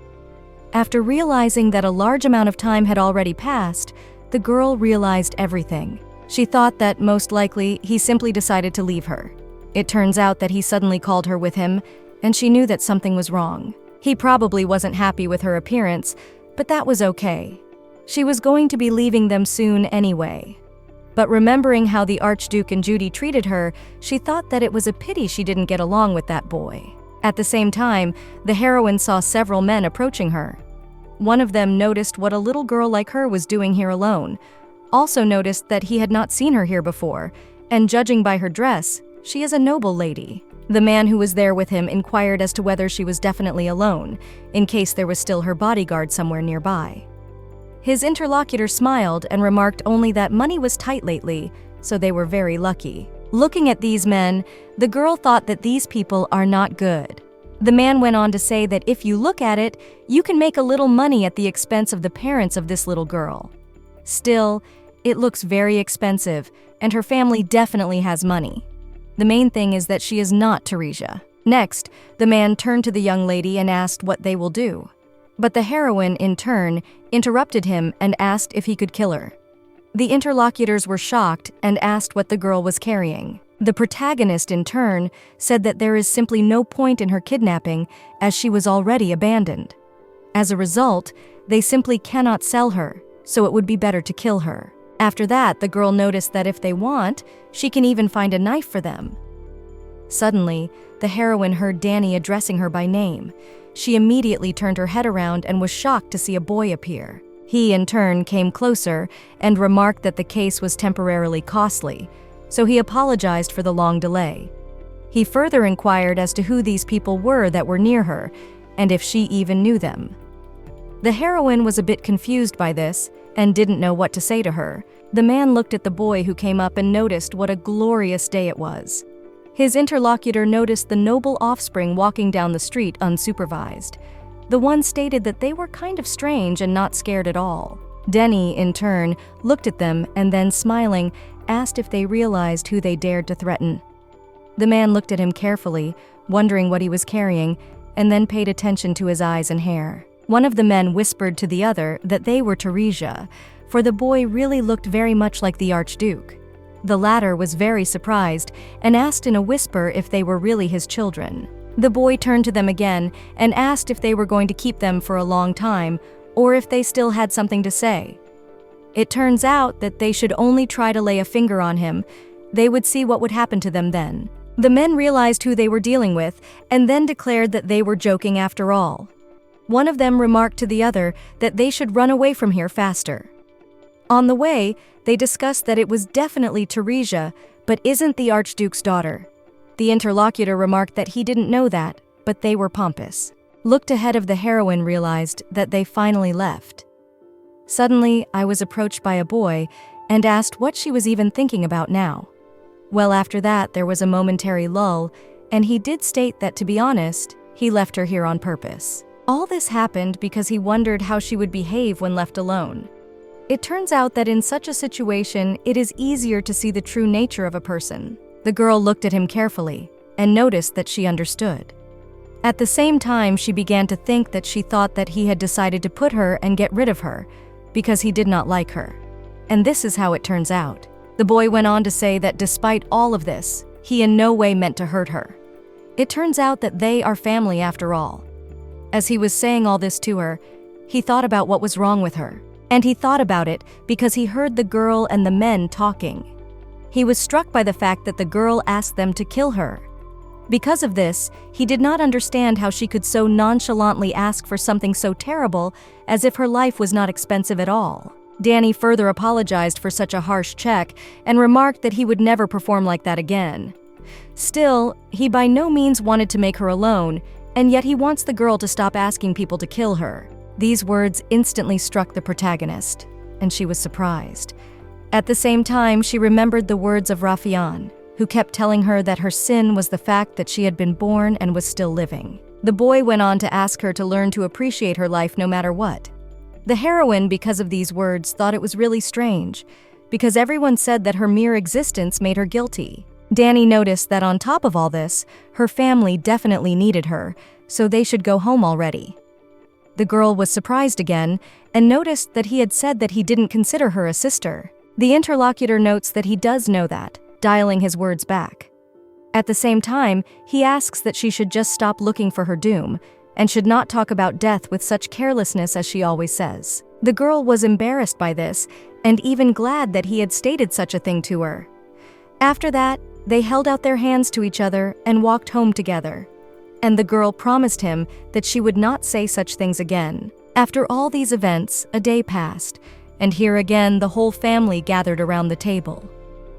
After realizing that a large amount of time had already passed, the girl realized everything. She thought that most likely he simply decided to leave her. It turns out that he suddenly called her with him, and she knew that something was wrong. He probably wasn't happy with her appearance, but that was okay. She was going to be leaving them soon anyway. But remembering how the Archduke and Judy treated her, she thought that it was a pity she didn't get along with that boy. At the same time, the heroine saw several men approaching her. One of them noticed what a little girl like her was doing here alone, also noticed that he had not seen her here before, and judging by her dress, she is a noble lady. The man who was there with him inquired as to whether she was definitely alone, in case there was still her bodyguard somewhere nearby. His interlocutor smiled and remarked only that money was tight lately, so they were very lucky. Looking at these men, the girl thought that these people are not good. The man went on to say that if you look at it, you can make a little money at the expense of the parents of this little girl. Still, it looks very expensive, and her family definitely has money. The main thing is that she is not Teresia. Next, the man turned to the young lady and asked what they will do. But the heroine, in turn, interrupted him and asked if he could kill her. The interlocutors were shocked and asked what the girl was carrying. The protagonist, in turn, said that there is simply no point in her kidnapping as she was already abandoned. As a result, they simply cannot sell her, so it would be better to kill her. After that, the girl noticed that if they want, she can even find a knife for them. Suddenly, the heroine heard Dany addressing her by name. She immediately turned her head around and was shocked to see a boy appear. He, in turn, came closer and remarked that the case was temporarily costly, so he apologized for the long delay. He further inquired as to who these people were that were near her, and if she even knew them. The heroine was a bit confused by this and didn't know what to say to her. The man looked at the boy who came up and noticed what a glorious day it was. His interlocutor noticed the noble offspring walking down the street unsupervised. The one stated that they were kind of strange and not scared at all. Dany, in turn, looked at them and then, smiling, asked if they realized who they dared to threaten. The man looked at him carefully, wondering what he was carrying, and then paid attention to his eyes and hair. One of the men whispered to the other that they were Teresia, for the boy really looked very much like the Archduke. The latter was very surprised and asked in a whisper if they were really his children. The boy turned to them again and asked if they were going to keep them for a long time or if they still had something to say. It turns out that they should only try to lay a finger on him. They would see what would happen to them then. The men realized who they were dealing with and then declared that they were joking after all. One of them remarked to the other that they should run away from here faster. On the way, they discussed that it was definitely Teresia, but isn't the Archduke's daughter. The interlocutor remarked that he didn't know that, but they were pompous. Looked ahead of the heroine realized that they finally left. Suddenly, I was approached by a boy, and asked what she was even thinking about now. Well, after that, there was a momentary lull, and he did state that, to be honest, he left her here on purpose. All this happened because he wondered how she would behave when left alone. It turns out that in such a situation, it is easier to see the true nature of a person. The girl looked at him carefully and noticed that she understood. At the same time, she began to think that she thought that he had decided to put her and get rid of her because he did not like her. And this is how it turns out. The boy went on to say that despite all of this, he in no way meant to hurt her. It turns out that they are family after all. As he was saying all this to her, he thought about what was wrong with her. And he thought about it because he heard the girl and the men talking. He was struck by the fact that the girl asked them to kill her. Because of this, he did not understand how she could so nonchalantly ask for something so terrible as if her life was not expensive at all. Dany further apologized for such a harsh check and remarked that he would never perform like that again. Still, he by no means wanted to make her alone, and yet he wants the girl to stop asking people to kill her. These words instantly struck the protagonist, and she was surprised. At the same time, she remembered the words of Rafian, who kept telling her that her sin was the fact that she had been born and was still living. The boy went on to ask her to learn to appreciate her life no matter what. The heroine, because of these words, thought it was really strange, because everyone said that her mere existence made her guilty. Dany noticed that on top of all this, her family definitely needed her, so they should go home already. The girl was surprised again and noticed that he had said that he didn't consider her a sister. The interlocutor notes that he does know that, dialing his words back. At the same time, he asks that she should just stop looking for her doom and should not talk about death with such carelessness as she always says. The girl was embarrassed by this and even glad that he had stated such a thing to her. After that, they held out their hands to each other and walked home together. And the girl promised him that she would not say such things again. After all these events, a day passed, and here again the whole family gathered around the table.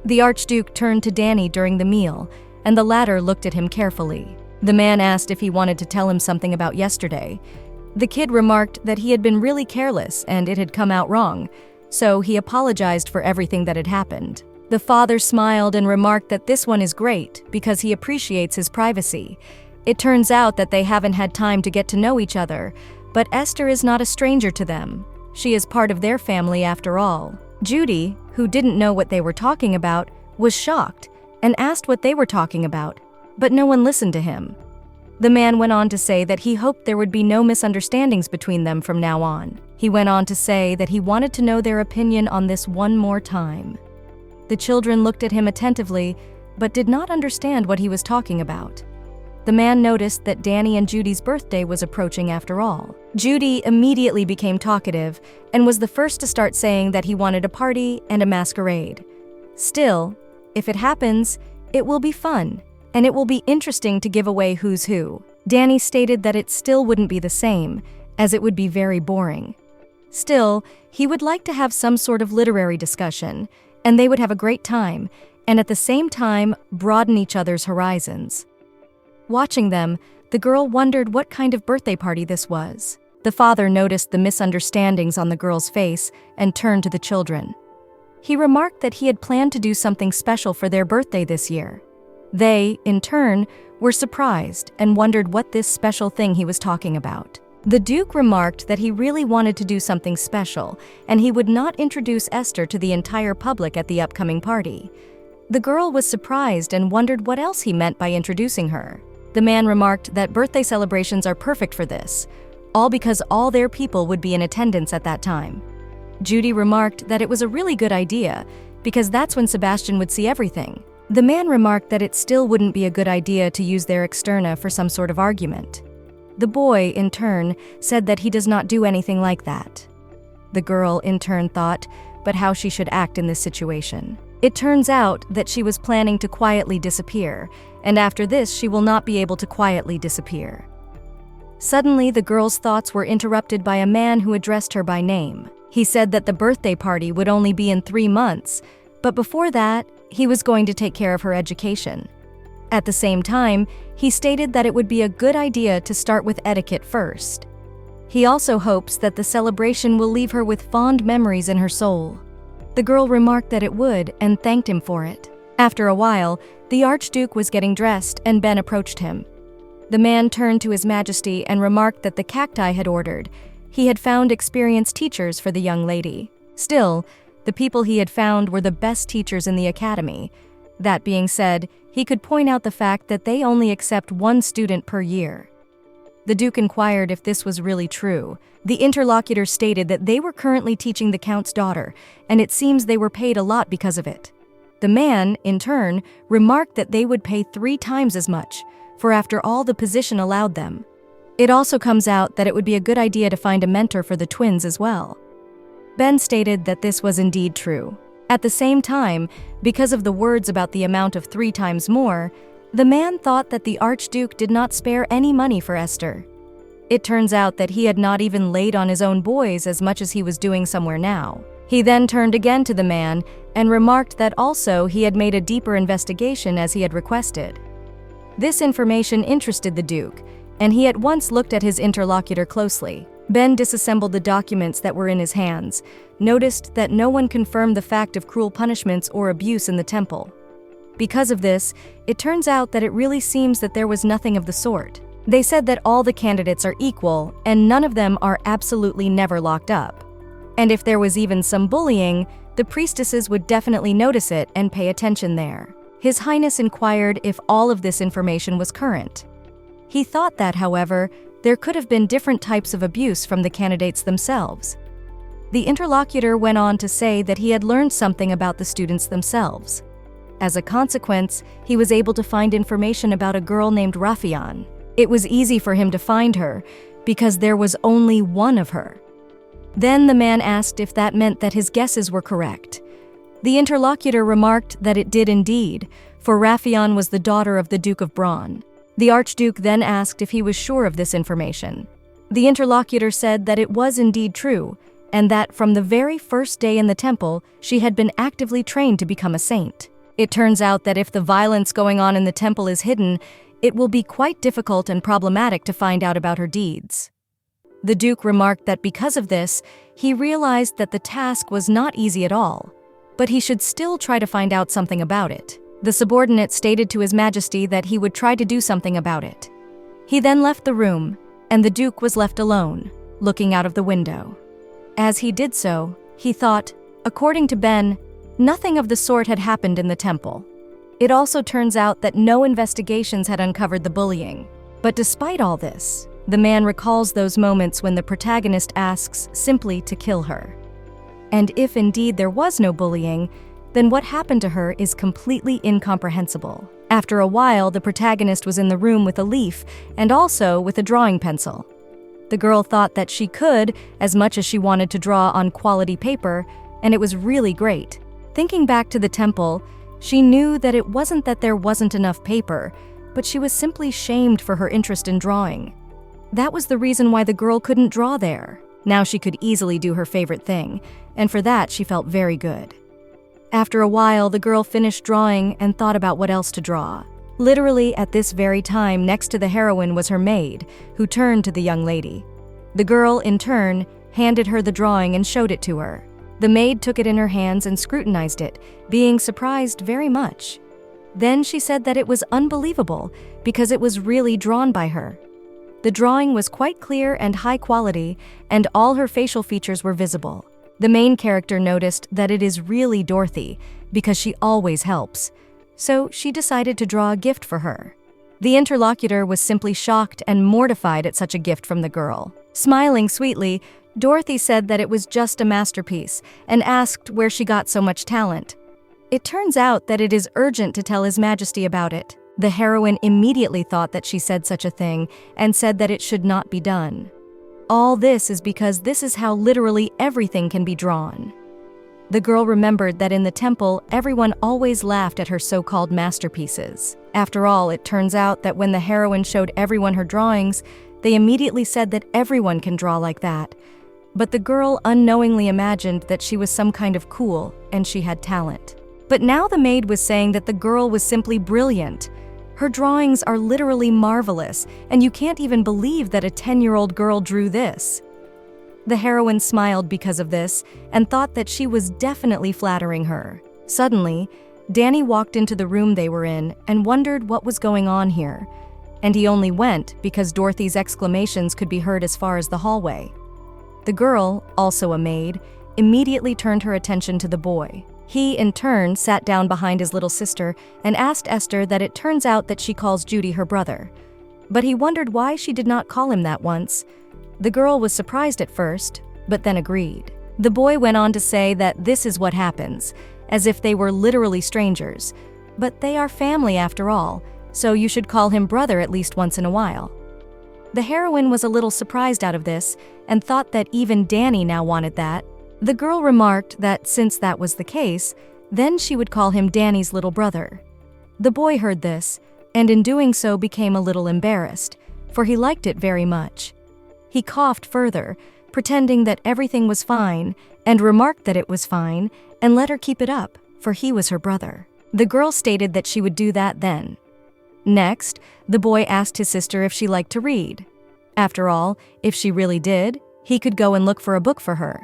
The Archduke turned to Dany during the meal, and the latter looked at him carefully. The man asked if he wanted to tell him something about yesterday. The kid remarked that he had been really careless and it had come out wrong, so he apologized for everything that had happened. The father smiled and remarked that this one is great because he appreciates his privacy. It turns out that they haven't had time to get to know each other, but Esther is not a stranger to them. She is part of their family after all. Judy, who didn't know what they were talking about, was shocked and asked what they were talking about, but no one listened to him. The man went on to say that he hoped there would be no misunderstandings between them from now on. He went on to say that he wanted to know their opinion on this one more time. The children looked at him attentively, but did not understand what he was talking about. The man noticed that Dany and Judy's birthday was approaching after all. Judy immediately became talkative and was the first to start saying that he wanted a party and a masquerade. Still, if it happens, it will be fun, and it will be interesting to give away who's who. Dany stated that it still wouldn't be the same, as it would be very boring. Still, he would like to have some sort of literary discussion, and they would have a great time, and at the same time broaden each other's horizons. Watching them, the girl wondered what kind of birthday party this was. The father noticed the misunderstandings on the girl's face and turned to the children. He remarked that he had planned to do something special for their birthday this year. They, in turn, were surprised and wondered what this special thing he was talking about. The Duke remarked that he really wanted to do something special, and he would not introduce Esther to the entire public at the upcoming party. The girl was surprised and wondered what else he meant by introducing her. The man remarked that birthday celebrations are perfect for this, all because all their people would be in attendance at that time. Judy remarked that it was a really good idea, because that's when Sebastian would see everything. The man remarked that it still wouldn't be a good idea to use their externa for some sort of argument. The boy, in turn, said that he does not do anything like that. The girl, in turn, thought, but how she should act in this situation. It turns out that she was planning to quietly disappear, and after this she will not be able to quietly disappear. Suddenly, the girl's thoughts were interrupted by a man who addressed her by name. He said that the birthday party would only be in 3 months, but before that, he was going to take care of her education. At the same time, he stated that it would be a good idea to start with etiquette first. He also hopes that the celebration will leave her with fond memories in her soul. The girl remarked that it would and thanked him for it. After a while, the Archduke was getting dressed and Ben approached him. The man turned to His Majesty and remarked that the cacti had ordered. He had found experienced teachers for the young lady. Still, the people he had found were the best teachers in the academy. That being said, he could point out the fact that they only accept one student per year. The Duke inquired if this was really true. The interlocutor stated that they were currently teaching the Count's daughter, and it seems they were paid a lot because of it. The man, in turn, remarked that they would pay 3 times as much, for after all the position allowed them. It also comes out that it would be a good idea to find a mentor for the twins as well. Ben stated that this was indeed true. At the same time, because of the words about the amount of 3 times more, the man thought that the Archduke did not spare any money for Esther. It turns out that he had not even laid on his own boys as much as he was doing somewhere now. He then turned again to the man and remarked that also he had made a deeper investigation as he had requested. This information interested the Duke, and he at once looked at his interlocutor closely. Ben disassembled the documents that were in his hands, noticed that no one confirmed the fact of cruel punishments or abuse in the temple. Because of this, it turns out that it really seems that there was nothing of the sort. They said that all the candidates are equal, and none of them are absolutely never locked up. And if there was even some bullying, the priestesses would definitely notice it and pay attention there. His Highness inquired if all of this information was current. He thought that, however, there could have been different types of abuse from the candidates themselves. The interlocutor went on to say that he had learned something about the students themselves. As a consequence, he was able to find information about a girl named Rafian. It was easy for him to find her, because there was only one of her. Then the man asked if that meant that his guesses were correct. The interlocutor remarked that it did indeed, for Rafian was the daughter of the Duke of Braun. The Archduke then asked if he was sure of this information. The interlocutor said that it was indeed true, and that from the very first day in the temple, she had been actively trained to become a saint. It turns out that if the violence going on in the temple is hidden, it will be quite difficult and problematic to find out about her deeds. The Duke remarked that because of this, he realized that the task was not easy at all, but he should still try to find out something about it. The subordinate stated to His Majesty that he would try to do something about it. He then left the room, and the Duke was left alone, looking out of the window. As he did so, he thought, according to Ben, nothing of the sort had happened in the temple. It also turns out that no investigations had uncovered the bullying. But despite all this, the man recalls those moments when the protagonist asks simply to kill her. And if indeed there was no bullying, then what happened to her is completely incomprehensible. After a while, the protagonist was in the room with a leaf and also with a drawing pencil. The girl thought that she could, as much as she wanted to draw on quality paper, and it was really great. Thinking back to the temple, she knew that it wasn't that there wasn't enough paper, but she was simply shamed for her interest in drawing. That was the reason why the girl couldn't draw there. Now she could easily do her favorite thing, and for that she felt very good. After a while, the girl finished drawing and thought about what else to draw. Literally, at this very time, next to the heroine was her maid, who turned to the young lady. The girl, in turn, handed her the drawing and showed it to her. The maid took it in her hands and scrutinized it, being surprised very much. Then she said that it was unbelievable because it was really drawn by her. The drawing was quite clear and high quality, and all her facial features were visible. The main character noticed that it is really Dorothy, because she always helps, so she decided to draw a gift for her. The interlocutor was simply shocked and mortified at such a gift from the girl. Smiling sweetly, Dorothy said that it was just a masterpiece and asked where she got so much talent. It turns out that it is urgent to tell His Majesty about it. The heroine immediately thought that she said such a thing and said that it should not be done. All this is because this is how literally everything can be drawn. The girl remembered that in the temple, everyone always laughed at her so-called masterpieces. After all, it turns out that when the heroine showed everyone her drawings, they immediately said that everyone can draw like that. But the girl unknowingly imagined that she was some kind of cool and she had talent. But now the maid was saying that the girl was simply brilliant. Her drawings are literally marvelous, and you can't even believe that a 10-year-old girl drew this. The heroine smiled because of this and thought that she was definitely flattering her. Suddenly, Dany walked into the room they were in and wondered what was going on here, and he only went because Dorothy's exclamations could be heard as far as the hallway. The girl, also a maid, immediately turned her attention to the boy. He, in turn, sat down behind his little sister and asked Esther that it turns out that she calls Judy her brother. But he wondered why she did not call him that once. The girl was surprised at first, but then agreed. The boy went on to say that this is what happens, as if they were literally strangers. But they are family after all, so you should call him brother at least once in a while. The heroine was a little surprised out of this and thought that even Dany now wanted that. The girl remarked that since that was the case, then she would call him Dany's little brother. The boy heard this, and in doing so became a little embarrassed, for he liked it very much. He coughed further, pretending that everything was fine, and remarked that it was fine, and let her keep it up, for he was her brother. The girl stated that she would do that then. Next, the boy asked his sister if she liked to read. After all, if she really did, he could go and look for a book for her.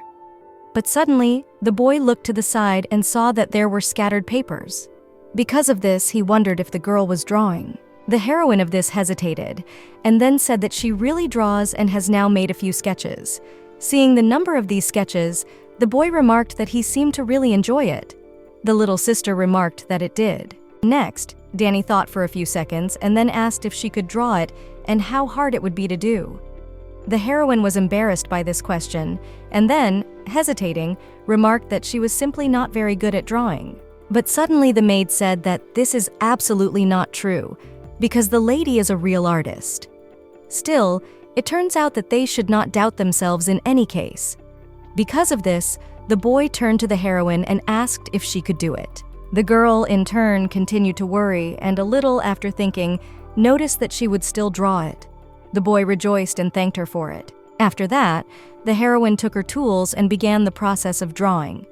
But suddenly, the boy looked to the side and saw that there were scattered papers. Because of this, he wondered if the girl was drawing. The heroine of this hesitated, and then said that she really draws and has now made a few sketches. Seeing the number of these sketches, the boy remarked that he seemed to really enjoy it. The little sister remarked that it did. Next, Dany thought for a few seconds and then asked if she could draw it and how hard it would be to do. The heroine was embarrassed by this question, and then, hesitating, remarked that she was simply not very good at drawing. But suddenly the maid said that this is absolutely not true, because the lady is a real artist. Still, it turns out that they should not doubt themselves in any case. Because of this, the boy turned to the heroine and asked if she could do it. The girl, in turn, continued to worry, and a little after thinking, noticed that she would still draw it. The boy rejoiced and thanked her for it. After that, the heroine took her tools and began the process of drawing.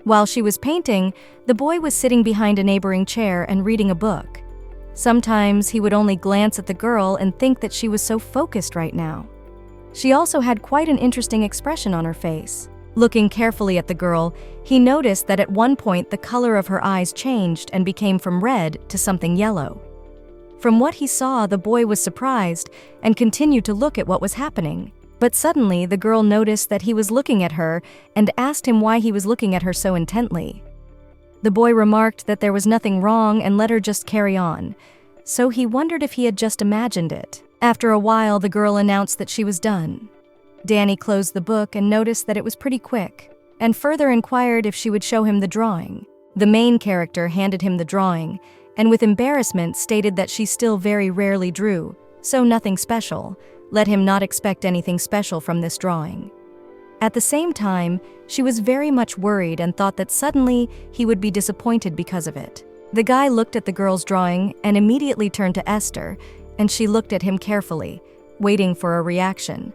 While she was painting, the boy was sitting behind a neighboring chair and reading a book. Sometimes he would only glance at the girl and think that she was so focused right now. She also had quite an interesting expression on her face. Looking carefully at the girl, he noticed that at one point the color of her eyes changed and became from red to something yellow. From what he saw, the boy was surprised and continued to look at what was happening. But suddenly, the girl noticed that he was looking at her and asked him why he was looking at her so intently. The boy remarked that there was nothing wrong and let her just carry on, so he wondered if he had just imagined it. After a while, the girl announced that she was done. Dany closed the book and noticed that it was pretty quick, and further inquired if she would show him the drawing. The main character handed him the drawing, and with embarrassment stated that she still very rarely drew, so nothing special. Let him not expect anything special from this drawing. At the same time, she was very much worried and thought that suddenly he would be disappointed because of it. The guy looked at the girl's drawing and immediately turned to Esther, and she looked at him carefully, waiting for a reaction.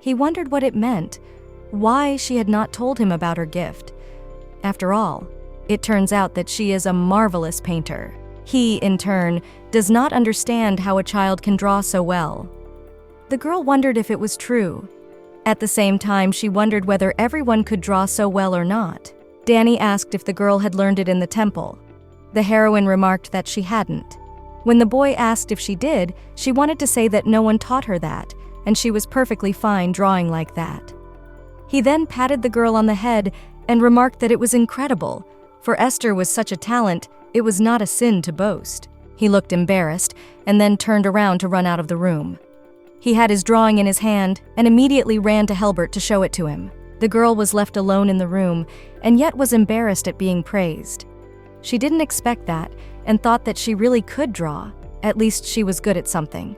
He wondered what it meant, why she had not told him about her gift. After all, it turns out that she is a marvelous painter. He, in turn, does not understand how a child can draw so well. The girl wondered if it was true. At the same time, she wondered whether everyone could draw so well or not. Dany asked if the girl had learned it in the temple. The heroine remarked that she hadn't. When the boy asked if she did, she wanted to say that no one taught her that, and she was perfectly fine drawing like that. He then patted the girl on the head and remarked that it was incredible. For Esther was such a talent, it was not a sin to boast. He looked embarrassed and then turned around to run out of the room. He had his drawing in his hand and immediately ran to Helbert to show it to him. The girl was left alone in the room and yet was embarrassed at being praised. She didn't expect that and thought that she really could draw. At least she was good at something.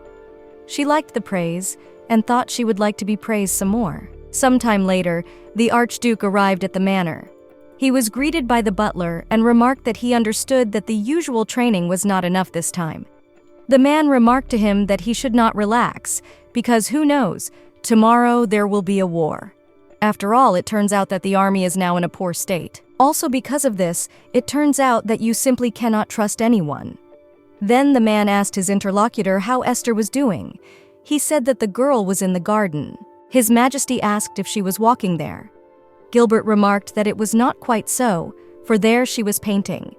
She liked the praise and thought she would like to be praised some more. Sometime later, the Archduke arrived at the manor. He was greeted by the butler and remarked that he understood that the usual training was not enough this time. The man remarked to him that he should not relax, because who knows, tomorrow there will be a war. After all, it turns out that the army is now in a poor state. Also because of this, it turns out that you simply cannot trust anyone. Then the man asked his interlocutor how Esther was doing. He said that the girl was in the garden. His Majesty asked if she was walking there. Gilbert remarked that it was not quite so, for there she was painting.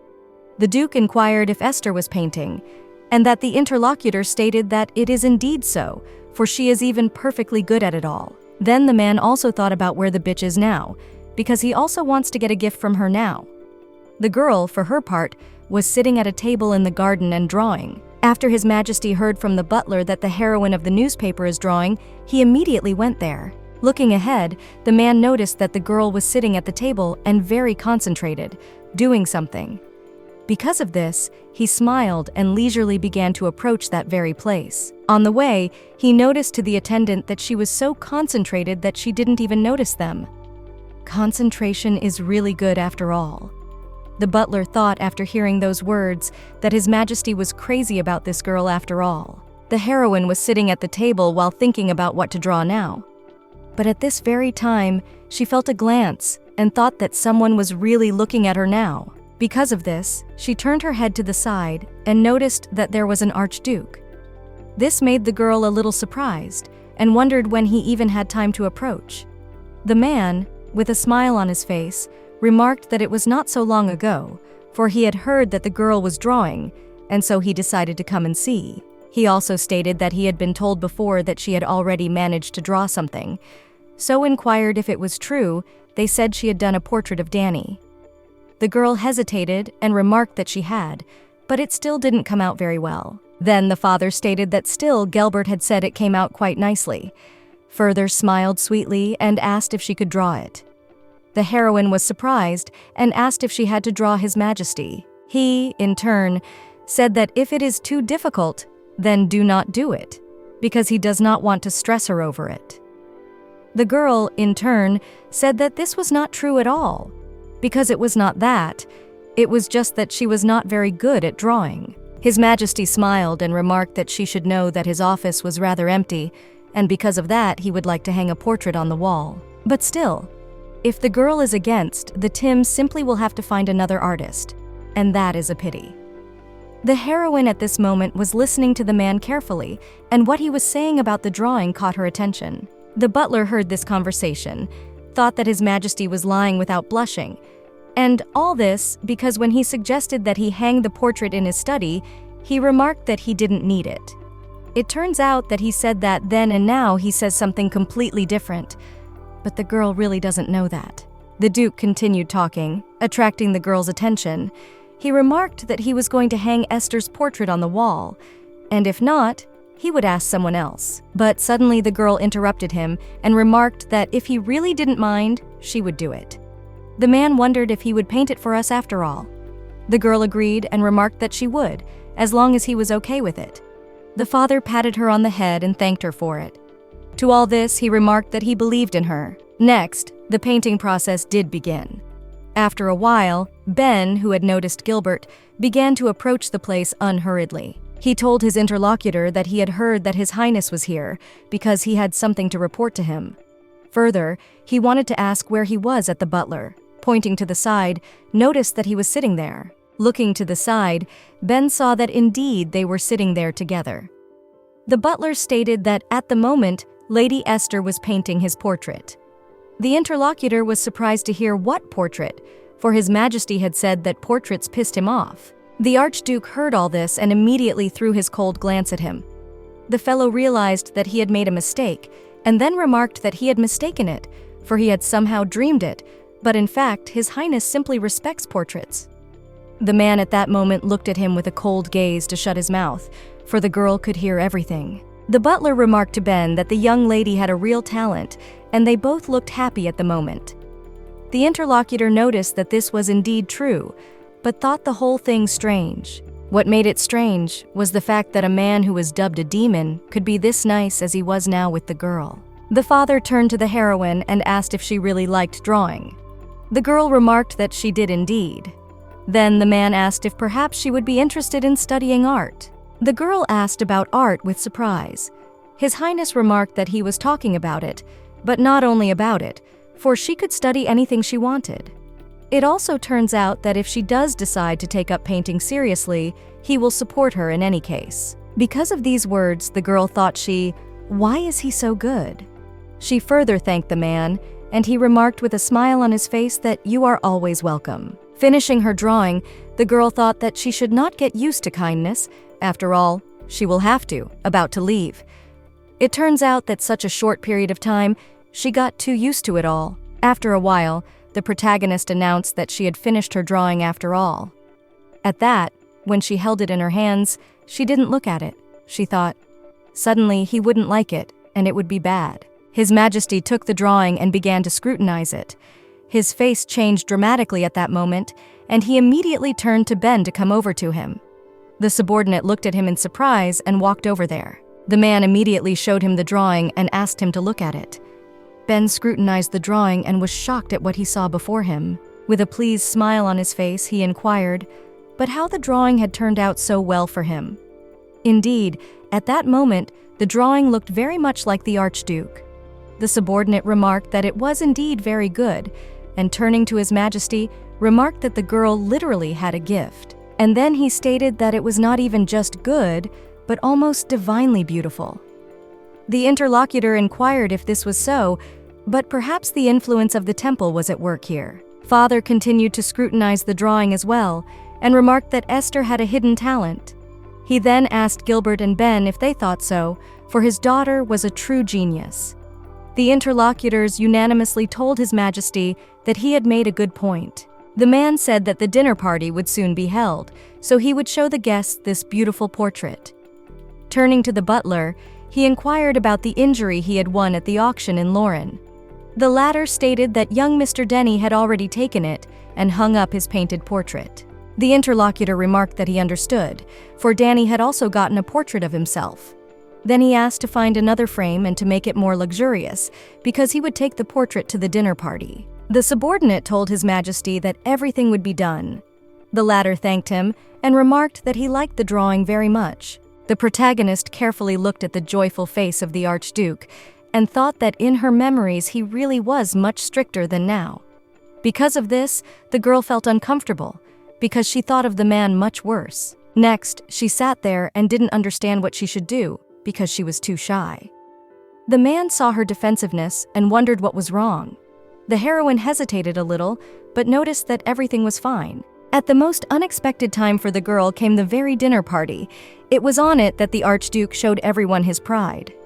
The Duke inquired if Esther was painting, and that the interlocutor stated that it is indeed so, for she is even perfectly good at it all. Then the man also thought about where the bitch is now, because he also wants to get a gift from her now. The girl, for her part, was sitting at a table in the garden and drawing. After His Majesty heard from the butler that the heroine of the newspaper is drawing, he immediately went there. Looking ahead, the man noticed that the girl was sitting at the table and very concentrated, doing something. Because of this, he smiled and leisurely began to approach that very place. On the way, he noticed to the attendant that she was so concentrated that she didn't even notice them. Concentration is really good after all. The butler thought after hearing those words that His Majesty was crazy about this girl after all. The heroine was sitting at the table while thinking about what to draw now. But at this very time, she felt a glance and thought that someone was really looking at her now. Because of this, she turned her head to the side and noticed that there was an archduke. This made the girl a little surprised and wondered when he even had time to approach. The man, with a smile on his face, remarked that it was not so long ago, for he had heard that the girl was drawing, and so he decided to come and see. He also stated that he had been told before that she had already managed to draw something, so inquired if it was true. They said she had done a portrait of Dany. The girl hesitated and remarked that she had, but it still didn't come out very well. Then the father stated that still Gilbert had said it came out quite nicely, further smiled sweetly and asked if she could draw it. The heroine was surprised and asked if she had to draw His Majesty. He, in turn, said that if it is too difficult, then do not do it, because he does not want to stress her over it. The girl, in turn, said that this was not true at all, because it was not that, it was just that she was not very good at drawing. His Majesty smiled and remarked that she should know that his office was rather empty, and because of that he would like to hang a portrait on the wall. But still, if the girl is against, the Tim simply will have to find another artist, and that is a pity. The heroine at this moment was listening to the man carefully, and what he was saying about the drawing caught her attention. The butler heard this conversation, thought that His Majesty was lying without blushing, and all this because when he suggested that he hang the portrait in his study, he remarked that he didn't need it. It turns out that he said that then, and now he says something completely different, but the girl really doesn't know that. The Duke continued talking, attracting the girl's attention. He remarked that he was going to hang Esther's portrait on the wall, and if not, he would ask someone else. But suddenly the girl interrupted him and remarked that if he really didn't mind, she would do it. The man wondered if he would paint it for us after all. The girl agreed and remarked that she would, as long as he was okay with it. The father patted her on the head and thanked her for it. To all this, he remarked that he believed in her. Next, the painting process did begin. After a while, Ben, who had noticed Gilbert, began to approach the place unhurriedly. He told his interlocutor that he had heard that His Highness was here because he had something to report to him. Further, he wanted to ask where he was at the butler. Pointing to the side, noticed that he was sitting there. Looking to the side, Ben saw that indeed they were sitting there together. The butler stated that at the moment, Lady Esther was painting his portrait. The interlocutor was surprised to hear what portrait, for His Majesty had said that portraits pissed him off. The Archduke heard all this and immediately threw his cold glance at him. The fellow realized that he had made a mistake, and then remarked that he had mistaken it, for he had somehow dreamed it, but in fact, His Highness simply respects portraits. The man at that moment looked at him with a cold gaze to shut his mouth, for the girl could hear everything. The butler remarked to Ben that the young lady had a real talent, and they both looked happy at the moment. The interlocutor noticed that this was indeed true, but thought the whole thing strange. What made it strange was the fact that a man who was dubbed a demon could be this nice as he was now with the girl. The father turned to the heroine and asked if she really liked drawing. The girl remarked that she did indeed. Then the man asked if perhaps she would be interested in studying art. The girl asked about art with surprise. His Highness remarked that he was talking about it, but not only about it, for she could study anything she wanted. It also turns out that if she does decide to take up painting seriously, he will support her in any case. Because of these words, the girl thought why is he so good? She further thanked the man, and he remarked with a smile on his face that you are always welcome. Finishing her drawing, the girl thought that she should not get used to kindness. After all, she will have to, about to leave. It turns out that such a short period of time, she got too used to it all. After a while, the protagonist announced that she had finished her drawing after all. At that, when she held it in her hands, she didn't look at it. She thought, suddenly he wouldn't like it, and it would be bad. His Majesty took the drawing and began to scrutinize it. His face changed dramatically at that moment, and he immediately turned to Ben to come over to him. The subordinate looked at him in surprise and walked over there. The man immediately showed him the drawing and asked him to look at it. Ben scrutinized the drawing and was shocked at what he saw before him. With a pleased smile on his face, he inquired, but how the drawing had turned out so well for him. Indeed, at that moment, the drawing looked very much like the Archduke. The subordinate remarked that it was indeed very good, and turning to His Majesty, remarked that the girl literally had a gift. And then he stated that it was not even just good, but almost divinely beautiful. The interlocutor inquired if this was so, but perhaps the influence of the temple was at work here. Father continued to scrutinize the drawing as well, and remarked that Esther had a hidden talent. He then asked Gilbert and Ben if they thought so, for his daughter was a true genius. The interlocutors unanimously told His Majesty that he had made a good point. The man said that the dinner party would soon be held, so he would show the guests this beautiful portrait. Turning to the butler, he inquired about the injury he had won at the auction in Lauren. The latter stated that young Mr. Dany had already taken it and hung up his painted portrait. The interlocutor remarked that he understood, for Dany had also gotten a portrait of himself. Then he asked to find another frame and to make it more luxurious, because he would take the portrait to the dinner party. The subordinate told His Majesty that everything would be done. The latter thanked him and remarked that he liked the drawing very much. The protagonist carefully looked at the joyful face of the Archduke and thought that in her memories he really was much stricter than now. Because of this, the girl felt uncomfortable, because she thought of the man much worse. Next, she sat there and didn't understand what she should do, because she was too shy. The man saw her defensiveness and wondered what was wrong. The heroine hesitated a little, but noticed that everything was fine. At the most unexpected time for the girl came the very dinner party. It was on it that the Archduke showed everyone his pride.